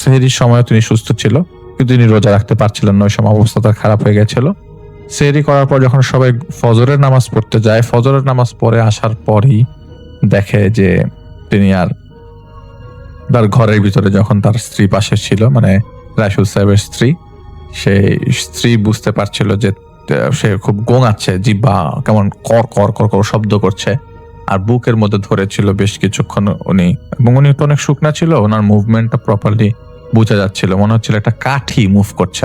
সেহেরির সময় তিনি সুস্থ ছিল, কিন্তু তিনি রোজা রাখতে পারছিলেন না, ওই সময় অবস্থা তার খারাপ হয়ে গেছিল। সেহেরি করার পর যখন সবাই ফজরের নামাজ পড়তে যায়, ফজরের নামাজ পড়ে আসার পরই দেখে যে তিনি আর তার ঘরের ভিতরে, যখন তার স্ত্রী পাশে ছিল, মানে রাইসুল সাহেবের স্ত্রী, সেই স্ত্রী বুঝতে পারছিল যে সে খুব গোঙাচ্ছে, জিহ্বা কেমন কর কর কর কর শব্দ করছে, আর বুকের মধ্যে ধরেছিল বেশ কিছুক্ষণ উনি, এবং উনি তো অনেক শুকনা ছিল, ওনার মুভমেন্টটা প্রপারলি বোঝা যাচ্ছিল, মনে হচ্ছিল একটা কাঠি মুভ করছে।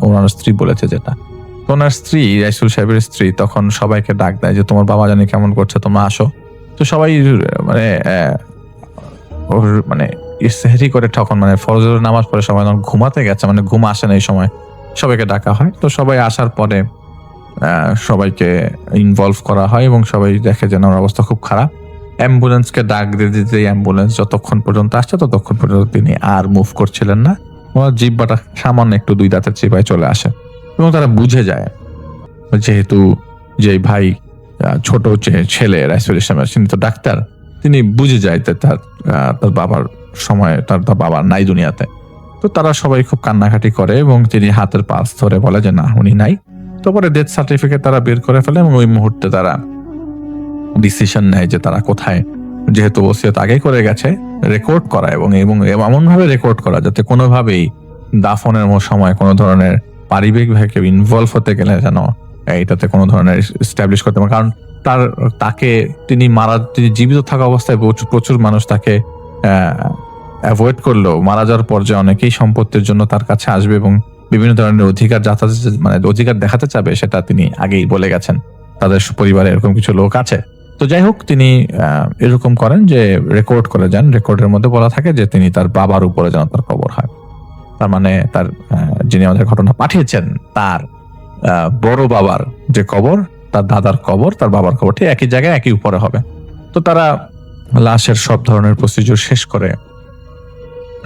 ওনার স্ত্রী বলেছে যেটা। তো ওনার স্ত্রী, রাইসুল সাহেবের স্ত্রী, তখন সবাইকে ডাক দেয় যে তোমার বাবা জানি কেমন করছে, তোমরা আসো। তো সবাই মানে সেহরি করে তখন, মানে ফজরের নামাজ পড়ে সবাই ঘুমাতে গেছে, মানে ঘুম আসে না এই সময়, সবাইকে ডাকা হয়। তো সবাই আসার পরে সবাইকে ইনভলভ করা হয়, এবং সবাই দেখে যে ওনার অবস্থা খুব খারাপ। অ্যাম্বুলেন্সকে ডাক দিয়ে দিতে অ্যাম্বুলেন্স যতক্ষণ পর্যন্ত আসছে, ততক্ষণ পর্যন্ত তিনি আর মুভ করছিলেন না। ওনার জিহ্বাটা সামান্য একটু 2 দাঁতের চিপায় চলে আসে, এবং তারা বুঝে যায়, যেহেতু যে ভাই ছোট যে ছেলে রাইসুল ইসলামের, তিনি তো ডাক্তার, তিনি বুঝে যায় যে তার বাবার সময়, তার বাবা নাই দুনিয়াতে। তো তারা সবাই খুব কান্নাকাটি করে, এবং তিনি হাতের পালস ধরে বলে যে না, উনি নাই। তো পরে ডেথ সার্টিফিকেট তারা বের করে ফেলে, এবং ওই মুহূর্তে তারা ডিসিশন নেয় যে তারা কোথায়, যেহেতু ওসিয়ত আগে করে গেছে, রেকর্ড করা, এবং এমন ভাবে রেকর্ড করা যাতে কোনোভাবেই দাফনের সময় কোনো ধরনের পারিবারিকভাবে কেউ ইনভলভ হতে গেলে যেন এটাতে কোনো ধরনের এস্টাবলিশ করতে পারে। কারণ তিনি জীবিত থাকা অবস্থায় প্রচুর মানুষ তাকে অ্যাভয়েড করলেও, মারা যাওয়ার পর যে অনেকেই সম্পত্তির জন্য তার কাছে আসবে এবং বিভিন্ন ধরনের অধিকার দেখাতে চাবে, সেটা তিনি আগেই বলে গেছেন, তাদের পরিবারে এরকম কিছু লোক আছে। তো যাই হোক, তিনি এরকম করেন যে রেকর্ড করে যান। রেকর্ডের মধ্যে বলা থাকে যে তিনি তার বাবার উপরে যেন তার কবর হয়। তার মানে তার যিনি আমাদের ঘটনা পাঠিয়েছেন, তার বড় বাবার যে কবর, তার দাদার কবর, তার বাবার কবর ঠিক একই জায়গায়, একই উপরে হবে। তো তারা লাশের সব ধরনের প্রসিডিউর শেষ করে,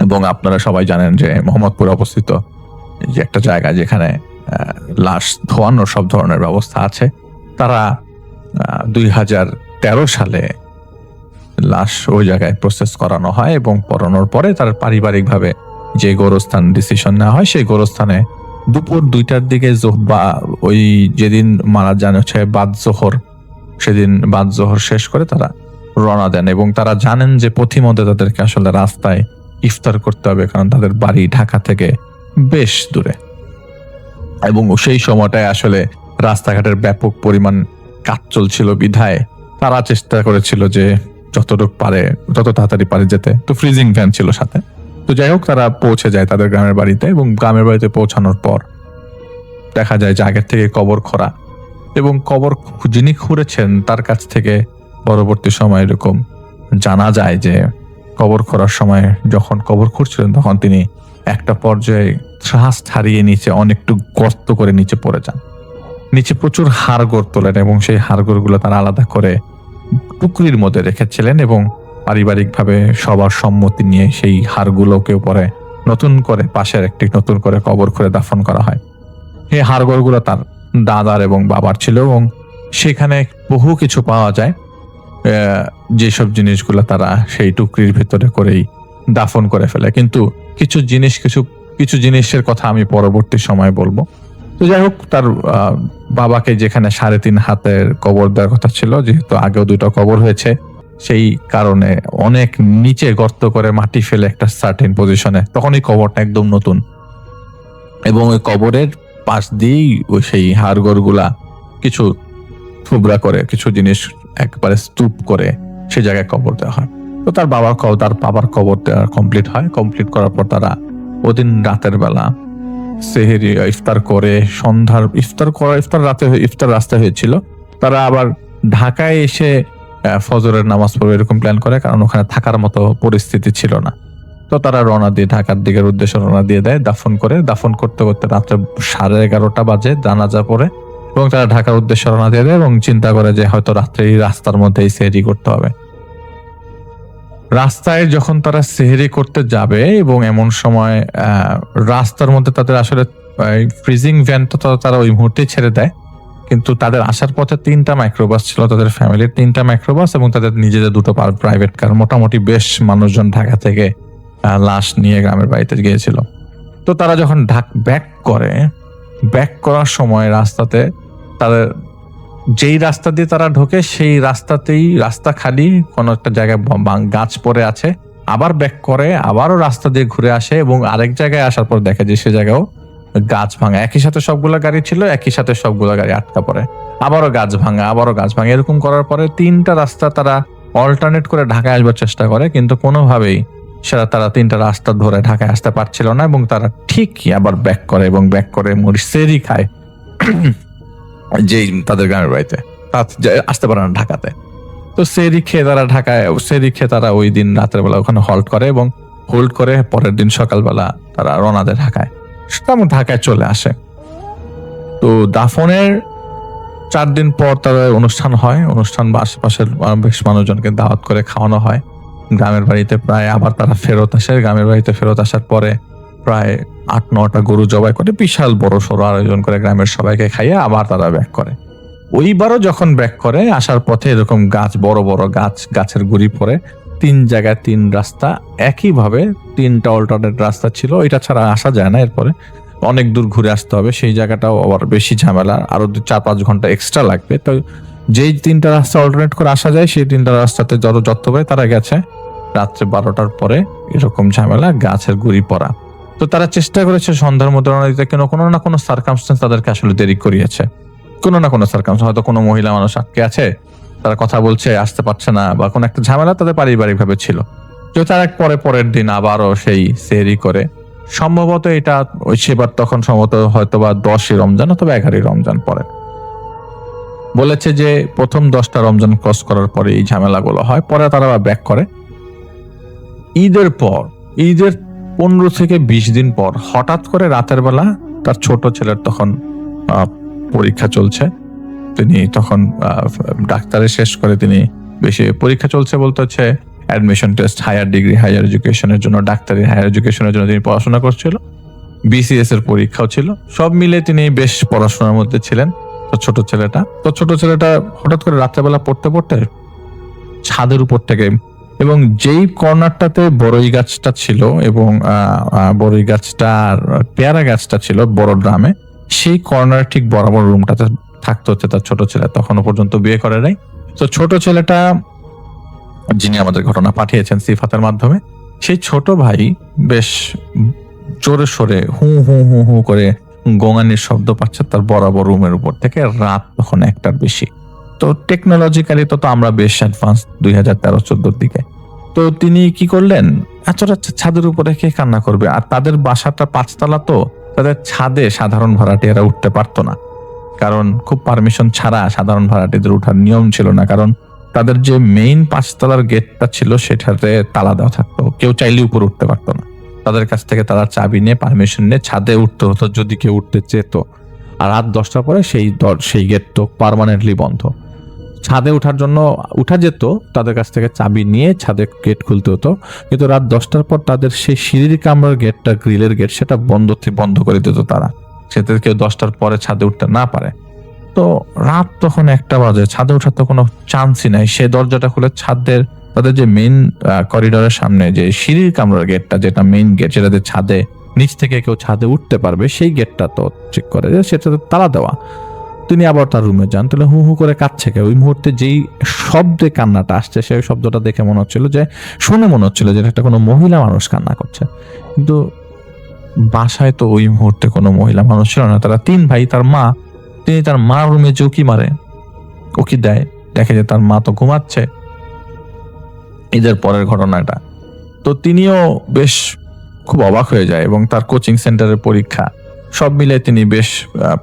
এবং আপনারা সবাই জানেন যে মোহাম্মদপুরে অবস্থিত যে একটা জায়গা যেখানে লাশ ধোয়ানোর সব ধরনের ব্যবস্থা আছে, তারা 2013 সালে লাশ ওই জায়গায় প্রসেস করানো হয় এবং পড়ানোর পরে তার পারিবারিকভাবে যে গোরস্থান ডিসিশন নেওয়া হয় সেই গোরস্থানে দুপুর 2টার দিকে বা ওই যেদিন মারা যান হচ্ছে বাদ জোহর, সেদিন বাদ জোহর শেষ করে তারা রওনা দেন এবং তারা জানেন যে পথিমধ্যে তাদেরকে আসলে রাস্তায় ইফতার করতে হবে, কারণ তাদের বাড়ি ঢাকা থেকে বেশ দূরে এবং সেই সময়টায় আসলে রাস্তাঘাটের ব্যাপক পরিমাণ কাজ চলছিল বিধায় তারা চেষ্টা করেছিল যে যতটুকু পারে তত তাড়াতাড়ি পারে যেতে। তো ফ্রিজিং ভ্যান ছিল সাথে। তো যাই হোক, তারা পৌঁছে যায় তাদের গ্রামের বাড়িতে এবং গ্রামের বাড়িতে পৌঁছানোর পর দেখা যায় যে আগের থেকে কবর খোঁড়া এবং কবর যিনি খুঁড়েছেন তার কাছ থেকে পরবর্তী সময় এরকম জানা যায় যে কবর খোঁড়ার সময় যখন কবর খুঁড়ছিলেন তখন তিনি একটা পর্যায়ে শ্বাস হারিয়ে নিচে অনেকটু গর্ত করে নিচে পড়ে যান। নিচে প্রচুর হাড়গোড় তোলেন এবং সেই হাড়গোড়গুলো তারা আলাদা করে টুকরির মধ্যে রেখেছিলেন এবং পারিবারিকভাবে সবার সম্মতি নিয়ে সেই হাড়গুলোকে পরে নতুন করে পাশের একটি নতুন করে কবর করে দাফন করা হয়। এই হাড়গোড়গুলো তার দাদার এবং বাবার ছিল এবং সেখানে বহু কিছু পাওয়া যায়, যেসব জিনিসগুলো তারা সেই টুকরির ভিতরে করেই দাফন করে ফেলে। কিন্তু কিছু জিনিসের কথা আমি পরবর্তী সময় বলবো। তো যাই হোক, তার বাবাকে যেখানে 3.5 হাতের কবর দেওয়ার কথা ছিল, যেহেতু আগেও 2টা কবর হয়েছে সেই কারণে অনেক নিচে গর্ত করে মাটি ফেলে একটা সার্টেন পজিশনে, তখন এই কবরটা একদম নতুন এবং ওই কবরের পাশ দিয়েই ওই সেই হাড়গোড়গুলা কিছু থুবড়া করে কিছু জিনিস একবারে স্তূপ করে সে জায়গায় কবর দেওয়া হয়। তো তার বাবার কবর দেওয়া কমপ্লিট হয়। কমপ্লিট করার পর তারা ওদিন রাতের বেলা সেহেরি ইফতার করে ইফতার রাস্তায় হয়েছিল। তারা আবার ঢাকায় এসে ফজরের নামাজ পড়বে এরকম প্ল্যান করে, কারণ ওখানে থাকার মতো পরিস্থিতি ছিল না। তো তারা রওনা দিয়ে ঢাকার দিকের উদ্দেশ্যে রওনা দিয়ে দেয়। দাফন করতে করতে রাত্রে 11:30 বাজে জানাজা পড়ে এবং তারা ঢাকার উদ্দেশ্যে রওনা দিয়ে দেয় এবং চিন্তা করে যে হয়তো রাত্রে রাস্তার মধ্যেই সেহরি করতে হবে। রাস্তায় যখন তারা সেহরি করতে যাবে এবং এমন সময় রাস্তার মধ্যে তাদের আসলে ফ্রিজিং ভ্যানটা তো তারা ওই মুহূর্তেই ছেড়ে দেয়, কিন্তু তাদের আসার পথে 3টা মাইক্রোবাস ছিল, তাদের ফ্যামিলির 3টা মাইক্রোবাস এবং তাদের নিজেদের 2টো প্রাইভেট কার। মোটামুটি বেশ মানুষজন ঢাকা থেকে লাশ নিয়ে গ্রামের বাড়িতে গিয়েছিল। তো তারা যখন ব্যাক করার সময় রাস্তাতে তাদের যেই রাস্তা দিয়ে তারা ঢোকে সেই রাস্তাতেই রাস্তা খালি, কোনো একটা জায়গায় গাছ পড়ে আছে, আবার ব্যাক করে আবারও রাস্তা দিয়ে ঘুরে আসে এবং আরেক জায়গায় আসার পর দেখে যে সে জায়গাও গাছ ভাঙা। একই সাথে সবগুলো গাড়ি ছিল, একই সাথে সবগুলো গাড়ি আটকা পড়ে, আবারও গাছ ভাঙা এরকম করার পরে 3টা রাস্তা তারা অল্টারনেট করে ঢাকায় আসবার চেষ্টা করে, কিন্তু কোনোভাবেই তারা 3টা রাস্তা ধরে ঢাকায় আসতে পারছিল না এবং তারা ঠিকই আবার ব্যাক করে সেহরি খায় যেই তাদের গ্রামের বাড়িতে আসতে পারে না ঢাকাতে। তো সেহরি খেয়ে তারা ওই দিন রাতের বেলা ওখানে হোল্ড করে পরের দিন সকালবেলা তারা রওনা দেয় ঢাকায়। ঢাকায় চলে আসে। তো দাফনের 4 দিন পর তার অনুষ্ঠান হয়। আশেপাশের বেশ মানুষজনকে দাওয়াত করে খাওয়ানো হয় গ্রামের বাড়িতে। প্রায় আবার তারা ফেরত আসে। গ্রামের বাড়িতে ফেরত আসার পরে প্রায় 8-9টা গরু জবাই করে বিশাল বড় সড়ো আয়োজন করে গ্রামের সবাইকে খাইয়ে আবার তারা ব্যাক করে। ওইবারও যখন ব্যাক করে আসার পথে এরকম বড় বড় গাছের গুড়ি পড়ে 3 জায়গায় 3 রাস্তা, একইভাবে 3টা অল্টারনেট রাস্তা ছিল, এটা ছাড়া আসা যায় না। এরপরে অনেক দূর ঘুরে আসতে হবে, সেই জায়গাটাও আবার বেশি ঝামেলা, আরো 4-5 ঘন্টা এক্সট্রা লাগবে। তো যেই 3টা রাস্তা অল্টারনেট করে আসা যায় সেই 3টা রাস্তাতে যত পারে তারা গেছে। রাত্রে 12টার পরে এরকম ঝামেলা, গাছের গুড়ি পড়া। তো তারা চেষ্টা করেছে সন্ধ্যার মধ্যে রওনা দিতে, কোনো না কোনো সার্কামস্টেন্স তাদেরকে আসলে দেরি করিয়েছে। কোনো না কোনো সার্কামস্টেন্স, হয়তো কোনো মহিলা মানুষ আটকে আছে, তারা কথা বলছে আসতে পারছে না, বা কোনো একটা ঝামেলা তাদের পারিবারিক ভাবে ছিল। তো তার পরের দিন আবারও সেই সেহরি করে, সম্ভবত এটা সেবার তখন সম্ভবত হয়তো বা 10ই রমজান অথবা 11ই রমজান পরে বলেছে যে প্রথম 10টা রমজান ক্রস করার পরে এই ঝামেলাগুলো হয়। পরে তারা ব্যাক করে। ঈদের 15 থেকে 20 দিন পর হঠাৎ করে রাতের বেলা তার ছোট ছেলের তখন পরীক্ষা চলছে, তিনি তখন ডাক্তারে শেষ করে তিনি বেশি পরীক্ষা চলছে বলতে হচ্ছে অ্যাডমিশন টেস্ট, হায়ার এডুকেশনের জন্য, ডাক্তারি হায়ার এডুকেশনের জন্য তিনি পড়াশোনা করছিল। BCS এর পরীক্ষাও ছিল, সব মিলে তিনি বেশ পড়াশোনার মধ্যে ছিলেন। তো ছোট ছেলেটা হঠাৎ করে রাত্রেবেলা পড়তে ছাদের উপর থেকে, এবং যেই কর্নারটাতে বড়ই গাছটা ছিল এবং বড়ই গাছটা আর পেয়ারা গাছটা ছিল বড় ড্রামে, সেই কর্নার ঠিক বরাবর রুমটাতে থাকতে হচ্ছে তার ছোট ছেলে, তখনও পর্যন্ত বিয়ে করে নাই। তো ছোট ছেলেটা, যিনি আমাদের ঘটনা পাঠিয়েছেন সিফাতের মাধ্যমে, সেই ছোট ভাই বেশ জোরে সোরে হু হু হু হু করে গোঙানির শব্দ পাচ্ছে তার বরাবর রুমের উপর থেকে। রাত তখন 1টার বেশি। তো টেকনোলজিক্যালি তো আমরা বেশ অ্যাডভান্স 2013-14 দিকে। তো তিনি কি করলেন, আচ্ছা ছাদের উপরে কে কান্না করবে, আর তাদের বাসাটা 5 তলা, তো তাদের ছাদে সাধারণ ভাড়াটিয়ারা উঠতে পারতো না, কারণ খুব পারমিশন ছাড়া সাধারণ ভাড়াটিদের ওঠার নিয়ম ছিল না, কারণ তাদের যে মেইন 5 তলার গেটটা ছিল সেটাতে তালা দেওয়া থাকতো, কেউ চাইলে উপরে উঠতে পারতো না। তাদের কাছ থেকে তারা চাবি নিয়ে পারমিশন নিয়ে ছাদে উঠতে হতো যদি কেউ উঠতে চেত। আর রাত 10টার পরে সেই গেট তো পার্মানেন্টলি বন্ধ। ছাদে ওঠার জন্য উঠা যেত, তাদের কাছ থেকে চাবি নিয়ে ছাদে গেট খুলতে হতো, কিন্তু রাত 10টার পর তাদের সেই সিঁড়ির কামরার গেটটা, গ্রিলের গেট, সেটা বন্ধ করে দিত তারা, সেটা কেউ 10টার পরে ছাদে উঠতে না পারে। তো রাত তখন 1টা বাজে, ছাদে ওঠার তো কোনো চান্সই নাই। সে দরজাটা খুলে তাদের যে মেইন করিডোরের সামনে যে সিঁড়ির কামরার গেটটা, যেটা মেইন গেট, যেটাতে ছাদে নিচ থেকে কেউ ছাদে উঠতে পারবে, সেই গেটটা তো চেক করে যে সেটাতে তালা দেওয়া। তিনি আবার তার রুমে যান, তাহলে হু হু করে কাঁদছে কে। ওই মুহূর্তে যেই শব্দে কান্নাটা আসছে, সেই শব্দটা দেখে মনে হচ্ছিল যে, শুনে মনে হচ্ছিল যে একটা কোনো মহিলা মানুষ কান্না করছে, কিন্তু বাসায় তো ওই মুহূর্তে কোনো মহিলা মানুষ ছিল না। তারা 3 ভাই, তার মা, তিনি তার মার রুমে যে উকি মারে, উকি দেয়, দেখে যে তার মা তো ঘুমাচ্ছে। ঈদের পরের ঘটনাটা, তো তিনিও বেশ খুব অবাক হয়ে যায়, এবং তার কোচিং সেন্টারের পরীক্ষা সব মিলে তিনি বেশ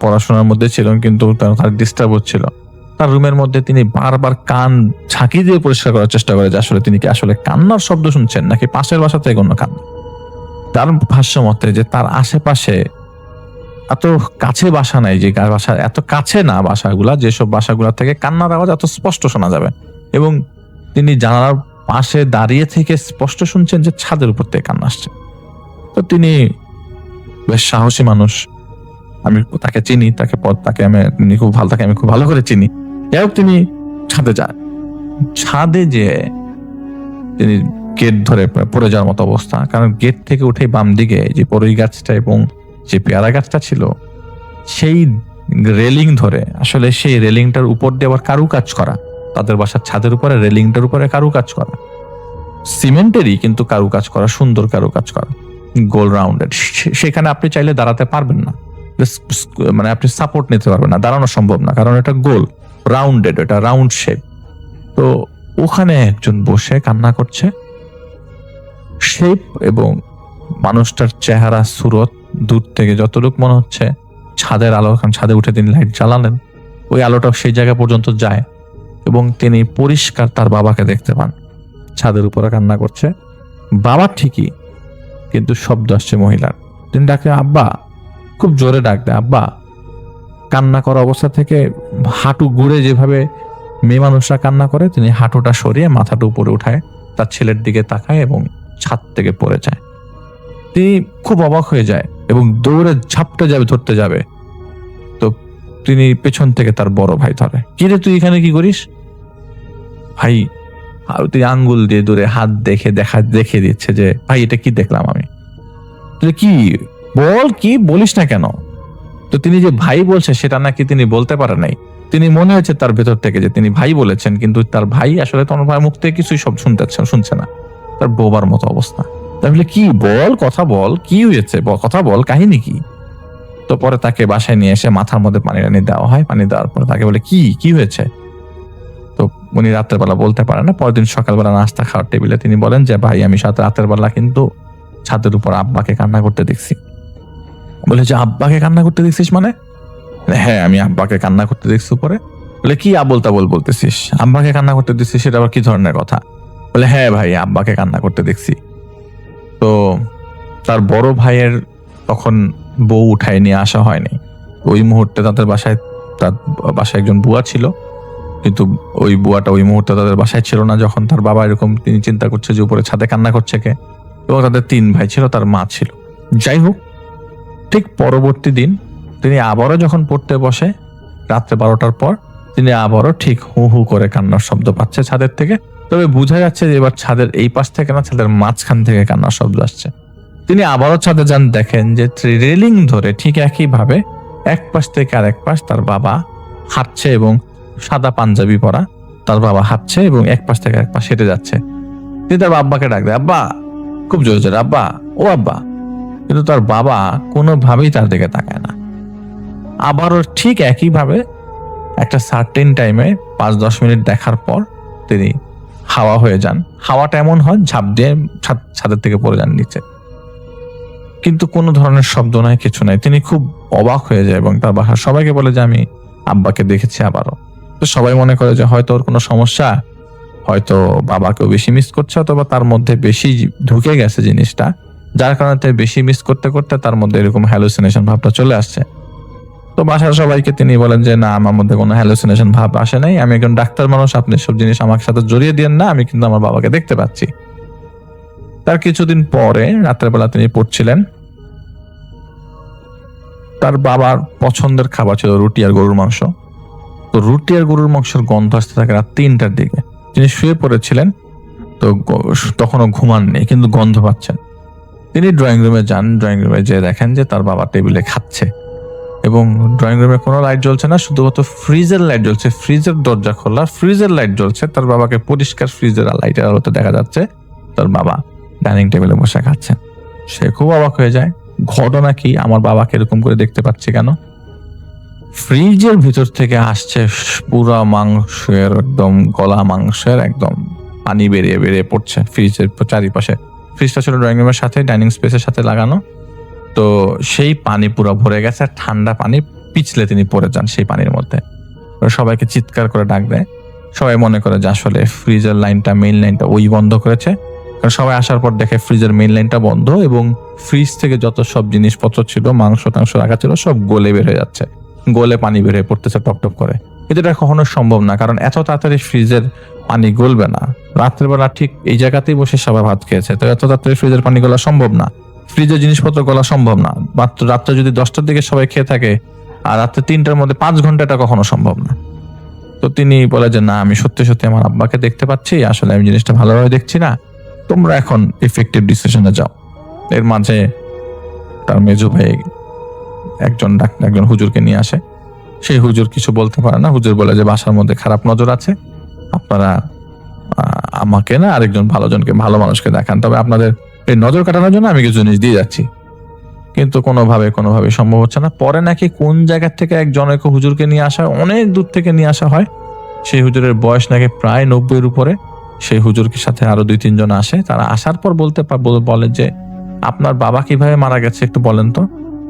পড়াশোনার মধ্যে ছিলেন, কিন্তু তার ডিস্টার্ব হচ্ছিল। তার রুমের মধ্যে তিনি বারবার কান ঝাঁকি দিয়ে পরিষ্কার করার চেষ্টা করে যে আসলে তিনি কি আসলে কান্নার শব্দ শুনছেন নাকি পাশের বাসা থেকে কোনো কান্না। তার ভাষ্য মতে যে তার আশেপাশে এত কাছে বাসা নাই, যে বাসা এত কাছে না বাসাগুলা, যেসব বাসাগুলা থেকে কান্নার আওয়াজ এত স্পষ্ট শোনা যাবে, এবং তিনি জানালার পাশে দাঁড়িয়ে থেকে স্পষ্ট শুনছেন যে ছাদের উপর থেকে কান্না আসছে। তো তিনি বেশ সাহসী মানুষ, আমি তাকে চিনি, আমি খুব ভালো করে চিনি। যাই হোক, তিনি ছাদে যান। ছাদে যে তিনি গেট ধরে পড়ে যাওয়ার মতো অবস্থা, কারণ গেট থেকে উঠে বাম দিকে যে বড়ই গাছটা এবং যে পেয়ারা গাছটা ছিল, সেই রেলিং ধরে, আসলে সেই রেলিংটার উপর দিয়ে আবার কারুকাজ করা, তাদের বাসার ছাদের উপরে রেলিংটার উপরে কারুকাজ করা, সিমেন্টেরই কিন্তু কারুকাজ করা, সুন্দর কারুকাজ করা, গোল রাউন্ডেড। সেখানে আপনি চাইলে দাঁড়াতে পারবেন না, মানে আপনি সাপোর্ট নিতে পারবেন না, দাঁড়ানো সম্ভব না, কারণ এটা গোল রাউন্ডেড, এটা রাউন্ড শেপ। তো ওখানে একজন বসে কান্না করছে। শেপ এবং মানুষটার চেহারা, সুরত দূর থেকে যতটুকু মনে হচ্ছে ছাদের আলো, ছাদে উঠে তিনি লাইট জ্বালালেন, ওই আলোটা সেই জায়গা পর্যন্ত যায়, এবং তিনি পরিষ্কার তার বাবাকে দেখতে পান ছাদের উপরে কান্না করছে। বাবা ঠিকই, কিন্তু শব্দ আসছে মহিলার। তিনি ডাকে আব্বা, খুব জোরে ডাক দেয় আব্বা। কান্না করা অবস্থা থেকে হাঁটু ঘুরে যেভাবে মেয়ে মানুষরা কান্না করে, তিনি হাঁটুটা সরিয়ে মাথাটা উপরে উঠায়, তার ছেলের দিকে তাকায় এবং ছাদ থেকে পড়ে যায়। তিনি খুব অবাক হয়ে যায় এবং দৌড়ে ঝাপটে যাবে, ধরতে যাবে, তো তিনি পেছন থেকে তার বড় ভাই ধরে। কি রে, তুই এখানে কি করিস ভাই? আর তিনি আঙ্গুল দিয়ে দূরে হাত দেখে দিচ্ছে যে ভাই এটা কি দেখলাম আমি। কি বল, কি বলিস না কেন? তো তিনি যে ভাই বলছে সেটা নাকি তিনি বলতে পারে নাই। তিনি মনে হয়েছে তার ভেতর থেকে যে তিনি ভাই বলেছেন, কিন্তু তার ভাই আসলে তোমার ভাই মুখ থেকে কিছুই সব শুনছে না। তার বোবার মতো অবস্থা। তাহলে কি বল, কথা বল, কি হয়েছে, কথা বল, কাহিনী কি? তো পরে তাকে বাসায় নিয়ে এসে মাথার মধ্যে পানি দেওয়া হয়। পানি দেওয়ার পরে তাকে বলে কি হয়েছে? তো উনি রাতের বেলা বলতে পারে না। পরের দিন সকালবেলা নাস্তা খাওয়ার টেবিলে তিনি বলেন যে ভাই, আমি রাতের বেলা কিন্তু ছাদের উপর আব্বাকে কান্না করতে দেখছি। বলে যে আব্বাকে কান্না করতে দেখছিস মানে? হ্যাঁ, আমি আব্বাকে কান্না করতে দেখছি উপরে। বলে কি আবোল তাবোল বলতেছিস? আব্বাকে কান্না করতে দেখছিস, সেটা আবার কি ধরনের কথা? বলে হ্যাঁ ভাই, আব্বাকে কান্না করতে দেখছি। তো তার বড় ভাইয়ের তখন বউ উঠায় নিয়ে আসা হয়নি। ওই মুহূর্তে তার বাসায় একজন বুয়া ছিল, কিন্তু ওই বুয়াটা ওই মুহূর্তে তাদের বাসায় ছিল না। যখন তার বাবা এরকম, তিনি চিন্তা করছে যে উপরে ছাদে কান্না করছে কে, এবং তাদের 3 ভাই ছিল, তার মা ছিল। যাই হোক, ঠিক পরবর্তী দিন তিনি আবারও যখন পড়তে বসে রাত্রে 12টার পর, তিনি আবারও ঠিক হু হু করে কান্নার শব্দ পাচ্ছে ছাদের থেকে। তো তবে বোঝা যাচ্ছে যে এবার ছাদের এই পাশ থেকে না, ছাদের মাঝখান থেকে কান্নার শব্দ আসছে। তিনি আবারও ছাদে যান, দেখেন যে রেলিং ধরে ঠিক একইভাবে এক পাশ থেকে আরেক পাশ তার বাবা হাঁটছে, এবং সাদা পাঞ্জাবি পরা তার বাবা হাঁটছে এবং এক পাশ থেকে এক পাশ হেঁটে যাচ্ছে। তিনি তার আব্বাকে ডাক দেয়, আব্বা, খুব জোরে জোরে, আব্বা, ও আব্বা। কিন্তু তার বাবা কোনোভাবেই তার দিকে তাকায় না। আবারও ঠিক একইভাবে একটা সার্টেন টাইমে 5-10 মিনিট দেখার পর তিনি হাওয়া হয়ে যান। হাওয়াটা এমন হয় ঝাঁপ দিয়ে ছাদের থেকে পড়ে যান নিচে, কিন্তু কোনো ধরনের শব্দ নাই, কিছু নাই। তিনি খুব অবাক হয়ে যায় এবং তার বাসার সবাইকে বলে যে আমি আব্বাকে দেখেছি আবারও। তো সবাই মনে করে যে হয়তো ওর কোনো সমস্যা, হয়তো বাবাকেও বেশি মিস করছে, অথবা তার মধ্যে বেশি ঢুকে গেছে জিনিসটা, যার কারণে তাই বেশি মিস করতে করতে তার মধ্যে এরকম হ্যালুসিনেশন ভাবটা চলে আসছে। তো বাসার সবাইকে তিনি বলেন যে না, আমার মধ্যে কোনো হ্যালুসিনেশন ভাব আসে নাই, আমি একজন ডাক্তার মানুষ, আপনি সব জিনিস আমার সাথে জড়িয়ে দিয়েন না, আমি কিন্তু আমার বাবাকে দেখতে পাচ্ছি। তার কিছুদিন পরে রাতের বেলা তিনি পড়ছিলেন, তার বাবার পছন্দের খাবার ছিল রুটি আর গরুর মাংস। তো রুটি আর গরুর মাংসের গন্ধ আসতে থাকে রাত 3টার দিকে। তিনি শুয়ে পড়েছিলেন, তো তখনও ঘুমাননি, কিন্তু গন্ধ পাচ্ছেন। তিনি ড্রয়িং রুমে যান, ড্রয়িং রুমে যেয়ে দেখেন যে তার বাবা টেবিলে খাচ্ছে, এবং ড্রয়িং রুমে কোনো লাইট জ্বলছে না, শুধুমাত্র ফ্রিজের লাইট জ্বলছে। ফ্রিজের দরজা খোলা, ফ্রিজের লাইট জ্বলছে, তার বাবাকে পরিষ্কার ফ্রিজের লাইটের আলোতে দেখা যাচ্ছে তার বাবা ডাইনিং টেবিলে বসে খাচ্ছেন। সে খুব অবাক হয়ে যায়, ঘটনা কি, আমার বাবাকে এরকম করে দেখতে পাচ্ছি কেন? ফ্রিজের ভিতর থেকে আসছে পুরা মাংসের, একদম গলা মাংসের একদম পানি বেরিয়ে বেরিয়ে পড়ছে ফ্রিজের চারিপাশে। ফ্রিজটা ছিল ড্রয়িং রুমের সাথে, ডাইনিং স্পেসের সাথে লাগানো। তো সেই পানি পুরো ভরে গেছে, আর ঠান্ডা পানি পিছলে তিনি পড়ে যান সেই পানির মধ্যে। সবাইকে চিৎকার করে ডাক দেয়। সবাই মনে করে যে আসলে ফ্রিজের লাইনটা, মেইন লাইনটা ওই বন্ধ করেছে। কারণ সবাই আসার পর দেখে ফ্রিজের মেইন লাইনটা বন্ধ, এবং ফ্রিজ থেকে যত সব জিনিসপত্র ছিল, মাংস টাংস রাখা ছিল, সব গলে বের হয়ে যাচ্ছে, গলে পানি বের হয়ে পড়তেছে টপ টপ করে। এটা কখনো সম্ভব না, কারণ এত তাড়াতাড়ি ফ্রিজের পানি গলবে না। রাত্রেবেলা ঠিক এই জায়গাতেই বসে সবাই ভাত খেয়েছে, তো এত তাড়াতাড়ি ফ্রিজের পানি গলা সম্ভব না, ফ্রিজের জিনিসপত্র গলা সম্ভব না। মাত্র রাত্রে যদি 10টার দিকে সবাই খেয়ে থাকে, আর রাত্রে 3টার মধ্যে 5 ঘন্টা, এটা কখনো সম্ভব না। তো তিনি বলে যে না, আমি সত্যি সত্যি আমার আব্বাকে দেখতে পাচ্ছি, আসলে আমি জিনিসটা ভালোভাবে দেখছি না, তোমরা এখন ইফেক্টিভ ডিসিশনে যাও। এর মাঝে তার মেজো ভাই একজন হুজুরকে নিয়ে আসে। সেই হুজুর কিছু বলতে পারে না। হুজুর বলে যে বাসার মধ্যে খারাপ নজর আছে, আপনারা আমাকে না, আরেকজন ভালো মানুষকে দেখান, তবে আপনাদের এই নজর কাটানোর জন্য আমি কিছু জিনিস দিয়ে যাচ্ছি। কিন্তু কোনোভাবে সম্ভব হচ্ছে না। পরে নাকি কোন জায়গা থেকে একজনকে হুজুরকে নিয়ে আসা হয়, অনেক দূর থেকে নিয়ে আসা হয়। সেই হুজুরের বয়স নাকি প্রায় 90-এর উপরে। সেই হুজুরকে সাথে আরো 2-3 জন আসে। তারা আসার পর বলে যে আপনার বাবা কিভাবে মারা গেছে একটু বলেন তো।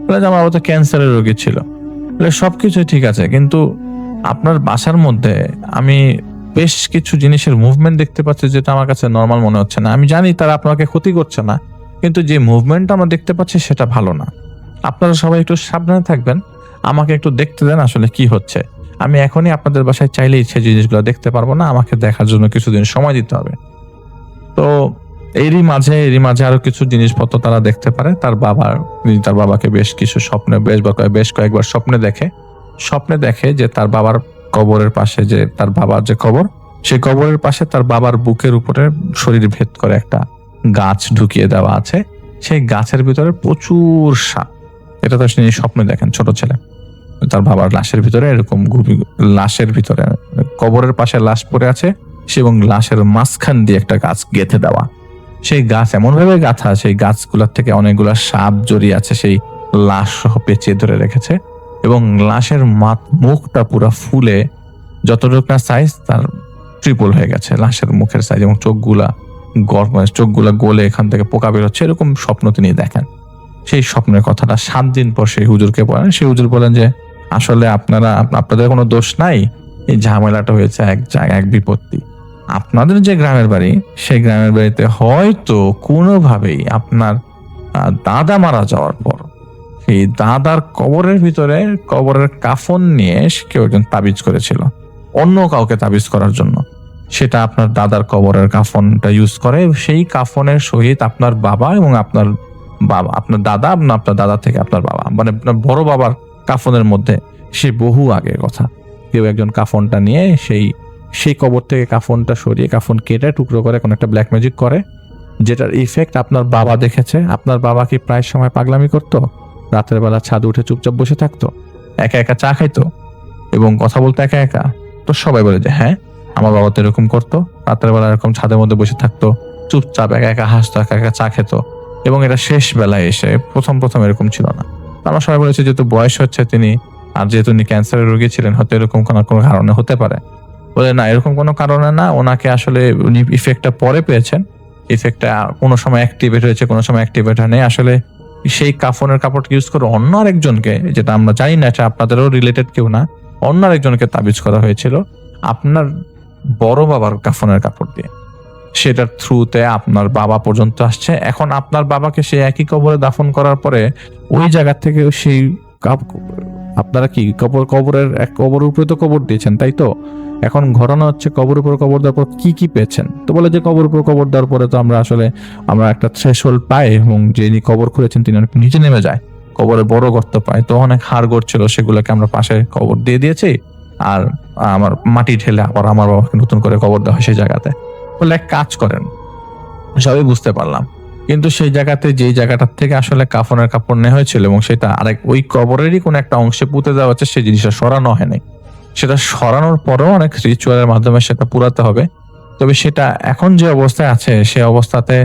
বলে যে আমার বাবা তো ক্যান্সারের রোগী ছিল। বলে সবকিছু ঠিক আছে, কিন্তু আপনার বাসার মধ্যে আমি বেশ কিছু জিনিসের মুভমেন্ট দেখতে পাচ্ছি, যেটা আমার কাছে নর্মাল মনে হচ্ছে না। আমি জানি তারা আপনাকে ক্ষতি করছে না, কিন্তু যে মুভমেন্টটা আমরা দেখতে পাচ্ছি সেটা ভালো না। আপনারা সবাই একটু সাবধানে থাকবেন, আমাকে একটু দেখতে দেন আসলে কি হচ্ছে। আমি এখনই আপনাদের বাসায় চাইলেই সেই জিনিসগুলো দেখতে পারবো না, আমাকে দেখার জন্য কিছুদিন সময় দিতে হবে। তো এরই মাঝে আরো কিছু জিনিসপত্র তারা দেখতে পারে। তার বাবাকে বেশ কিছু বেশ কয়েকবার স্বপ্নে দেখে যে তার বাবার কবরের পাশে, যে তার বাবার যে কবর, সেই কবরের পাশে তার বাবার বুকের উপরে শরীর ভেদ করে একটা গাছ ঢুকিয়ে দেওয়া আছে। সেই গাছের ভিতরে প্রচুর সাপ। এটা তো তিনি স্বপ্নে দেখেন, ছোট ছেলে। তার বাবার লাশের ভিতরে এরকম লাশের ভিতরে কবরের পাশে লাশ পড়ে আছে, এবং লাশের মাঝখান দিয়ে একটা গাছ গেঁথে দেওয়া। সেই গাছ এমন ভাবে গাঁথা, সেই গাছগুলোর থেকে অনেকগুলা সাপ জড়িয়ে আছে, সেই লাশ সহ পেঁচিয়ে ধরে রেখেছে। এবং লাশের মুখটা পুরো ফুলে যতটুকু না সাইজ, তার ট্রিপল হয়ে গেছে লাশের মুখের সাইজ, এবং চোখগুলা গলে এখান থেকে পোকা বেরোচ্ছে। এরকম স্বপ্ন তিনি দেখেন। সেই স্বপ্নের কথাটা 7 দিন পর সেই হুজুরকে বলেন। সেই হুজুর বলেন যে আসলে আপনাদের কোনো দোষ নাই, এই ঝামেলাটা হয়েছে এক বিপত্তি। আপনাদের যে গ্রামের বাড়ি, সেই গ্রামের বাড়িতে হয়তো কোনোভাবেই আপনার দাদা মারা যাওয়ার পর সেই দাদার কবরের কাফন নিয়ে কেউ একজন তাবিজ করেছিল, অন্য কাউকে তাবিজ করার জন্য। সেটা আপনার দাদার কবরের কাফনটা ইউজ করে। সেই কাফনের সহিত আপনার বাবা এবং আপনার দাদা থেকে আপনার বাবা, মানে আপনার বড় বাবার কাফনের মধ্যে, সে বহু আগের কথা, কেউ একজন কাফনটা নিয়ে সেই সেই কবর থেকে কাফনটা সরিয়ে কাফন কেটে টুকরো করে কোনো একটা ব্ল্যাক ম্যাজিক করে, যেটার ইফেক্ট আপনার বাবা দেখেছে। আপনার বাবা কি প্রায় সময় পাগলামি করতো, রাতের বেলা ছাদে উঠে চুপচাপ বসে থাকতো, একা একা চা খাইতো এবং কথা বলতো একা একা? তো সবাই বলে যে হ্যাঁ, আমার বাবা তো এরকম করতো, রাতের বেলা এরকম ছাদের মধ্যে বসে থাকতো, চুপচাপ একা একা হাসতো, একা একা চা খেত, এবং এটা শেষ বেলায় এসে প্রথম প্রথম এরকম ছিল না। আমরা সবাই বলেছি যেহেতু বয়স হচ্ছে তিনি, আর যেহেতু উনি ক্যান্সারের রোগী ছিলেন, হয়তো এরকম কোনো কোনো কারণে হতে পারে। বলে না, এরকম কোনো কারণে না, ওনাকে আসলে উনি ইফেক্টটা পরে পেয়েছেন, ইফেক্টটা কোনো সময় অ্যাক্টিভেট হয়েছে, কোনো সময় অ্যাক্টিভেট হয়নি। আসলে সেই কাফনের কাপড় ইউজ করে অন্য আরেকজনকে, যেটা আমরা জানি না, এটা আপনাদেরও রিলেটেড কেউ না, অন্য আরেকজনকে তাবিজ করা হয়েছিল আপনার বড় বাবার কাফনের কাপড় দিয়ে। সেটার থ্রুতে আপনার বাবা পর্যন্ত আসছে। এখন আপনার বাবাকে সেই একই কবরে দাফন করার পরে ওই জায়গা থেকে সেই আপনারা কি কবরের এক কবরের উপরে তো কবর দিয়েছেন, তাই তো? এখন ঘটনা হচ্ছে কবর উপর কবর দেওয়ার পর কি পেয়েছেন? তো বলে যে কবর উপর কবর দেওয়ার পরে তো আমরা একটা থ্রেশহোল্ড পাই, এবং যিনি কবর খুঁড়েছেন তিনি অনেক নিচে নেমে যায়, কবরে বড় গর্ত পায়, তো অনেক হাড় গড় ছিল, সেগুলোকে আমরা পাশে কবর দিয়ে দিয়েছি, আর আমার মাটি ঢেলে আবার আমার বাবাকে নতুন করে কবর দেওয়া হয় সেই জায়গাতে। বলে এক কাজ করেন, সবই বুঝতে পারলাম, কিন্তু সেই জায়গাতে যেই জায়গাটার থেকে আসলে কাফনের কাপড় নেওয়া হয়েছিল এবং সেটা আরেক ওই কবরেরই কোন একটা অংশে পুঁতে দেওয়া হচ্ছে, সেই জিনিসটা সরানো হয়নি। সেটা সরানোর পরেও অনেক রিচুয়ালের মাধ্যমে সেটা পুরাতে হবে। তবে সেটা এখন যে অবস্থায় আছে সে অবস্থাতে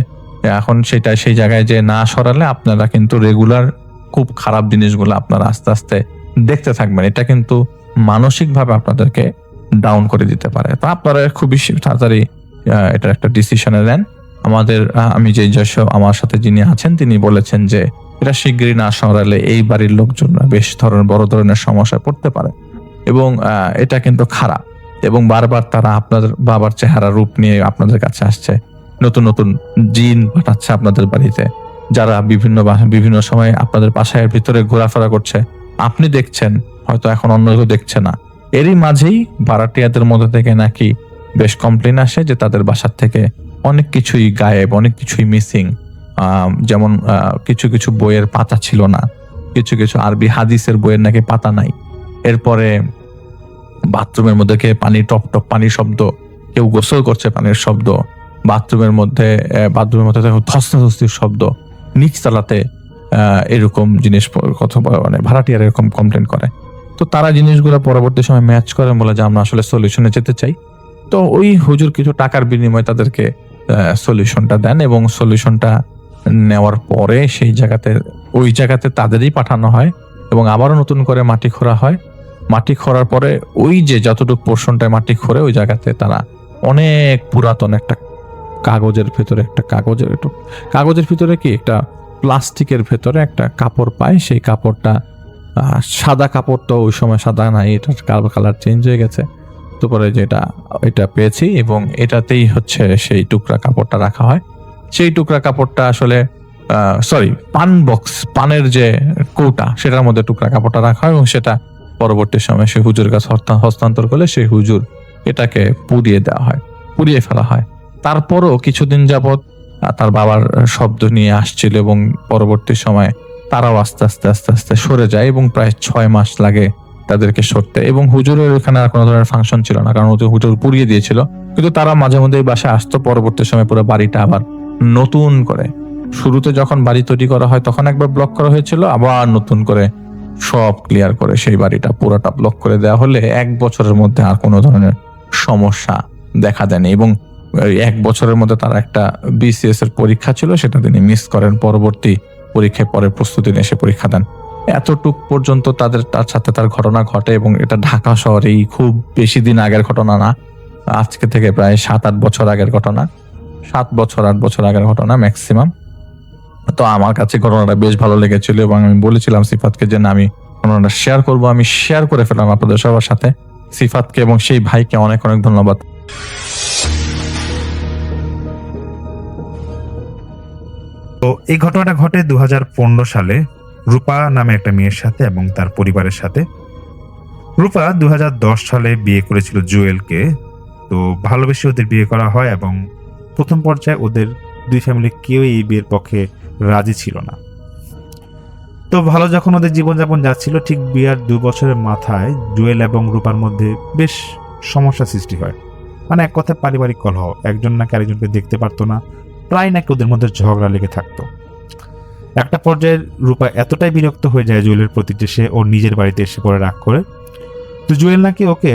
এখন সেটা সেই জায়গায় যে না সরালে আপনারা কিন্তু রেগুলার খুব খারাপ জিনিসগুলো আপনারা আস্তে আস্তে দেখতে থাকবেন। এটা কিন্তু মানসিকভাবে আপনাদেরকে ডাউন করে দিতে পারে। তো আপনারা খুবই তাড়াতাড়ি এটার একটা ডিসিশনে নেন। আমি যে আমার সাথে যিনি আছেন তিনি বলেছেন যে এটা শিগগিরই না সরালে এই বাড়ির লোকজনরা বেশ বড় ধরনের সমস্যায় পড়তে পারে, এবং এটা কিন্তু খারাপ, এবং বারবার তারা আপনাদের বাবার চেহারা রূপ নিয়ে আপনাদের কাছে আসছে, নতুন নতুন জিন পাঠাচ্ছে আপনাদের বাড়িতে, যারা বিভিন্ন সময় আপনাদের বাসায়ের ভিতরে ঘোরাফেরা করছে, আপনি দেখছেন, হয়তো এখন অন্য কেউ দেখছে না। এরই মাঝেই ভাড়াটিয়াদের মধ্যে থেকে নাকি বেশ কমপ্লেন আসে যে তাদের বাসার থেকে অনেক কিছুই গায়েব, অনেক কিছুই মিসিং। যেমন কিছু কিছু বইয়ের পাতা ছিল না, কিছু কিছু আরবি হাদিসের বইয়ের নাকি পাতা নাই। এরপরে বাথরুমের মধ্যে পানি টপ টপ পানির শব্দ, কেউ গোসল করছে পানির শব্দ, বাথরুমের মধ্যে ধস্তাধস্তির শব্দ, নিচতলাতে এরকম জিনিস মানে ভাড়াটিয়ার এরকম কমপ্লেন করে। তো তারা জিনিসগুলো পরবর্তী সময় ম্যাচ করে, বলে যে আমরা আসলে সলিউশনে যেতে চাই। তো ওই হুজুর কিছু টাকার বিনিময়ে তাদেরকে সলিউশনটা দেন, এবং সলিউশনটা নেওয়ার পরে ওই জায়গাতে তাদেরই পাঠানো হয়, এবং আবারও নতুন করে মাটি খোঁড়া হয়। মাটি খোঁড়ার পরে ওই যে যতটুকু পোর্শনটায় মাটি খোঁড়ে ওই জায়গাতে তারা অনেক পুরাতন একটা কাগজের ভিতরে কি একটা প্লাস্টিকের ভেতরে একটা কাপড় পায়। সেই কাপড়টা সাদা কাপড়, তো ওই সময় সাদা নাই, এটা কালার চেঞ্জ হয়ে গেছে। তো পরে এটা পেয়েছি, এবং এটাতেই হচ্ছে সেই টুকরা কাপড়টা রাখা হয়। সেই টুকরা কাপড়টা আসলে পানের যে কৌটা, সেটার মধ্যে টুকরা কাপড়টা রাখা হয়, এবং সেটা পরবর্তী সময় সেই হুজুরের কাছে হস্তান্তর করলে সেই হুজুর এটাকে পুড়িয়ে ফেলা হয়। তারপরও কিছুদিন যাবৎ তার বাবার শব্দ নিয়ে আসছিল, এবং পরবর্তী সময় তারাও আস্তে আস্তে সরে যায়, এবং প্রায় 6 মাস লাগে তাদেরকে সরতে। এবং হুজুরের ওখানে আর কোনো ধরনের ফাংশন ছিল না, কারণ হুজুর পুড়িয়ে দিয়েছিল। কিন্তু তারা মাঝে মধ্যে এই বাসায় আসতো। পরবর্তী সময় পুরো বাড়িটা আবার নতুন করে, শুরুতে যখন বাড়ি তৈরি করা হয় তখন একবার ব্লক করা হয়েছিল, আবার নতুন করে সব ক্লিয়ার করে সেই বাড়িটা পুরোটা ব্লক করে দেওয়া হলে 1 বছরের মধ্যে আর কোনো ধরনের সমস্যা দেখা দেয়নি। এবং 1 বছরের মধ্যে তার একটা বিসিএস এর পরীক্ষা ছিল, সেটা তিনি মিস করেন। পরবর্তী পরীক্ষায় পরে প্রস্তুতি নিয়ে এসে পরীক্ষা দেন। এতটুক পর্যন্ত তার সাথে তার ঘটনা ঘটে, এবং এটা ঢাকা শহরেই খুব বেশি দিন আগের ঘটনা না, আজকে থেকে প্রায় 7-8 বছর আগের ঘটনা, 7 বছর 8 বছর আগের ঘটনা ম্যাক্সিমাম। তো আমার কাছে ঘটনাটা বেশ ভালো লেগেছিল, এবং আমি বলেছিলাম সিফাতকে যে না, আমি ঘটনাটা শেয়ার করবো। আমি শেয়ার করে ফেললাম আপনাদের সবার সাথে। সিফাতকে এবং সেই ভাইকে অনেক অনেক ধন্যবাদ।
তো এই ঘটনাটা ঘটে 2015 সালে রূপা নামে একটা মেয়ের সাথে এবং তার পরিবারের সাথে। রূপা 2010 সালে বিয়ে করেছিল জুয়েলকে। তো ভালোবেসে ওদের বিয়ে করা হয়, এবং প্রথম পর্যায়ে ওদের দুই ফ্যামিলি কেউ এই বিয়ের পক্ষে রাজি ছিল না। তো ভালো যখন ওদের জীবনযাপন যাচ্ছিল, ঠিক বিয়ার 2 বছরের মাথায় জুয়েল এবং রূপার মধ্যে বেশ সমস্যা সৃষ্টি হয়। মানে এক কথায় পারিবারিক কলহ, একজন নাকি আরেকজনকে দেখতে পারতো না, প্রায় নাকি ওদের মধ্যে ঝগড়া লেগে থাকতো। একটা পর্যায়ে রূপা এতটাই বিরক্ত হয়ে যায় জুয়েলের প্রতি যে সে ওর নিজের বাড়িতে এসে পরে রাগ করে। তো জুয়েল নাকি ওকে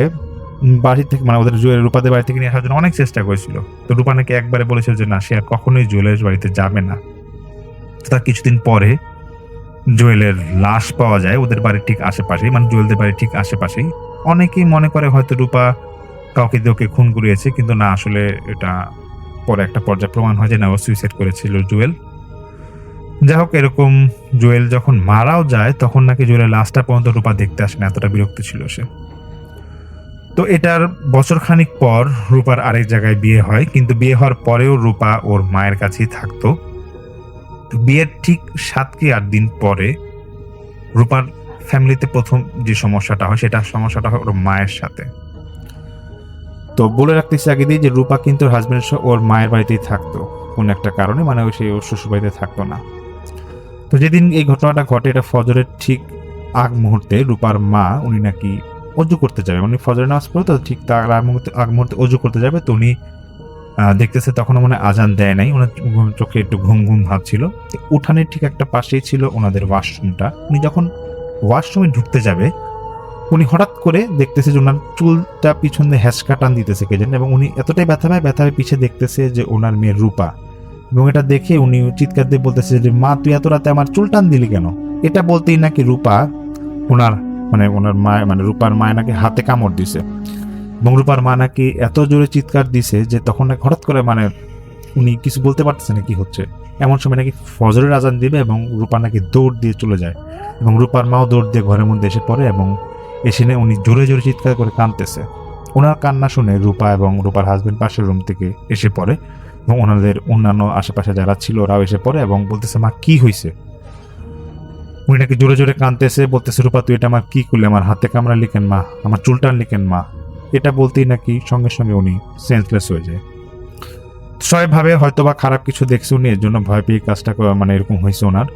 বাড়ি থেকে মানে ওদের জুয়েল রূপাদের বাড়ি থেকে নিয়ে আসার জন্য অনেক চেষ্টা করেছিল। তো রূপা নাকি একবারে বলেছিল যে না, সে আর কখনোই জুয়েলের বাড়িতে যাবে না। তার কিছুদিন পরে জুয়েলের লাশ পাওয়া যায় ওদের বাড়ির ঠিক আশেপাশেই, মানে জুয়েলদের বাড়ির ঠিক আশেপাশেই। অনেকেই মনে করে হয়তো রূপা কাউকে দিয়ে ওকে খুন করিয়েছে, কিন্তু না, আসলে এটা পরে একটা পর্যায়ে প্রমাণ হয় যে না, ও সুইসাইড করেছিল জুয়েল। যাই হোক, এরকম জুয়েল যখন মারাও যায় তখন নাকি জুয়েলের লাশটা পর্যন্ত রূপা দেখতে আসে না, এতটা বিরক্ত ছিল সে। তো এটার বছর খানিক পর রূপার আরেক জায়গায় বিয়ে হয়, কিন্তু বিয়ে হওয়ার পরেও রূপা ওর মায়ের কাছেই থাকতো। তো বিয়ের ঠিক 7 কি 8 দিন পরে রূপার ফ্যামিলিতে প্রথম যে সমস্যাটা হয় সমস্যাটা হয় ওর মায়ের সাথে। তো বলে রাখতেছি আগে দিয়ে যে রূপা কিন্তু হাজবেন্ডের সাথে ওর মায়ের বাড়িতেই থাকতো কোন একটা কারণে, মানে সে ওর শ্বশুর বাড়িতে থাকতো না। তো যেদিন এই ঘটনাটা ঘটে, এটা ফজরের ঠিক আগ মুহূর্তে রূপার মা উনি নাকি অজু করতে যাবে, উনি ফজরের নামাজ পড়ে, তো ঠিক তার আগ মুহূর্তে অজু করতে যাবে। তো উনি দেখতেছে তখনও মনে আজান দেয় নাই, ওনার চোখে একটু ঘুম ঘুম ভাব ছিল। উঠানের ঠিক একটা পাশেই ছিল ওনাদের ওয়াশরুমটা। উনি যখন ওয়াশরুমে ঢুকতে যাবে, উনি হঠাৎ করে দেখতেছে যে ওনার চুলটা পিছন দিয়ে হ্যাঁচকা টান দিতেছে কে জানে, এবং উনি এতটাই ব্যথা পায় পিছিয়ে দেখতেছে যে ওনার মেয়ে রূপা, এবং এটা দেখে উনি চিৎকার দিয়ে বলতেছে যে মা, তুই এত রাতে আমার চুল টান দিলি কেন? এটা বলতেই নাকি রূপা ওনার মা মানে রূপার মায় নাকি হাতে কামড় দিছে, এবং রূপার মা নাকি এত জোরে চিৎকার দিছে যে তখন নাকি হঠাৎ করে মানে উনি কিছু বলতে পারতেছে না কি হচ্ছে। এমন সময় নাকি ফজরের আজান দিবে এবং রূপা নাকি দৌড় দিয়ে চলে যায়, এবং রূপার মাও দৌড় দিয়ে ঘরের মধ্যে এসে পড়ে, এবং এসে উনি জোরে জোরে চিৎকার করে কাঁদতেছে। ওনার কান্না শুনে রূপা এবং রূপার হাজবেন্ড পাশের রুম থেকে এসে পড়ে, এবং ওনাদের অন্যান্য আশেপাশে যারা ছিল ওরাও এসে পড়ে এবং বলতেছে মা কি হয়েছে। উনি নাকি জোরে জোরে কাঁদতেছে, বলতেছে রূপা তুই এটা আমার কি করলে, আমার হাতে কামড়ালি কেন মা, আমার চুল টানলি কেন মা। এটা বলতেই নাকি সঙ্গে সঙ্গে উনি সেন্সলেস হয়ে যায়। সবাই ভাবে হয়তোবা খারাপ কিছু দেখছে উনি, এর জন্য ভয় পেয়ে কাজটা মানে এরকম হয়েছে ওনার।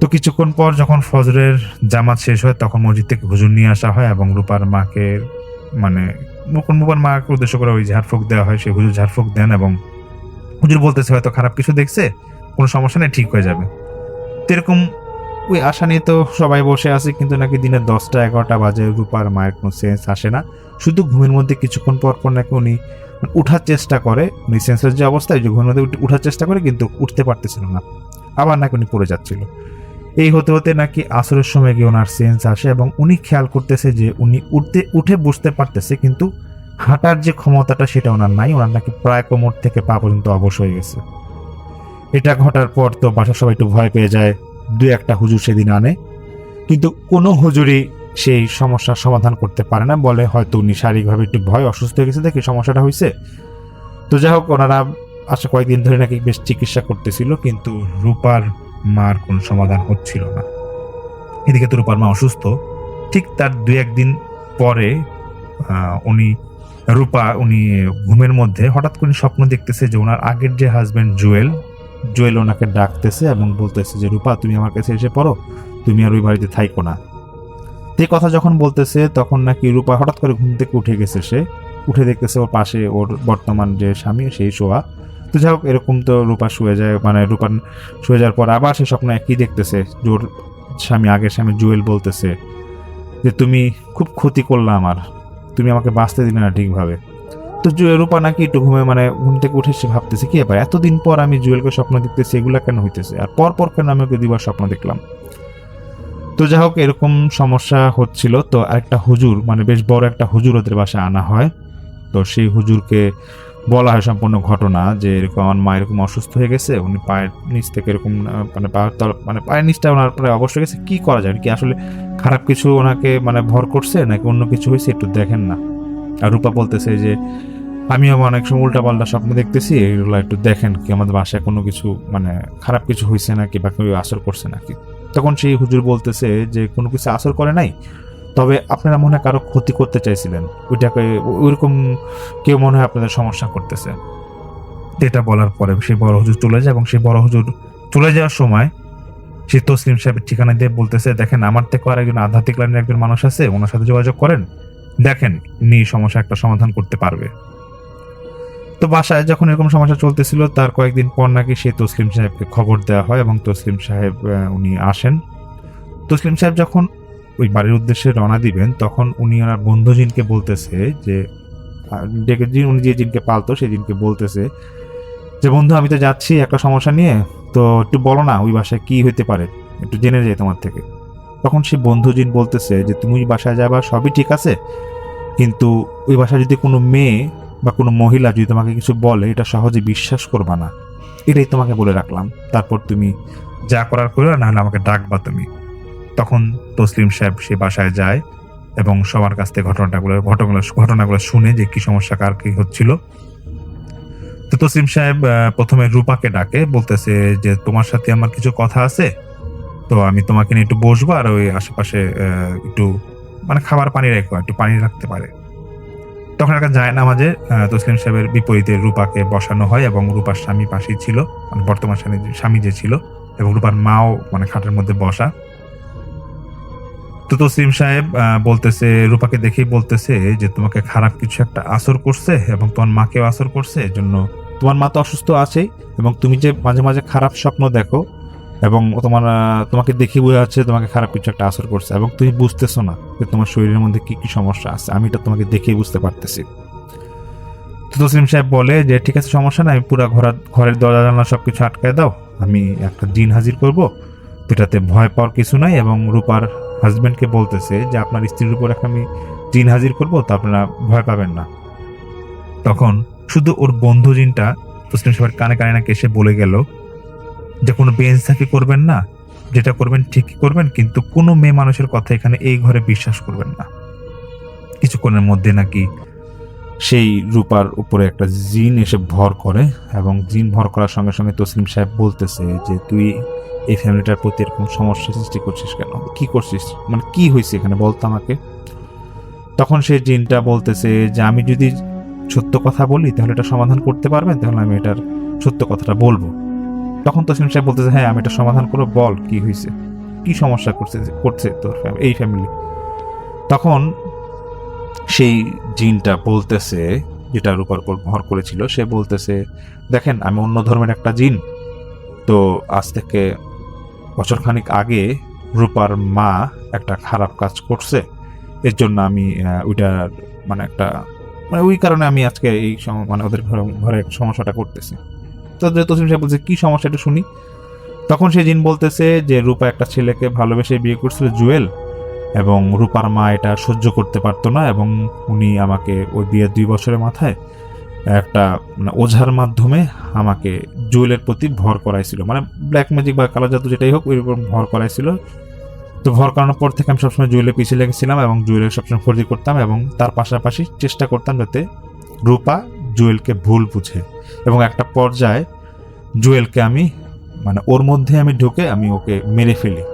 তো কিছুক্ষণ পর যখন ফজরের জামাত শেষ হয় তখন মসজিদ থেকে হুজুর নিয়ে আসা হয়, এবং রূপার মাকে মানে রূপার মাকে উদ্দেশ্য করে ওই ঝাড়ফুঁক দেওয়া হয়। সেই হুজুর ঝাড়ফুঁক দেন এবং হুজুর বলতেছে হয়তো খারাপ কিছু দেখছে, কোনো সমস্যা নেই, ঠিক হয়ে যাবে। তো এরকম ওই আশা নিয়ে তো সবাই বসে আছে, কিন্তু নাকি দিনের 10টা 11টা বাজে রূপার মায়ের কোনো সেন্স আসে না। শুধু ঘুমের মধ্যে কিছুক্ষণ পর পর নাকি উনি উঠার চেষ্টা করে, উনি সেন্সের যে অবস্থায় যে ঘুমের মধ্যে উঠার চেষ্টা করে কিন্তু উঠতে পারতেছিল না, আবার নাকি উনি পড়ে যাচ্ছিল। এই হতে হতে নাকি আসরের সময় গিয়ে ওনার সেন্স আসে, এবং উনি খেয়াল করতেছে যে উনি উঠে বসতে পারতেছে, কিন্তু হাঁটার যে ক্ষমতাটা সেটা ওনার নাই। ওনার নাকি প্রায় কোমর থেকে পা পর্যন্ত অবশ হয়ে গেছে। এটা ঘটার পর তো বাসার সবাই একটু ভয় পেয়ে যায়। 2-1টা হুজুর সেদিন আনে, কিন্তু কোনো হুজুরই সেই সমস্যার সমাধান করতে পারে না, বলে হয়তো উনি শারীরিকভাবে একটু অসুস্থ হয়ে গেছে দেখে সমস্যাটা হয়েছে। তো যাই হোক, ওনারা আশা কয়েকদিন ধরে নাকি বেশ চিকিৎসা করতেছিল, কিন্তু রূপার মার কোনো সমাধান হচ্ছিল না। এদিকে তো রূপার মা অসুস্থ। ঠিক তার 2-1 দিন পরে উনি ঘুমের মধ্যে হঠাৎ করে স্বপ্ন দেখতেছে যে ওনার আগের যে হাজবেন্ড জুয়েল ওনাকে ডাকতেছে এবং বলতেছে যে রূপা তুমি আমার কাছে এসে পড়ো, তুমি আর ওই বাড়িতে থাইকো না। এই কথা যখন বলতেছে তখন নাকি রূপা হঠাৎ করে ঘুম থেকে উঠে গেছে। সে উঠে দেখতেছে ওর পাশে ওর বর্তমান যে স্বামী সেই শোয়া। তো যাই হোক, এরকম তো রূপা শুয়ে যায়, মানে রূপা শুয়ে যাওয়ার পর আবার সে স্বপ্ন একই দেখতেছে। ওর আগের স্বামী জুয়েল বলতেছে যে তুমি খুব ক্ষতি করলা আমার, তুমি আমাকে বাঁচতে দিলে না ঠিকভাবে। তো রূপা নাকি একটু ঘুম থেকে উঠে সে ভাবতেছে কি ব্যাপার, এতদিন পর আমি জুয়েলকে স্বপ্ন দেখতেছি, এগুলা কেন হইতেছে, আর পর কেন আমি ওকে 2বার স্বপ্ন দেখলাম। তো যাই হোক, এরকম সমস্যা হচ্ছিল। তো আরেকটা হুজুর, মানে বেশ বড় একটা হুজুর ওদের বাসায় আনা হয়। তো সেই হুজুরকে বলা হয় সম্পূর্ণ ঘটনা, যে এরকম আমার মা এরকম অসুস্থ হয়ে গেছে, উনি পায়ের নিচ থেকে এরকম পায়ের নিচটা ওনার প্রায় অবস্থা গেছে, কি করা যায়, কি আসলে খারাপ কিছু ওনাকে ভর করছে নাকি অন্য কিছু হয়েছে, একটু দেখেন না। আর রূপা বলতেছে যে আমিও অনেক সময় উল্টাপাল্টা স্বপ্ন দেখতেছি, এগুলো একটু দেখেন কি আমাদের বাসায় কোনো কিছু খারাপ কিছু হয়েছে নাকি বা কেউ আসর করছে নাকি। তখন সেই হুজুর বলতেছে যে কোনো কিছু আসর করে নাই, তবে আপনারা মনে হয় কারো ক্ষতি করতে চাইছিলেন, ওইটাকে ওইরকম কেউ মনে হয় আপনাদের সমস্যা করতেছে। এটা বলার পরে সেই বড় হুজুর চলে যায়, এবং সেই বড় হুজুর চলে যাওয়ার সময় সেই তসলিম সাহেবের ঠিকানা দিয়ে বলতেছে দেখেন আমার থেকে আর একজন আধ্যাত্মিক লাইনের একজন মানুষ আছে, ওনার সাথে যোগাযোগ করেন, দেখেন উনি সমস্যা একটা সমাধান করতে পারবে। তো বাসায় যখন এরকম সমস্যা চলতেছিল তার কয়েকদিন পর নাকি সে তসলিম সাহেবকে খবর দেওয়া হয় এবং তসলিম সাহেব উনি আসেন। তসলিম সাহেব যখন ওই বাড়ির উদ্দেশ্যে রওনা দিবেন তখন উনি ওনার বন্ধু জিনকে বলতেছে যে উনি যে জিনকে পালতো সেই জিনকে বলতেছে যে বন্ধু আমি তো যাচ্ছি একটা সমস্যা নিয়ে, তো একটু বলো না ওই বাসায় কি হইতে পারে, একটু জেনে যাই তোমার থেকে। তখন সে বন্ধু জিন বলতেছে যে তুমি ওই বাসায় যাবা সবই ঠিক আছে, কিন্তু ওই বাসায় যদি কোনো মেয়ে বা কোনো মহিলা যদি তোমাকে কিছু বলে এটা সহজে বিশ্বাস করবা না, এটাই তোমাকে বলে রাখলাম। তারপর তুমি যা করার করো, নাহলে আমাকে ডাকবা তুমি। তখন তসলিম সাহেব সে বাসায় যায় এবং সবার কাছ থেকে ঘটনাগুলো শুনে যে কি সমস্যা কার কি হচ্ছিল। তো তসলিম সাহেব প্রথমে রূপাকে ডাকে, বলতেছে যে তোমার সাথে আমার কিছু কথা আছে, তো আমি তোমাকে নিয়ে একটু বসবো, আর ওই আশেপাশে একটু মানে খাবার পানি রেখো, একটু পানি রাখতে পারে। তখন একটা জায়নামাজে তসলিম সাহেবের বিপরীতে রূপাকে বসানো হয় এবং রূপার স্বামী পাশেই ছিল, মানে বর্তমান স্বামী যে ছিল, এবং রূপার মাও মানে খাটের মধ্যে বসা। তো তসলিম সাহেব বলতেছে, রূপাকে দেখেই বলতেছে যে তোমাকে খারাপ কিছু একটা আসর করছে এবং তোমার মাকেও আসর করছে, এজন্য তোমার মা তো অসুস্থ আছেই, এবং তুমি যে মাঝে মাঝে খারাপ স্বপ্ন দেখো এবং তোমাকে দেখে বোঝা যাচ্ছে তোমাকে খারাপ কিছু একটা আসর করছে, এবং তুমি বুঝতেছো না যে তোমার শরীরের মধ্যে কি কি সমস্যা আছে, আমি এটা তোমাকে দেখেই বুঝতে পারতেছি। তো তসলিম সাহেব বলে যে ঠিক আছে, সমস্যা না, আমি পুরো ঘরের দরজা জানলা সবকিছু আটকায় দাও, আমি একটা জিন হাজির করবো, এটাতে ভয় পাওয়ার কিছু নাই। এবং রূপার হাজবেন্ডকে বলতেছে যে আপনার স্ত্রীর উপর একটা আমি জিন হাজির করবো, তো আপনারা ভয় পাবেন না। তখন শুধু ওর বন্ধু জিনটা তসলিম সাহেবের কানে কানে নাকি এসে বলে গেল যে কোনো বেইনসাফি করবেন না, যেটা করবেন ঠিকই করবেন, কিন্তু কোনো মেয়ে মানুষের কথা এখানে এই ঘরে বিশ্বাস করবেন না। কিছুক্ষণের মধ্যে নাকি সেই রূপার উপরে একটা জিন এসে ভর করে, এবং জিন ভর করার সঙ্গে সঙ্গে তসলিম সাহেব বলতেছে যে তুই এই ফ্যামিলিটার প্রতি এরকম সমস্যা সৃষ্টি করছিস কেন, কি করছিস, মানে কি হয়েছে এখানে বলতো আমাকে। তখন সেই জিনটা বলতেছে যে আমি যদি সত্য কথা বলি তাহলে এটা সমাধান করতে পারবেন, তাহলে আমি এটার সত্য কথাটা বলবো। তখন তসলিম সাহেব বলতেছে হ্যাঁ আমি এটা সমাধান করবো, বল কি হয়েছে, কি সমস্যা করছে তোর এই ফ্যামিলি। তখন সেই জিনটা বলতেছে, যেটা রূপার উপর ভর করেছিল, সে বলতেছে দেখেন আমি অন্য ধর্মের একটা জিন, তো আজ থেকে বছরখানিক আগে রূপার মা একটা খারাপ কাজ করছে, এর জন্য আমি ওইটার মানে ওই কারণে আমি আজকে এই মানে ওদের ঘরে সমস্যাটা করতেছি। তো তসলিম সাহেব বলছে কি সমস্যা একটু শুনি। তখন সেই জিন বলতেছে যে রূপা একটা ছেলেকে ভালোবেসে বিয়ে করছিল, জুয়েল, এবং রূপার মা এটা সহ্য করতে পারতো না, এবং উনি আমাকে ওই বিয়ের 2 বছরের মাথায় একটা মানে ওঝার মাধ্যমে আমাকে জুয়েলের প্রতি ভর করাইছিল, মানে ব্ল্যাক ম্যাজিক বা কালো জাদু যেটাই হোক ওই উপর ভর করাইছিল। তো ভর করানোর পর থেকে আমি সবসময় জুয়েলের পিছিয়ে লেগেছিলাম এবং জুয়েলের সবসময় ক্ষতি করতাম, এবং তার পাশাপাশি চেষ্টা করতাম যাতে রূপা জুয়েলকে ভুল বুঝে, এবং একটা পর্যায়ে জুয়েলকে আমি মানে ওর মধ্যে আমি ঢুকে আমি ওকে মেরে ফেলি,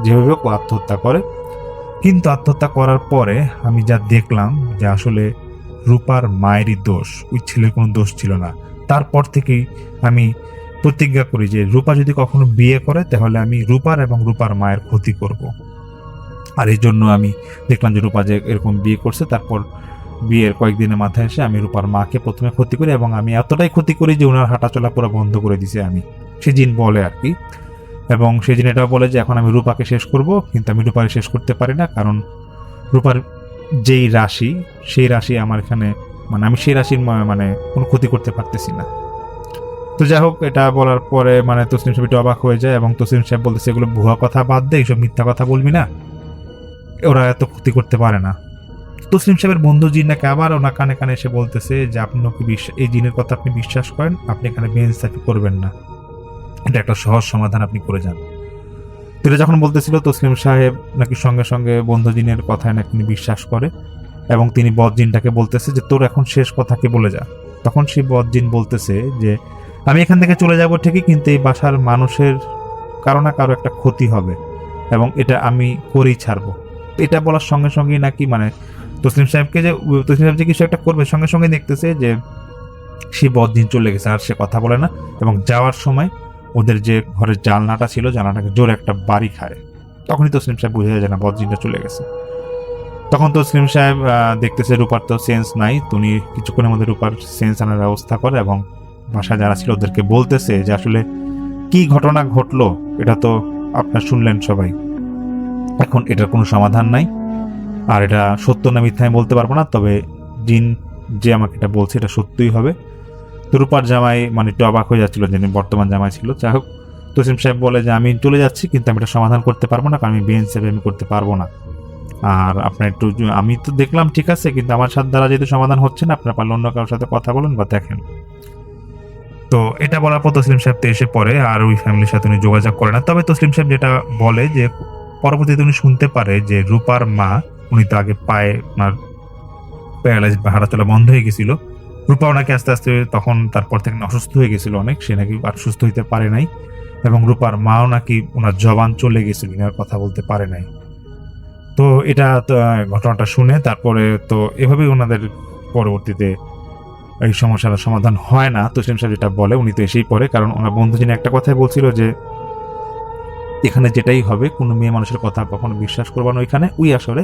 যেভাবে ও আত্মহত্যা করে। কিন্তু আত্মহত্যা করার পরে আমি যা দেখলাম যে আসলে রূপার মায়েরই দোষ, ওই ছেলের কোনো দোষ ছিল না। তারপর থেকেই আমি প্রতিজ্ঞা করি যে রূপা যদি কখনো বিয়ে করে তাহলে আমি রূপার এবং রূপার মায়ের ক্ষতি করব। আর এই জন্য আমি দেখলাম যে রূপা যে এরকম বিয়ে করছে, তারপর বিয়ের কয়েকদিনের মাথায় এসে আমি রূপার মাকে প্রথমে ক্ষতি করি, এবং আমি এতটাই ক্ষতি করি যে ওনার হাঁটাচলা পুরো বন্ধ করে দিছে আমি, সে জিন বলে আর কি। এবং সেই জিন এটাও বলে যে এখন আমি রূপাকে শেষ করব, কিন্তু আমি রূপাকে শেষ করতে পারি না, কারণ রূপার যেই রাশি সেই রাশি আমার এখানে মানে আমি সেই রাশির মানে কোনো ক্ষতি করতে পারতেছি না। তো যাই হোক, এটা বলার পরে মানে তসলিম সাহেব একটু অবাক হয়ে যায়, এবং তসলিম সাহেব বলতেছে এগুলো ভুয়া কথা বাদ দে, এইসব মিথ্যা কথা বলবি না, ওরা এত ক্ষতি করতে পারে না। তসলিম সাহেবের বন্ধু জিন নাকি আবার ওনার কানে কানে এসে বলতেছে যে আপনি এই জিনের কথা আপনি বিশ্বাস করেন, আপনি এখানে বেইনসাফি করবেন না, এটা একটা সহজ সমাধান আপনি করে যান। এটা যখন বলতেছিল তসলিম সাহেব নাকি সঙ্গে সঙ্গে বন্ধু জিনের কথায় নাকি বিশ্বাস করে, এবং তিনি বদ জিনটাকে বলতেছে যে তোর এখন শেষ কথাকে বলে যা। তখন সেই বদ জিন বলতেছে যে আমি এখান থেকে চলে যাব ঠিকই, কিন্তু এই বাসার মানুষের কারো না কারো একটা ক্ষতি হবে, এবং এটা আমি করেই ছাড়বো। এটা বলার সঙ্গে সঙ্গেই নাকি মানে তসলিম সাহেব যে কিছু একটা করবে, সঙ্গে সঙ্গে দেখতেছে যে সে বদ জিন চলে গেছে, আর সে কথা বলে না, এবং যাওয়ার সময় ওদের যে ঘরের জানলাটা ছিল জানলাটাকে জোরে একটা বাড়ি খায়। তখনই তসলিম সাহেব বুঝে যায় যে না বদ জিনটা চলে গেছে। তখন তসলিম সাহেব দেখতেছে রূপার তো সেন্স নাই, তো উনি কিছুক্ষণের মধ্যে রূপার সেন্স আনার ব্যবস্থা করে এবং বাসায় যারা ছিল ওদেরকে বলতেছে যে আসলে কি ঘটনা ঘটলো এটা তো আপনারা শুনলেন সবাই, এখন এটার কোনো সমাধান নাই, আর এটা সত্য না মিথ্যা আমি বলতে পারবো না, তবে জিন যে আমাকে এটা বলছে এটা সত্যই হবে। তো রূপার জামাই মানে একটু অবাক হয়ে যাচ্ছিল, যিনি বর্তমান জামাই ছিল। যাই হোক, তসলিম সাহেব বলে যে আমি চলে যাচ্ছি, কিন্তু আমি এটা সমাধান করতে পারবো না, কারণ আমি বিএনসি আমি করতে পারবো না। আর আপনার একটু আমি তো দেখলাম ঠিক আছে, কিন্তু আমার সাথে দ্বারা যেহেতু সমাধান হচ্ছে না, আপনার পারলে অন্য কারোর সাথে কথা বলুন বা দেখেন। তো এটা বলার পর তসলিম সাহেব তো এসে পড়ে, আর ওই ফ্যামিলির সাথে উনি যোগাযোগ করে না। তবে তসলিম সাহেব যেটা বলে যে পরবর্তীতে উনি শুনতে পারে যে রূপার মা, উনি তো আগে পায়ে ওনার প্যারালাইজ বা হাঁটাচলা বন্ধ হয়ে গেছিল, রূপা ওনাকে আস্তে আস্তে তখন তারপর থেকে অসুস্থ হয়ে গেছিল অনেক, সে নাকি আর সুস্থ হইতে পারে নাই, এবং রূপার মাও নাকি ওনার জবান চলে গেছিল, আর কথা বলতে পারে নাই। তো এটা তো ঘটনাটা শুনে তারপরে তো এভাবেই ওনাদের পরবর্তীতে এই সমস্যার সমাধান হয় না। তসলিম সাহেব যেটা বলে, উনি তো এসেই পড়ে, কারণ ওনার বন্ধু যিনি একটা কথাই বলছিল যে এখানে যেটাই হবে কোনো মেয়ে মানুষের কথা কখনো বিশ্বাস করবা না, ওইখানে ওই আসরে